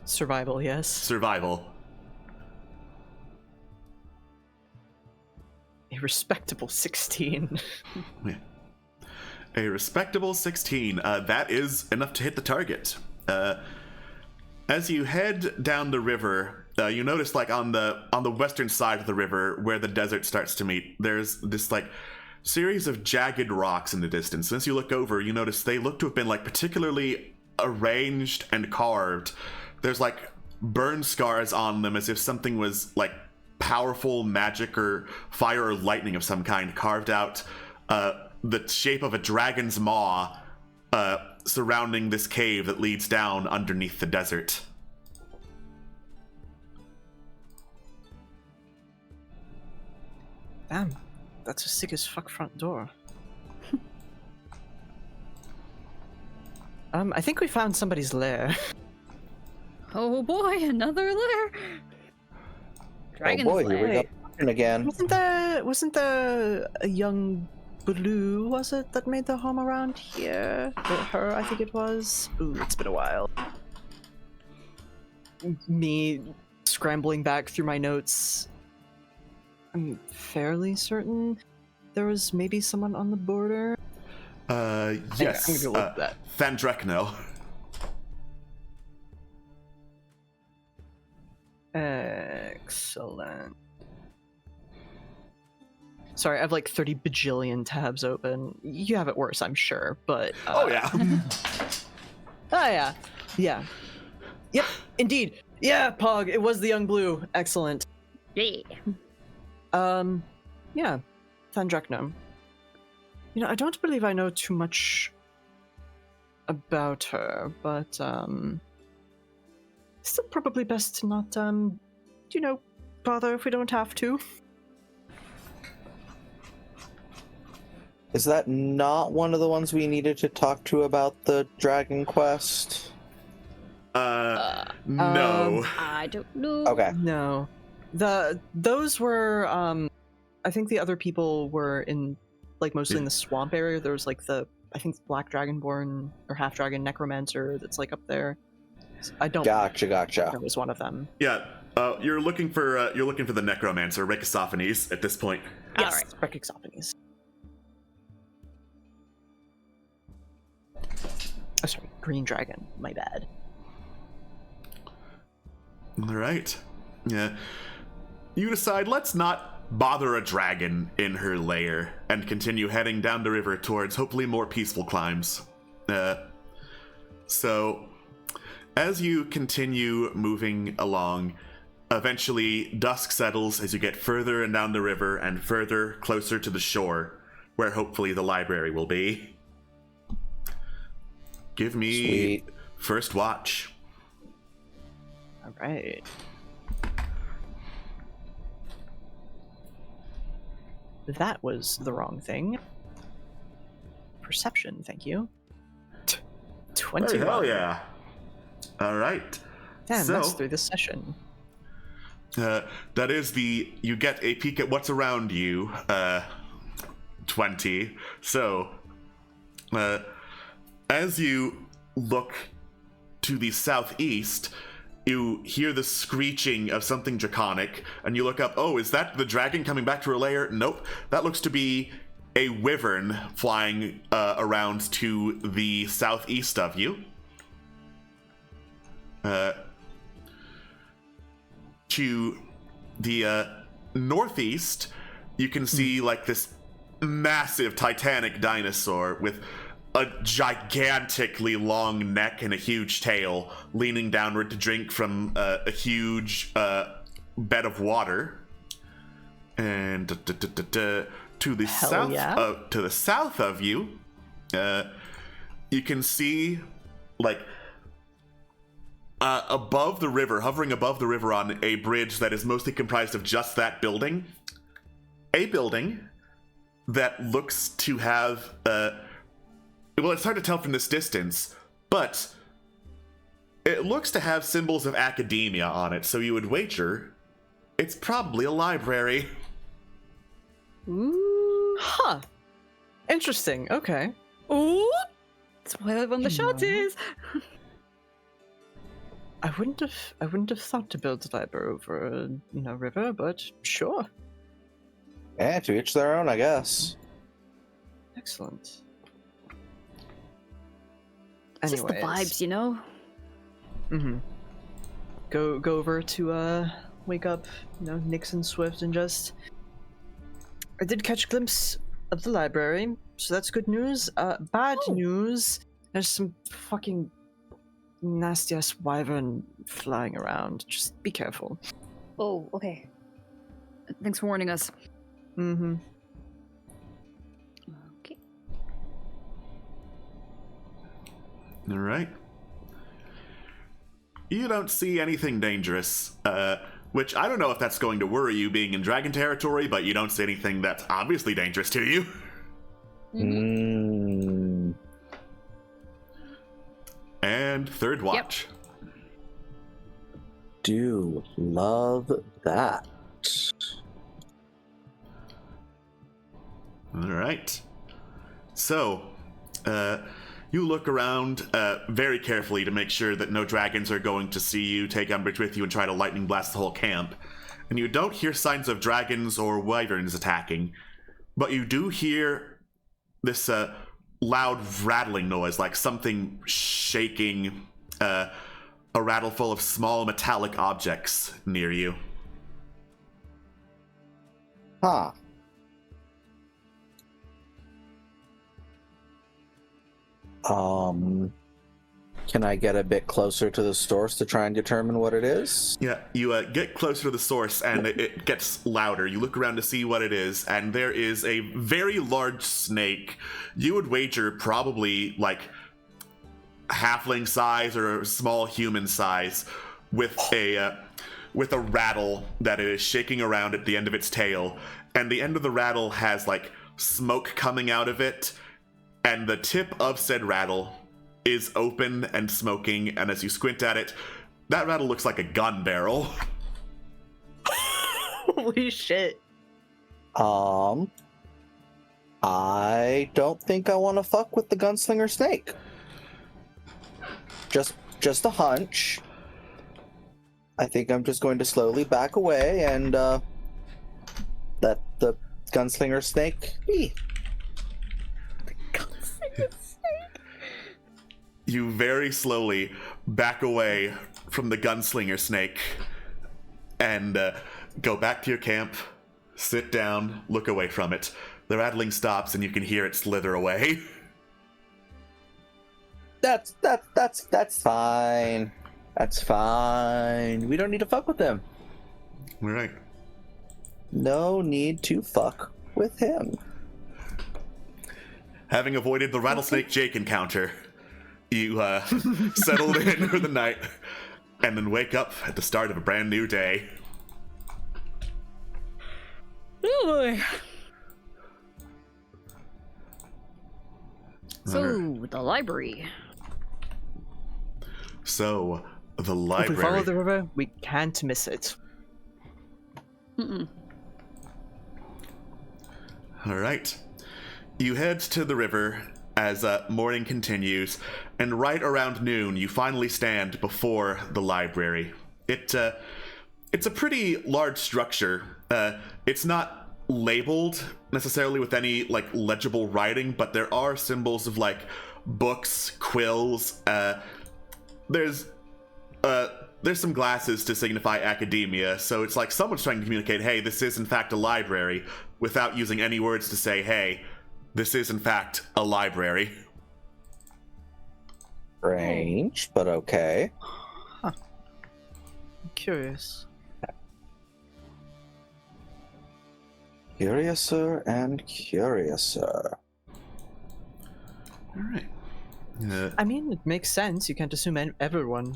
Survival, yes. Survival. A respectable 16. A respectable 16. That is enough to hit the target. As you head down the river, you notice, like, on the western side of the river, where the desert starts to meet, there's this, like, series of jagged rocks in the distance. And as you look over, you notice they look to have been, like, particularly arranged and carved. There's, like, burn scars on them, as if something was, like, powerful magic or fire or lightning of some kind carved out the shape of a dragon's maw surrounding this cave that leads down underneath the desert. Damn, that's a sick as fuck front door. I think we found somebody's lair. Oh boy, another lair. Dragon's oh boy, here we lair. go again. Wasn't there a young blue, was it, that made their home around here? Her, I think it was. Ooh, it's been a while. Me scrambling back through my notes. I'm fairly certain there was maybe someone on the border. Yes. I'm gonna go look at that. Thandrekno. Excellent. Sorry, I have like 30 bajillion tabs open. You have it worse, I'm sure, but... Oh, yeah. Oh, yeah. Yeah. Yep, indeed. Yeah, Pog, it was the young blue. Excellent. Yeah. Yeah. Thandrekno. You know, I don't believe I know too much about her, but, still probably best to not, you know, bother if we don't have to. Is that not one of the ones we needed to talk to about the Dragon Quest? No. I don't know. Okay. No. Those were, I think the other people were in, like, mostly in the swamp area. There was, like, I think Black Dragonborn, or Half Dragon Necromancer that's, like, up there. I don't Gotcha. That was one of them. Yeah, you're looking for the necromancer, Rekisophanes, at this point. Yes, Alright. Rekisophanes. Oh, sorry, Green Dragon. My bad. All right. Yeah. You decide, let's not bother a dragon in her lair, and continue heading down the river towards hopefully more peaceful climes. So, as you continue moving along, eventually dusk settles as you get further and down the river and further closer to the shore, where hopefully the library will be. Give me Sweet. first watch. All right. That was the wrong thing. Perception, thank you. 21. Hey, hell yeah. All right. Damn, So- that's through the session. That is you get a peek at what's around you, 20. So, as you look to the southeast, you hear the screeching of something draconic, and you look up, oh, is that the dragon coming back to her lair? Nope. That looks to be a wyvern flying around to the southeast of you. To the northeast, you can see like this massive titanic dinosaur with a gigantically long neck and a huge tail leaning downward to drink from a huge bed of water. And to the Hell south yeah. to the south of you, you can see like above the river, hovering above the river on a bridge that is mostly comprised of just that building, a building that looks to have, well, it's hard to tell from this distance, but it looks to have symbols of academia on it, so you would wager it's probably a library. Ooh. Huh. Interesting. Okay. Ooh. That's why I won the shot is. I wouldn't have thought to build a library over a river, but sure. Yeah, to each their own, I guess. Excellent. It's just the vibes, you know? Mm-hmm. Go over to wake up, Nix and Swift, and just. I did catch a glimpse of the library, so that's good news. Bad news. There's some fucking nasty ass wyvern flying around. Just be careful. Oh, okay. Thanks for warning us. Mm-hmm. Okay. All right. You don't see anything dangerous, which I don't know if that's going to worry you being in dragon territory, but you don't see anything that's obviously dangerous to you. Mm. And third watch. Do love that. All right. So, you look around very carefully to make sure that no dragons are going to see you, take umbrage with you, and try to lightning blast the whole camp. And you don't hear signs of dragons or wyverns attacking, but you do hear this loud rattling noise, like something shaking, a rattle full of small metallic objects near you. Huh. Can I get a bit closer to the source to try and determine what it is? Yeah, you get closer to the source, and it gets louder. You look around to see what it is, and there is a very large snake. You would wager probably like halfling size or small human size, with a rattle that is shaking around at the end of its tail, and the end of the rattle has like smoke coming out of it, and the tip of said rattle is open and smoking, and as you squint at it, that rattle looks like a gun barrel. Holy shit. I don't think I want to fuck with the gunslinger snake. Just a hunch. I think I'm just going to slowly back away and let the gunslinger snake be. You very slowly back away from the gunslinger snake and go back to your camp, sit down, look away from it. The rattling stops and you can hear it slither away. That's fine. That's fine. We don't need to fuck with him. All right. No need to fuck with him. Having avoided the rattlesnake Jake encounter, you settled in for the night and then wake up at the start of a brand new day. Ooh. So, the library. So, the If library. we follow the river, we can't miss it. Mm-mm. All right. You head to the river as morning continues, and right around noon, you finally stand before the library. It's a pretty large structure. It's not labeled necessarily with any like legible writing, but there are symbols of like books, quills. There's some glasses to signify academia, so it's like someone's trying to communicate, hey, this is in fact a library, without using any words to say, hey, this is in fact a library. Strange, but okay. I'm curious. Curiouser and curiouser. All right. I mean, it makes sense. You can't assume everyone,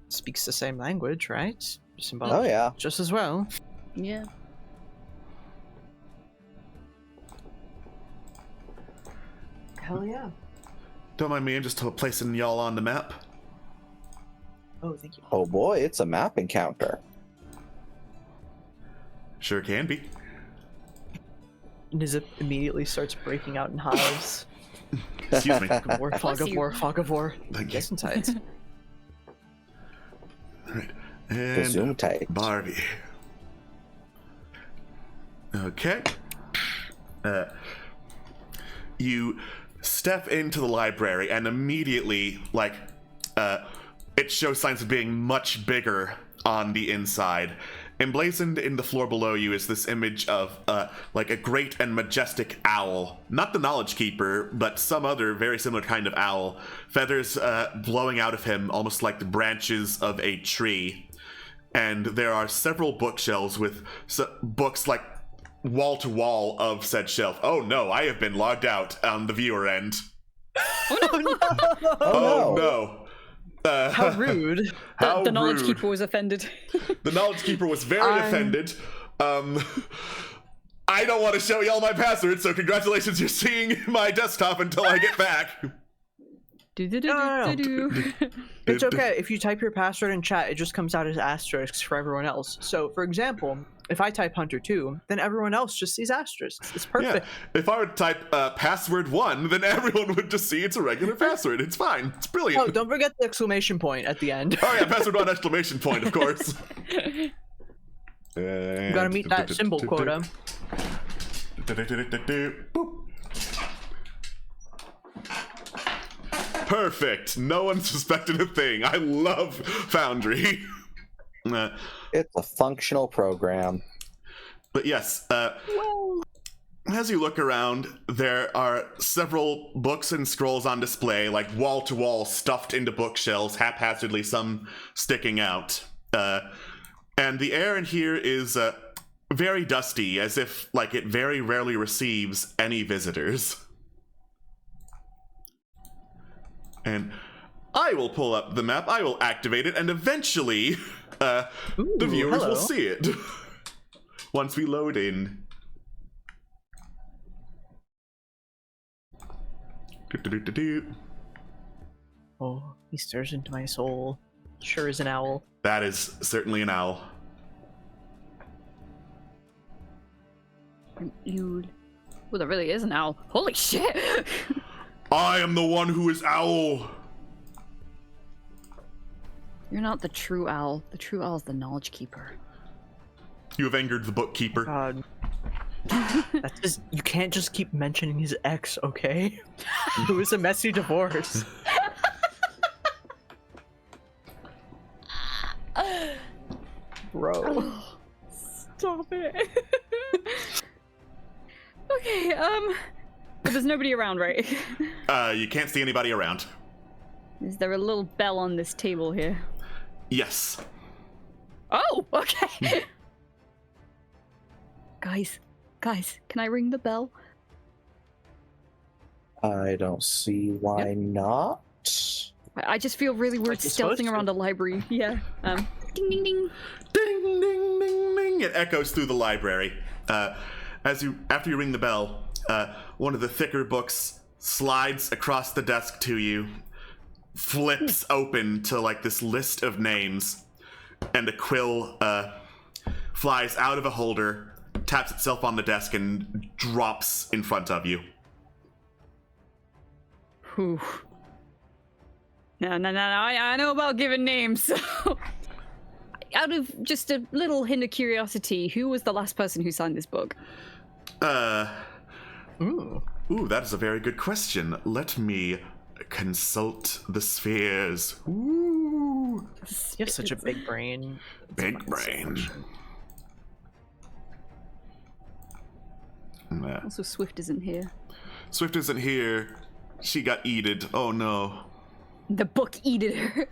speaks the same language, right? Symbolic Oh, yeah. just as well. Yeah. Hell yeah. Don't mind me, I'm just placing y'all on the map. Oh, thank you. Oh boy, it's a map encounter. Sure can be. Nizip immediately starts breaking out in hives. Excuse me. Fog of war, fog of you. war, fog of war. Thank you. Yes, insides. Alright. And Resume tight. Barbie. Okay. You step into the library and immediately, it shows signs of being much bigger on the inside. Emblazoned in the floor below you is this image of, a great and majestic owl. Not the Knowledge Keeper, but some other very similar kind of owl. Feathers blowing out of him, almost like the branches of a tree. And there are several bookshelves with books, wall to wall of said shelf. Oh no, I have been logged out on the viewer end. Oh no. How rude. How The Knowledge rude. Keeper was offended. The Knowledge Keeper was very offended. I don't want to show y'all my password, so congratulations, you're seeing my desktop until I get back. Do-do-do-do-do-do. It's okay. If you type your password in chat, it just comes out as asterisks for everyone else. So, for example, if I type Hunter 2, then everyone else just sees asterisks. It's perfect. Yeah, if I were to type password 1, then everyone would just see it's a regular password. It's fine. It's brilliant. Oh, don't forget the exclamation point at the end. Oh yeah, password 1 exclamation point, of course. You gotta meet that symbol quota. Boop. Perfect. No one suspected a thing. I love Foundry. It's a functional program. But yes, as you look around, there are several books and scrolls on display, wall to wall, stuffed into bookshelves, haphazardly, some sticking out. And the air in here is very dusty, as if it very rarely receives any visitors. And I will pull up the map, I will activate it, and eventually the viewers will see it once we load in. Oh, he stares into my soul. Sure is an owl. That is certainly an owl. Well, that really is an owl. Holy shit! I am the one who is owl. You're not the true owl. The true owl is the Knowledge Keeper. You have angered the bookkeeper. God. That's just, you can't just keep mentioning his ex, okay? It was a messy divorce. Bro. Stop it. Okay, but there's nobody around, right? You can't see anybody around. Is there a little bell on this table here? Yes. Oh, okay. Guys, can I ring the bell? I don't see why not. I just feel really weird Like you're supposed stealthing to. around a library. Yeah. Ding, ding, ding. Ding, ding, ding, ding. It echoes through the library. After you ring the bell, one of the thicker books slides across the desk to you, flips open to this list of names, and a quill flies out of a holder, taps itself on the desk, and drops in front of you. Whew. No. I know about giving names, so... Out of just a little hint of curiosity, who was the last person who signed this book? Ooh. Ooh, that is a very good question. Let me consult the spheres. Ooh. You have such a big brain. Big brain. Also, Swift isn't here. Swift isn't here. She got eated. Oh no. The book eated her.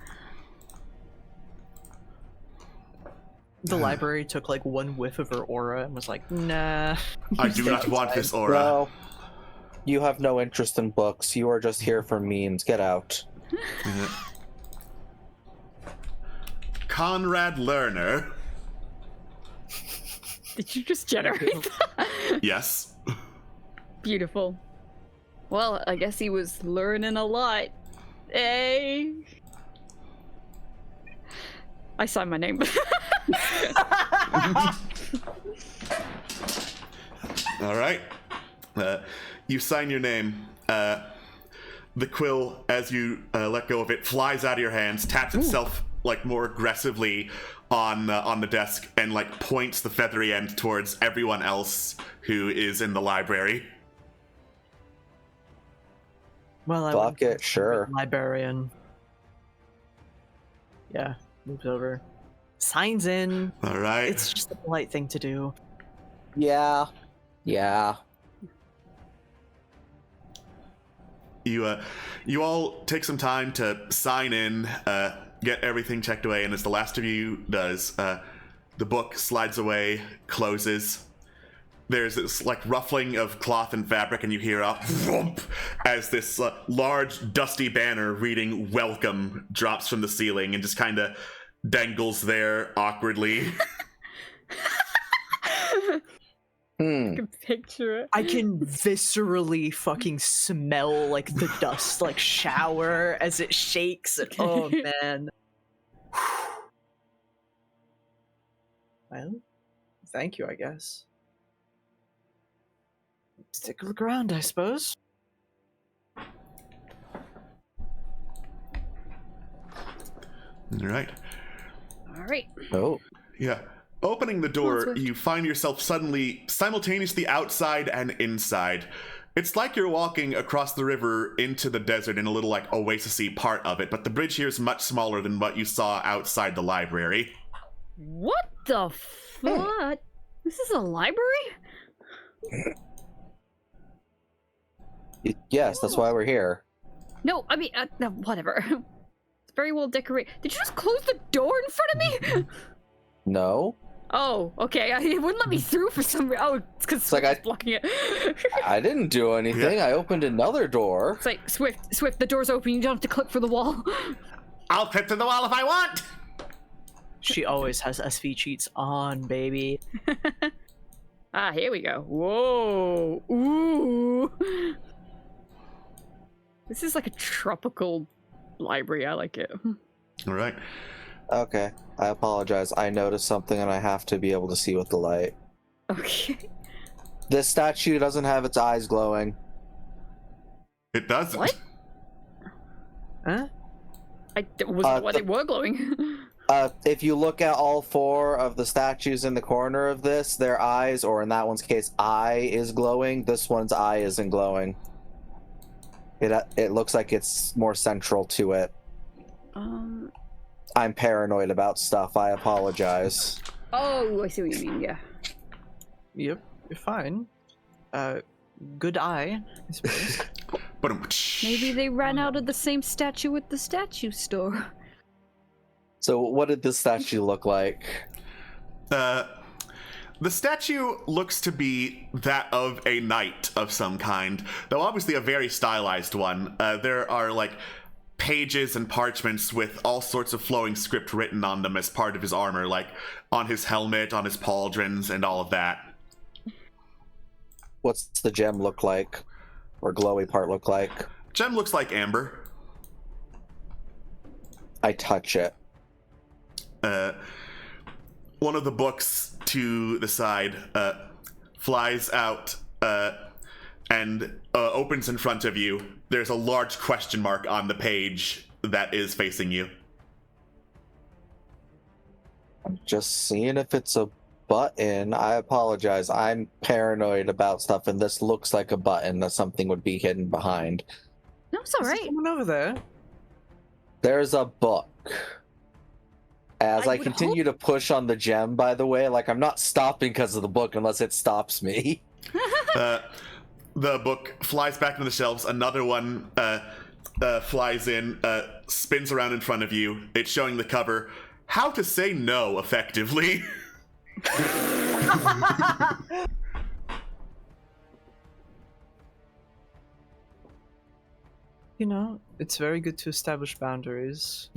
The library took one whiff of her aura and was like, nah. I do not want this aura. Well, You have no interest in books. You are just here for memes. Get out. Conrad Lerner. Did you just generate that? Yes. Beautiful. Well, I guess he was learning a lot. Hey. I signed my name. All right. You sign your name. The quill, as you let go of it, flies out of your hands, taps itself like more aggressively on the desk, and like points the feathery end towards everyone else who is in the library. Well, I Fuck went it, sure. librarian. Yeah, moves over. Signs in. All right. It's just a polite thing to do. Yeah. Yeah. You all take some time to sign in, get everything checked away, and as the last of you does, the book slides away, closes. There's this like ruffling of cloth and fabric, and you hear a thump as this large dusty banner reading "Welcome" drops from the ceiling and just kind of dangles there awkwardly. I can picture it. I can viscerally fucking smell like the dust like shower as it shakes. And, oh man. Well, thank you, I guess. Let's take a look around, I suppose. All right. All right. Oh. Yeah. Opening the door, Swift. you find yourself suddenly simultaneously outside and inside. It's like you're walking across the river into the desert in a little like oasis-y part of it, but the bridge here is much smaller than what you saw outside the library. What the fuck? This is a library? Yes, that's why we're here. No, I mean, no, whatever. It's very well decorated. Did you just close the door in front of me? No? Oh, okay. It wouldn't let me through for some reason. Oh, it's because like Swift I- is blocking it. I didn't do anything. I opened another door. It's like, Swift, the door's open. You don't have to click for the wall. I'll clip to the wall if I want. She always has SV cheats on, baby. Ah, here we go. Whoa. Ooh. This is like a tropical library. I like it. All right. Okay, I apologize. I noticed something and I have to be able to see with the light. Okay. This statue doesn't have its eyes glowing. It doesn't. What? Huh? I wasn't why they were glowing. If you look at all four of the statues in the corner of this, their eyes, or in that one's case, eye is glowing. This one's eye isn't glowing. It looks like it's more central to it. I'm paranoid about stuff. I apologize. Oh, I see what you mean. Yeah. Yep, you're fine. Good eye, I suppose. Maybe they ran out of the same statue at the statue store. So, what did this statue look like? The statue looks to be that of a knight of some kind, though obviously a very stylized one. There are like pages and parchments with all sorts of flowing script written on them as part of his armor, like on his helmet, on his pauldrons, and all of that. What's the gem look like? Or glowy part look like? Gem looks like amber. I touch it. One of the books to the side flies out and opens in front of you. There's a large question mark on the page that is facing you. I'm just seeing if it's a button. I apologize. I'm paranoid about stuff, and this looks like a button that something would be hidden behind. No, it's all right. Someone over there. There's a book. As I would continue to push on the gem, by the way, like I'm not stopping because of the book unless it stops me. The book flies back into the shelves. Another one flies in, spins around in front of you. It's showing the cover. How to say no effectively. You know, it's very good to establish boundaries.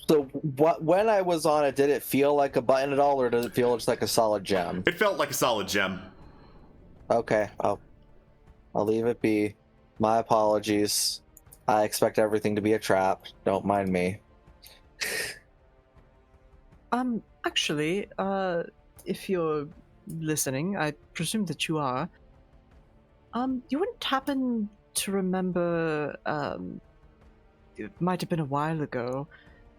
So, when I was on it, did it feel like a button at all, or did it feel just like a solid gem? It felt like a solid gem. Okay, I'll leave it be. My apologies. I expect everything to be a trap. Don't mind me. Actually, if you're listening, I presume that you are. You wouldn't happen to remember, it might have been a while ago,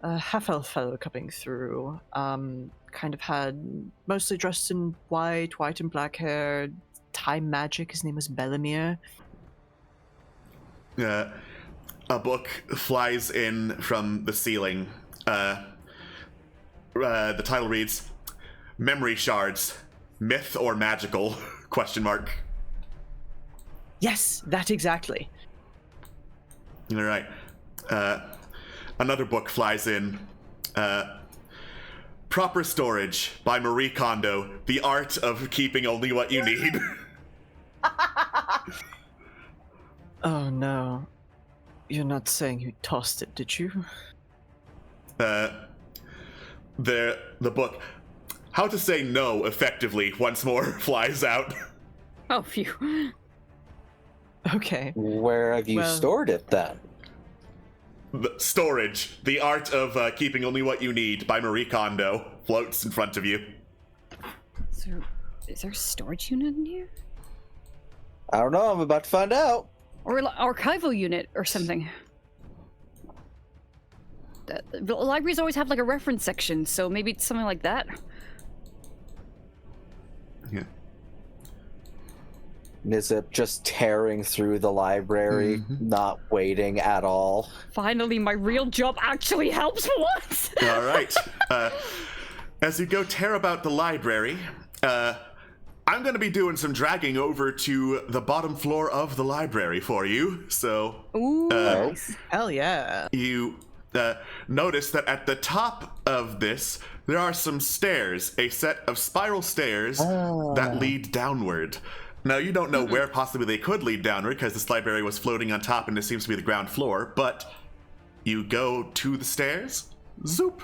a half-elf fellow coming through, kind of had, mostly dressed in white and black hair, time magic, his name was Bellamir. A book flies in from the ceiling. The title reads, Memory Shards, Myth or Magical? Question mark. Yes, that exactly. All right. Another book flies in. Proper Storage by Marie Kondo, The Art of Keeping Only What You Need. Oh no. You're not saying you tossed it, did you? The book, How to Say No Effectively, once more flies out. Oh, phew. Okay. Where have you stored it then? Storage, The Art of Keeping Only What You Need by Marie Kondo, floats in front of you. Is there a storage unit in here? I don't know. I'm about to find out. Or an archival unit or something. The libraries always have like a reference section, so maybe it's something like that. Yeah. Nizip just tearing through the library, not waiting at all. Finally, my real job actually helps for once! All right. As you go tear about the library, I'm going to be doing some dragging over to the bottom floor of the library for you. So, Ooh, nice. Hell yeah. You notice that at the top of this, there are some stairs, a set of spiral stairs that lead downward. Now, you don't know where possibly they could lead downward because this library was floating on top and it seems to be the ground floor, but you go to the stairs, zoop,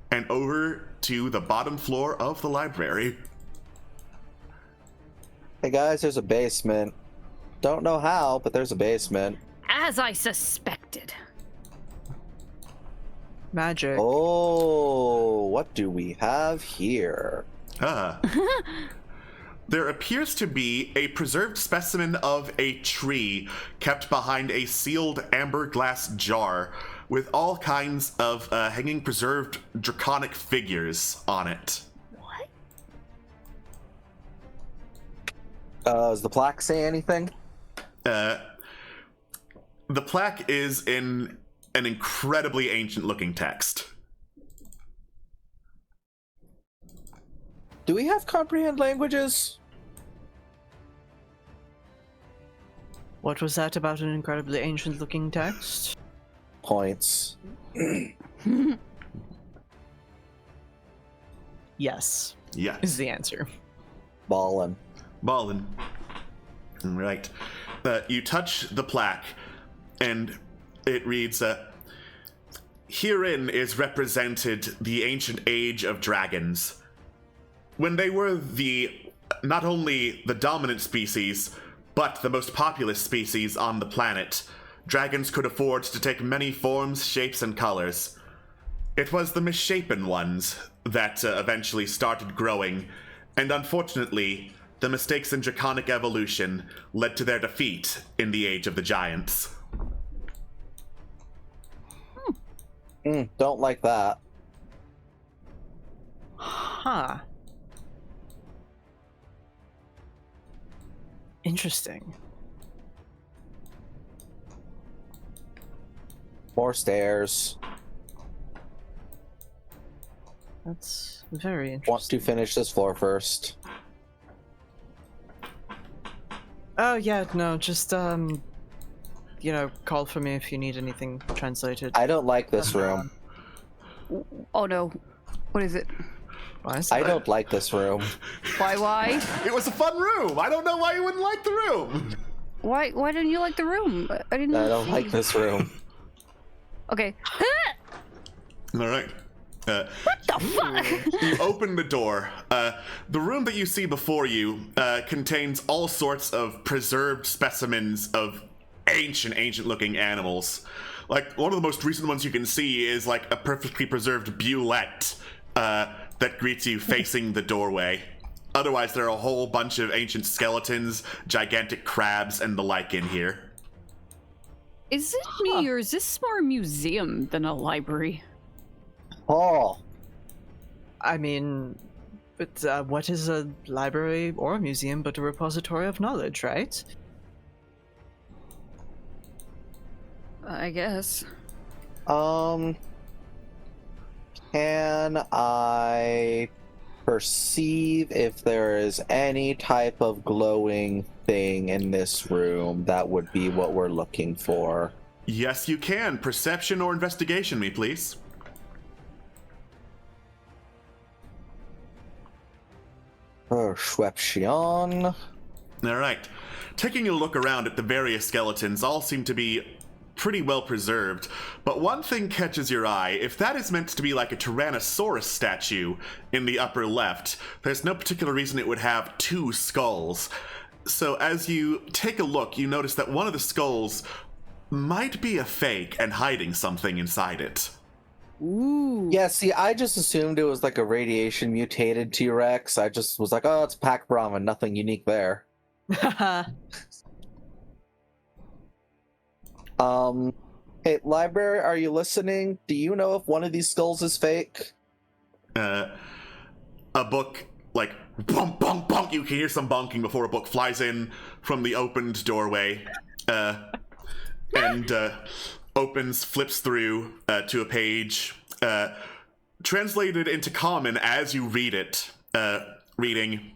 and over to the bottom floor of the library. Hey guys, there's a basement. Don't know how, but there's a basement. As I suspected. Magic. Oh, what do we have here? There appears to be a preserved specimen of a tree kept behind a sealed amber glass jar with all kinds of hanging preserved draconic figures on it. What? Does the plaque say anything? The plaque is in an incredibly ancient looking text. Do we have comprehend languages? What was that about an incredibly ancient looking text? Points. Yes, Yeah. is the answer. Ballin'. Ballin. Right. You touch the plaque, and it reads, Herein is represented the ancient age of dragons. When they were not only the dominant species, but the most populous species on the planet, dragons could afford to take many forms, shapes, and colors. It was the misshapen ones that eventually started growing, and unfortunately, the mistakes in draconic evolution led to their defeat in the Age of the Giants. Don't like that. Huh. Interesting. More stairs. That's very interesting. Want to finish this floor first. Oh yeah, no, just call for me if you need anything translated. I don't like this room. Oh no. What is it? Why is I that? don't like this room. Why? It was a fun room. I don't know why you wouldn't like the room. Why didn't you like the room? I didn't I don't see- like this room. Okay. All right. What the fuck? You open the door. The room that you see before you contains all sorts of preserved specimens of ancient-looking animals. Like, one of the most recent ones you can see is, like, a perfectly preserved bulette that greets you facing the doorway. Otherwise, there are a whole bunch of ancient skeletons, gigantic crabs, and the like in here. Is it me, or is this more a museum than a library? Oh, I mean, but what is a library or a museum but a repository of knowledge, right? I guess. can I perceive if there is any type of glowing thing in this room that would be what we're looking for? Yes, you can. Perception or investigation me, please. Perception. All right. Taking a look around at the various skeletons, all seem to be pretty well preserved, but one thing catches your eye. If that is meant to be like a Tyrannosaurus statue in the upper left, there's no particular reason it would have two skulls. So as you take a look, you notice that one of the skulls might be a fake and hiding something inside it. Ooh. Yeah, see, I just assumed it was like a radiation mutated T-Rex. I just was like, oh, it's Pac Brahmin, nothing unique there. Hey, library, are you listening? Do you know if one of these skulls is fake? A book, like, bonk, bonk, bonk. You can hear some bonking before a book flies in from the opened doorway. And opens, flips through to a page, translated into common as you read it, reading,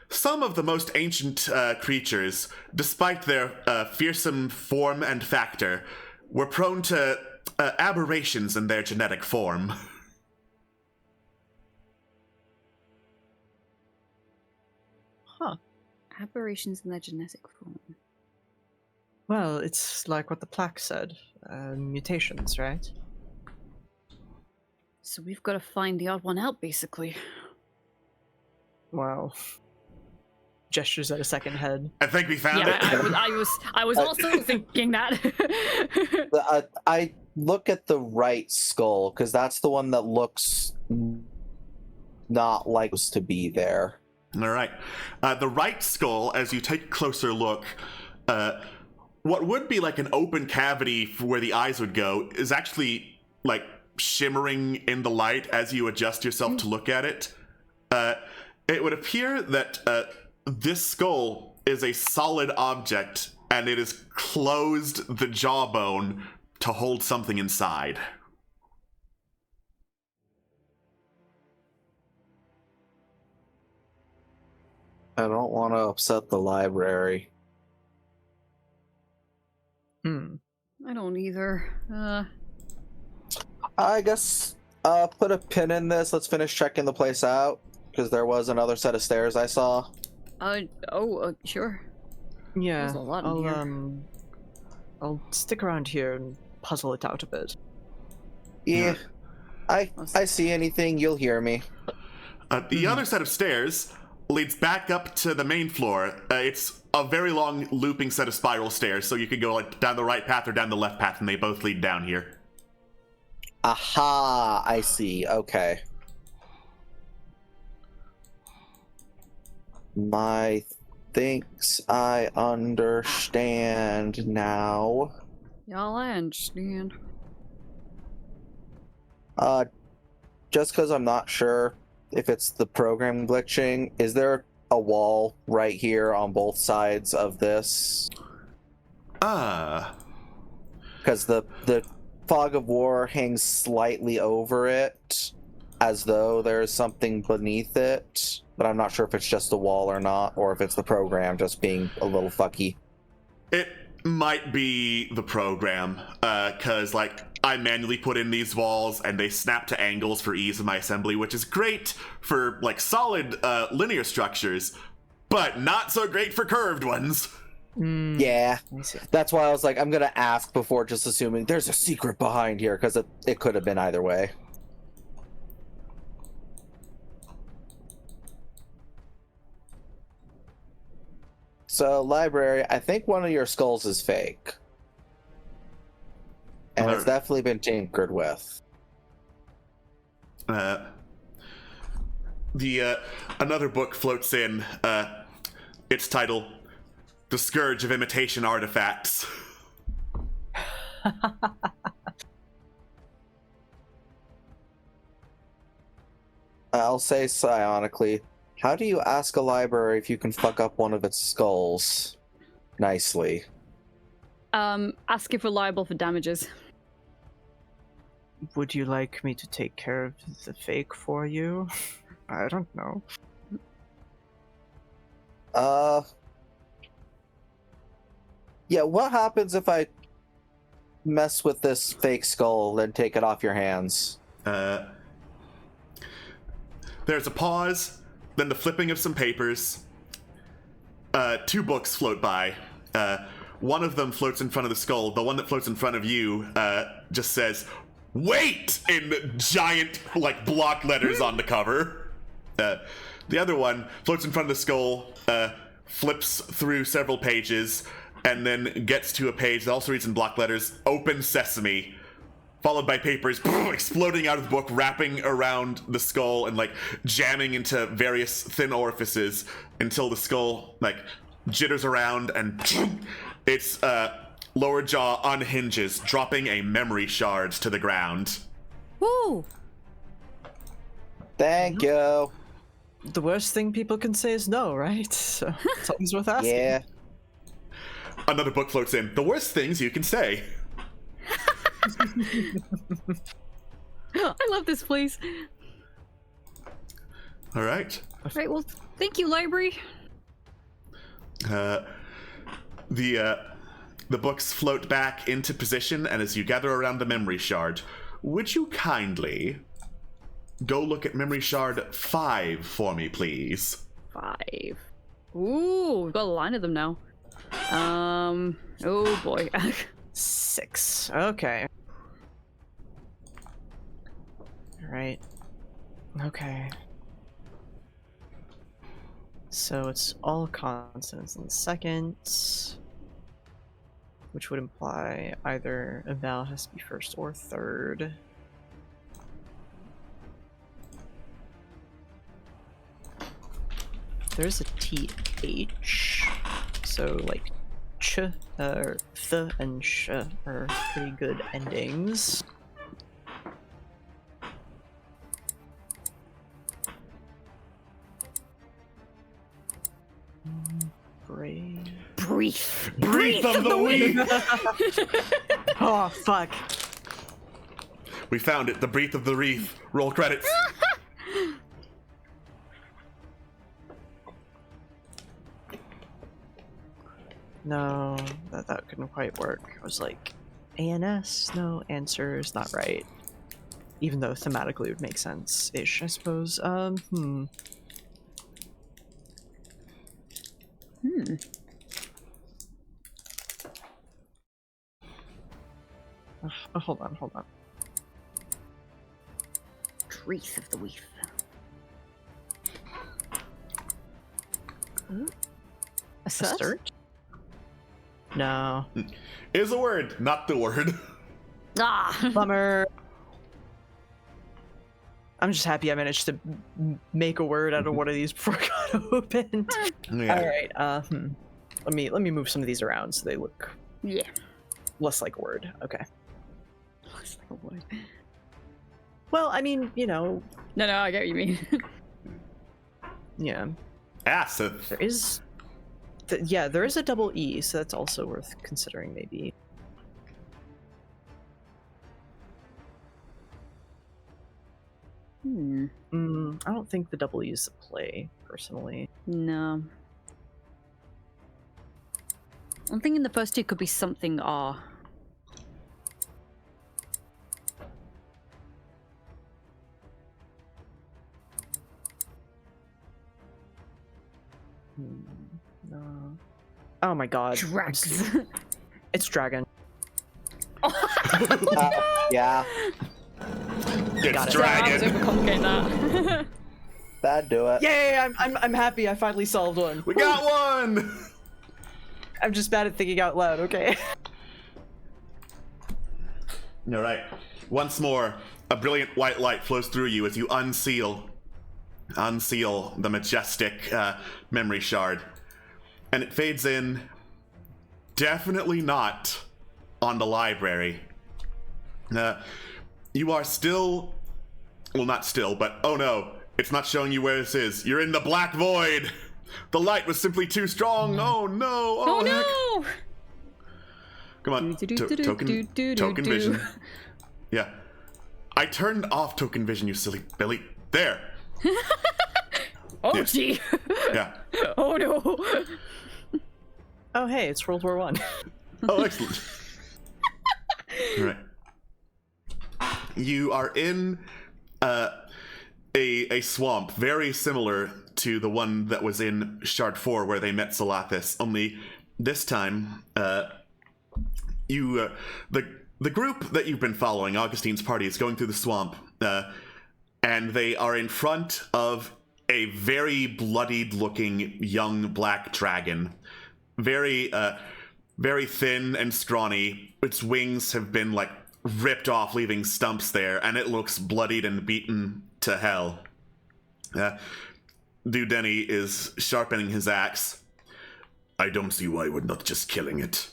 "Some of the most ancient creatures, despite their fearsome form and factor, were prone to aberrations in their genetic form." Huh. Aberrations in their genetic form. Well, it's like what the plaque said. Mutations, right? So we've got to find the odd one out, basically. Wow. Gestures at a second head. I think we found Yeah, it. I was also thinking that. I look at the right skull, because that's the one that looks not like it's to be there. All right. The right skull, as you take a closer look, what would be like an open cavity for where the eyes would go is actually like shimmering in the light as you adjust yourself to look at it. It would appear that this skull is a solid object, and it has closed the jawbone to hold something inside. I don't want to upset the library. I don't either. I guess put a pin in this. Let's finish checking the place out, because there was another set of stairs I saw. Sure. Yeah, There's a lot in here. I'll stick around here and puzzle it out a bit. Yeah, I see anything, you'll hear me. The other set of stairs leads back up to the main floor. It's a very long looping set of spiral stairs, so you could go like down the right path or down the left path, and they both lead down here. Aha, I see. Okay. My thinks I understand now. Y'all, I understand. Just because I'm not sure if it's the program glitching, is there a wall right here on both sides of this? Because the fog of war hangs slightly over it, as though there's something beneath it, but I'm not sure if it's just a wall or not, or if it's the program just being a little fucky. It might be the program, because, like, I manually put in these walls, and they snap to angles for ease of my assembly, which is great for, like, solid linear structures, but not so great for curved ones. Yeah, that's why I was like, I'm gonna ask before just assuming there's a secret behind here, because it could have been either way. So, library, I think one of your skulls is fake. And it's definitely been tinkered with. Another book floats in, its title, The Scourge of Imitation Artifacts. I'll say psionically, how do you ask a library if you can fuck up one of its skulls nicely? Ask if we're liable for damages. Would you like me to take care of the fake for you? I don't know. Yeah, what happens if I mess with this fake skull, then take it off your hands? There's a pause, then the flipping of some papers. Two books float by. One of them floats in front of the skull. The one that floats in front of you just says, "Wait!" in giant, like, block letters on the cover. The other one floats in front of the skull, flips through several pages, and then gets to a page that also reads in block letters, "Open Sesame," followed by papers exploding out of the book, wrapping around the skull and, like, jamming into various thin orifices until the skull, like, jitters around and its lower jaw unhinges, dropping a memory shard to the ground. Woo! Thank you. The worst thing people can say is no, right? So it's always worth asking. Yeah. Another book floats in. The worst things you can say. I love this place. All right. Right, well, thank you, library. The books float back into position, and as you gather around the memory shard, would you kindly go look at memory shard 5 for me, please? 5. Ooh, we've got a line of them now. Oh boy. 6. Okay. Right. Okay. So it's all consonants in the second, which would imply either a vowel has to be first or third. There's a TH, so like ch, th, and sh are pretty good endings. Brief. Brief of the week! Oh, fuck. We found it, the breath of the wreath. Roll credits. No, that couldn't quite work. I was like, ANS? No, answer is not right. Even though thematically it would make sense-ish, I suppose. Hmm. Oh, hold on. Wreath of the Weath. A Assert? No. Is a word, not the word. Ah! Bummer. I'm just happy I managed to make a word out of one of these before it got opened. Yeah. All right. Let me move some of these around so they look Yeah. less like a word. Okay. Looks like a word. Well, I mean, you know, No, I get what you mean. yeah. Acid. There is, there is a double E, so that's also worth considering, maybe. I don't think the double E is a play, personally. No. I'm thinking the first two could be something R. No. Oh my god. Drags. It's dragon. Yeah, It's Got it. I was dragon. overcomplicate that. that'd do it. Yay! I'm happy. I finally solved one. We got one. I'm just bad at thinking out loud. Okay. All right. Once more, a brilliant white light flows through you as you unseal the majestic memory shard, and it fades in. Definitely not on the library. You are still, well, not still, but oh no, it's not showing you where this is. You're in the black void. The light was simply too strong. Oh no! Oh heck. no! Come on, token vision. Yeah, I turned off token vision. You silly Billy. There. Oh Yeah. gee! Yeah. Oh no! Oh hey, it's World War One. Oh, excellent. All right. You are in a swamp very similar to the one that was in Shard 4 where they met Salathis, only this time the group that you've been following, Augustine's party, is going through the swamp, and they are in front of a very bloodied looking young black dragon. Very thin and scrawny. Its wings have been like ripped off, leaving stumps there, and it looks bloodied and beaten to hell. Dudeni is sharpening his axe. I don't see why we're not just killing it.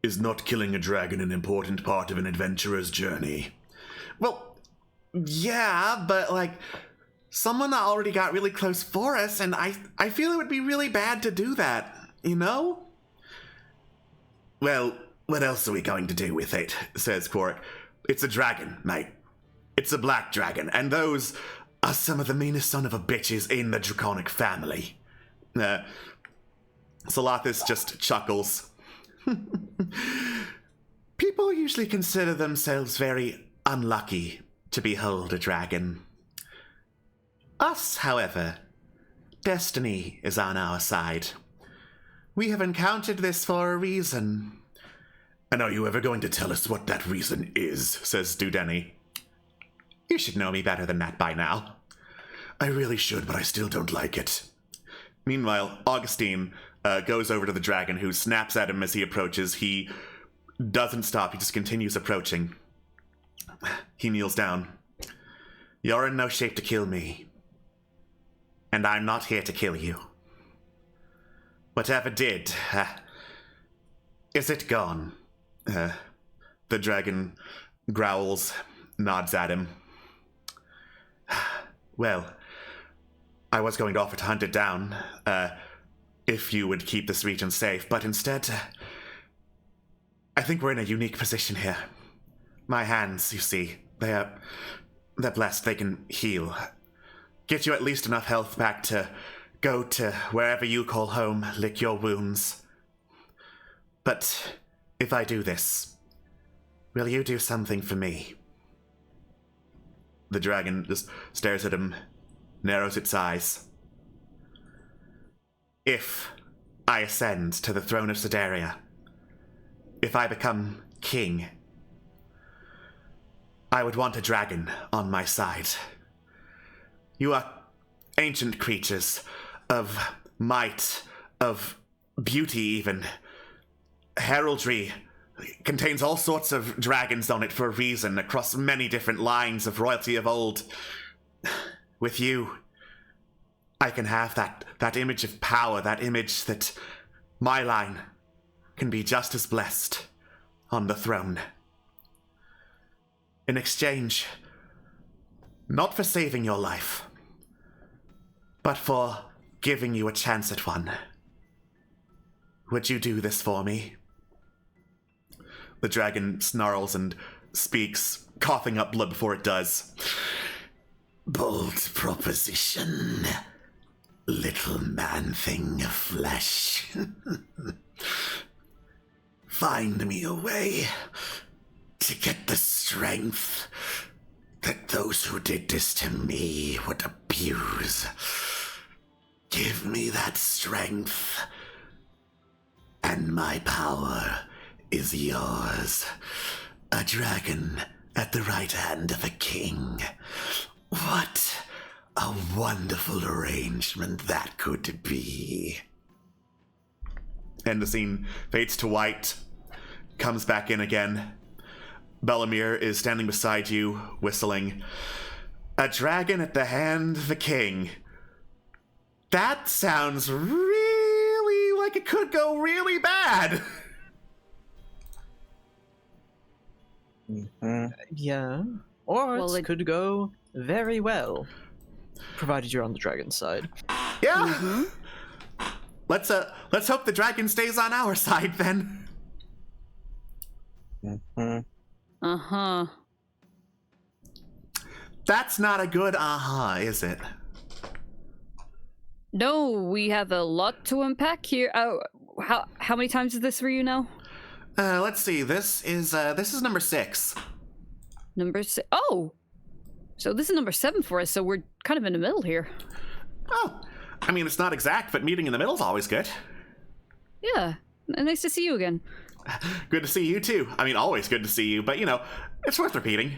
Is not killing a dragon an important part of an adventurer's journey? Well, yeah, but like, someone already got really close for us, and I feel it would be really bad to do that, you know? Well, what else are we going to do with it? Says Quark. It's a dragon, mate. It's a black dragon, and those are some of the meanest son of a bitches in the draconic family. Salathis just chuckles. People usually consider themselves very unlucky to behold a dragon. Us, however, destiny is on our side. We have encountered this for a reason. And are you ever going to tell us what that reason is? Says Dudeni. You should know me better than that by now. I really should, but I still don't like it. Meanwhile, Augustine goes over to the dragon, who snaps at him as he approaches. He doesn't stop, he just continues approaching. He kneels down. You're in no shape to kill me. And I'm not here to kill you. Whatever did, is it gone? The dragon growls, nods at him. Well, I was going to offer to hunt it down, If you would keep this region safe, but instead, I think we're in a unique position here. My hands, you see, they're blessed. They can heal. Get you at least enough health back to go to wherever you call home, lick your wounds. But if I do this, will you do something for me? the dragon just stares at him, narrows its eyes. If I ascend to the throne of Sedaria, if I become king, I would want a dragon on my side. You are ancient creatures of might, of beauty even. Heraldry contains all sorts of dragons on it for a reason, across many different lines of royalty of old. With you, I can have that image of power, that image that my line can be just as blessed on the throne. In exchange, not for saving your life, but for giving you a chance at one. Would you do this for me? The dragon snarls and speaks, coughing up blood before it does. Bold proposition, little man thing of flesh. Find me a way to get the strength that those who did this to me would abuse. Give me that strength, and my power is yours. A dragon at the right hand of a king. What a wonderful arrangement that could be. And the scene fades to white, comes back in again. Bellamir is standing beside you, whistling. A dragon at the hand of a king. That sounds really like it could go really bad. Yeah. Or Well, it could go very well, provided you're on the dragon side. Yeah. Let's hope the dragon stays on our side then. Uh-huh. That's not a good is it? No, we have a lot to unpack here. How many times is this for you now? Let's see. This is number 6. Number 6. Oh! So this is number 7 for us, so we're kind of in the middle here. Oh, I mean, it's not exact, but meeting in the middle is always good. Yeah, nice to see you again. Good to see you too. I mean, always good to see you, but it's worth repeating.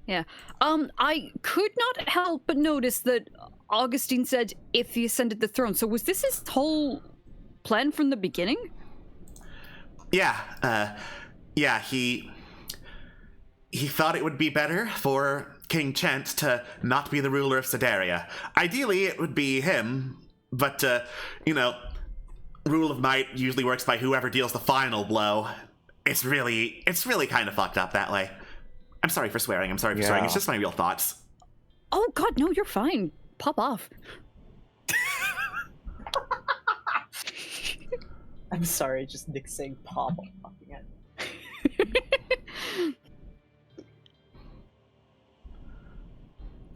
Yeah. I could not help but notice that Augustine said if he ascended the throne. So was this his whole plan from the beginning? Yeah, he thought it would be better for King Chent to not be the ruler of Sedaria. Ideally, it would be him, but, rule of might usually works by whoever deals the final blow. It's really kind of fucked up that way. I'm sorry for swearing, It's just my real thoughts. Oh god, no, you're fine. Pop off. I'm sorry, just Nick saying pop again.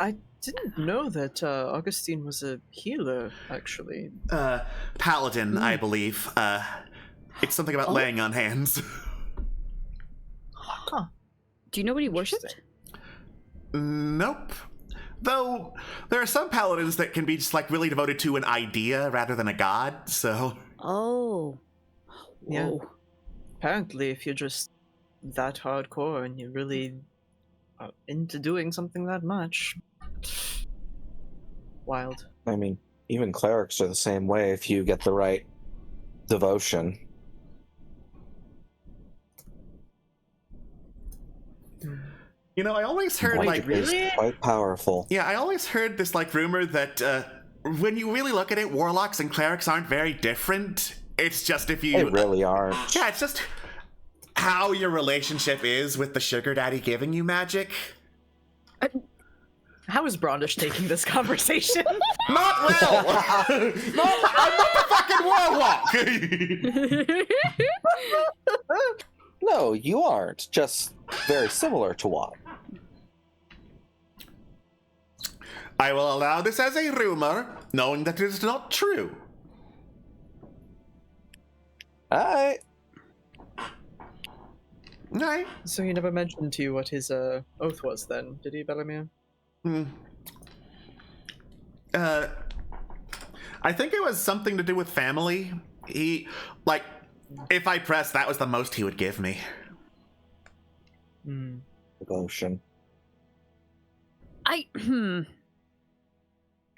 I didn't know that Augustine was a healer, actually. Paladin, I believe. It's something about laying on hands. Huh. Do you know what he worshipped? Nope. Though, there are some paladins that can be just, really devoted to an idea rather than a god, so... Oh. Yeah. Whoa. Apparently, if you're just that hardcore and you're really into doing something that much... Wild. I mean, even clerics are the same way if you get the right devotion. I always heard, White is quite powerful. Yeah, I always heard this, rumor that, when you really look at it, warlocks and clerics aren't very different. It's just if you... They really aren't. Yeah, it's just how your relationship is with the sugar daddy giving you magic. How is Brondish taking this conversation? Not well! I'm not the fucking warlock! No, you aren't. Just very similar to one. I will allow this as a rumor, knowing that it is not true. Alright. Right. So he never mentioned to you what his oath was then, did he, Bellamir? I think it was something to do with family. He, if I pressed, that was the most he would give me. Devotion.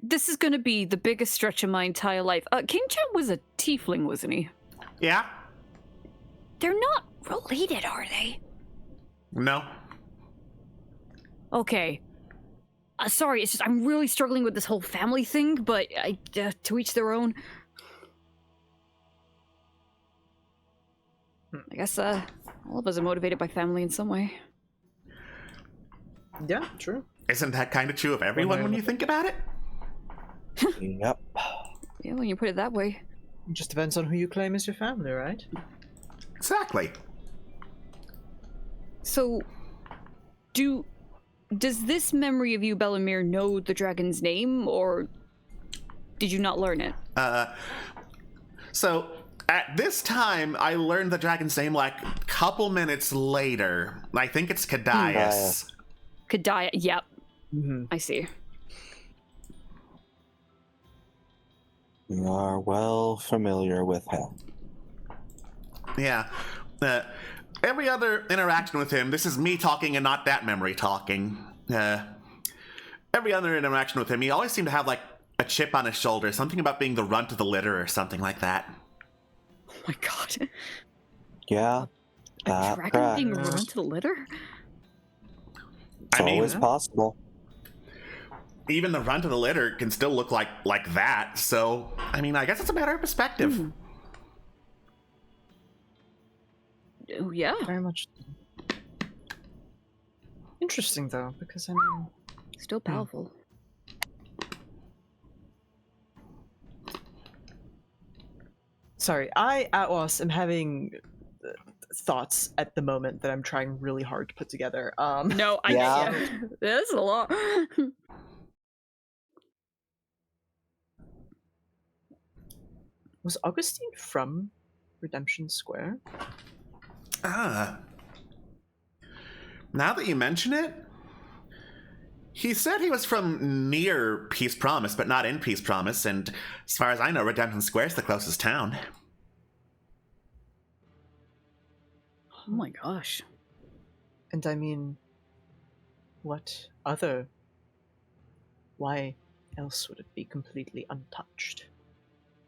This is gonna be the biggest stretch of my entire life. King Chet was a tiefling, wasn't he? Yeah? They're not related, are they? No. Okay. Sorry, it's just I'm really struggling with this whole family thing, but to each their own. I guess all of us are motivated by family in some way. Yeah, true. Isn't that kind of true of everyone when you think about it? Yep. Yeah, when you put it that way. It just depends on who you claim as your family, right? Exactly. So, does this memory of you, Bellamir, know the dragon's name, or did you not learn it? So, at this time, I learned the dragon's name a couple minutes later. I think it's Cadius. Kadaya, yep. Mm-hmm. I see. We are well familiar with him. Yeah. Every other interaction with him, this is me talking and not that memory talking. Every other interaction with him, he always seemed to have like a chip on his shoulder, something about being the runt of the litter or something like that. Oh my god. Yeah, A that dragon being tracks. run to the litter? It's I mean, always possible. even the runt of the litter can still look like that, so I mean, I guess it's a matter of perspective. Oh, yeah. Very much. Interesting though, because I mean, Still powerful. sorry, I Atwas am having thoughts at the moment that I'm trying really hard to put together. No, I Yeah. yeah. That's a lot. Was Augustine from Redemption Square? Now that you mention it, he said he was from near Peace Promise, but not in Peace Promise, and as far as I know, Redemption Square's the closest town. Oh my gosh. And I mean, what other? Why else would it be completely untouched?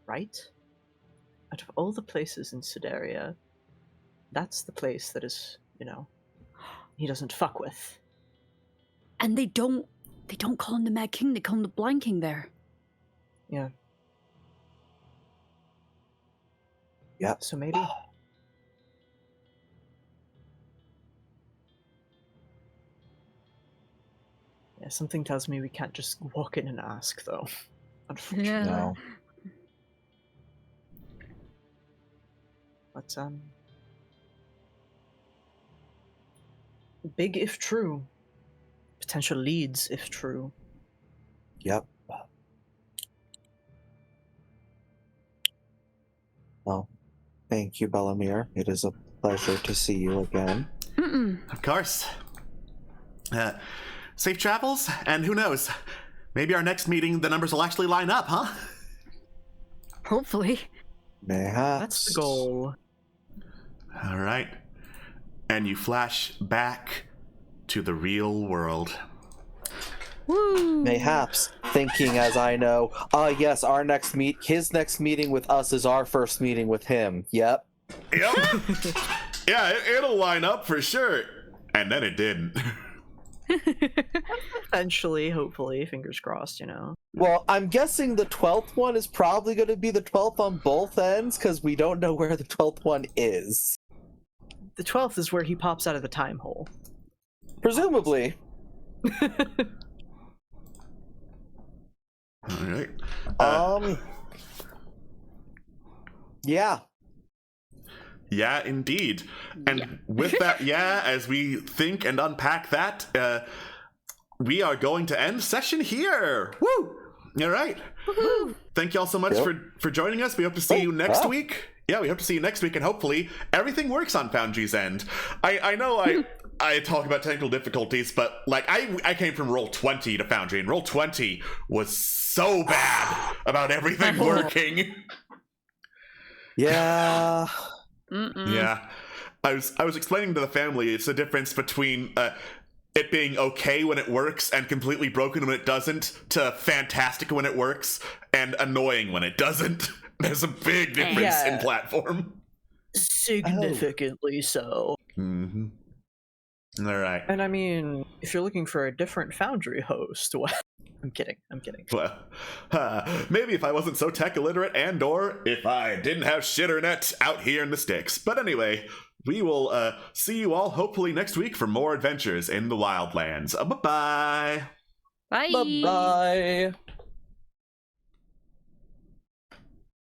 Right? Out of all the places in Sudaria, that's the place that is, he doesn't fuck with. And they don't call him the Mad King, they call him the Blind King there. Yeah. Yep. So maybe. Yeah, something tells me we can't just walk in and ask, though. Unfortunately. Yeah. No. But, big if true. Potential leads if true. Yep. Well, thank you, Bellamir. It is a pleasure to see you again. Of course. Safe travels, and who knows? Maybe our next meeting, the numbers will actually line up, huh? Hopefully. Mayhaps. That's the goal. All right. And you flash back to the real world. Woo! Mayhaps, thinking as I know, yes, his next meeting with us is our first meeting with him. Yep. Yep. Yeah, it'll line up for sure. And then it didn't. Eventually, hopefully, fingers crossed, Well, I'm guessing the 12th one is probably going to be the 12th on both ends, because we don't know where the 12th one is. The 12th is where he pops out of the time hole. Presumably. All right. Yeah. Yeah, indeed. And with that, as we think and unpack that, we are going to end session here. Woo! All right. Woohoo! Thank you all so much for joining us. We hope to see you next week. Yeah, we hope to see you next week, and hopefully everything works on Foundry's end. I know I talk about technical difficulties, but I came from roll 20 to Foundry, and roll 20 was so bad about everything working. Yeah. Yeah, I was explaining to the family it's the difference between it being okay when it works and completely broken when it doesn't, to fantastic when it works and annoying when it doesn't. There's a big difference in platform. Significantly so. Mm-hmm. All right. And I mean, if you're looking for a different Foundry host, well, I'm kidding. Well, maybe if I wasn't so tech illiterate and/or if I didn't have shitternet out here in the sticks. But anyway, we will see you all hopefully next week for more adventures in the Wildlands. Bye-bye. Bye. Bye-bye.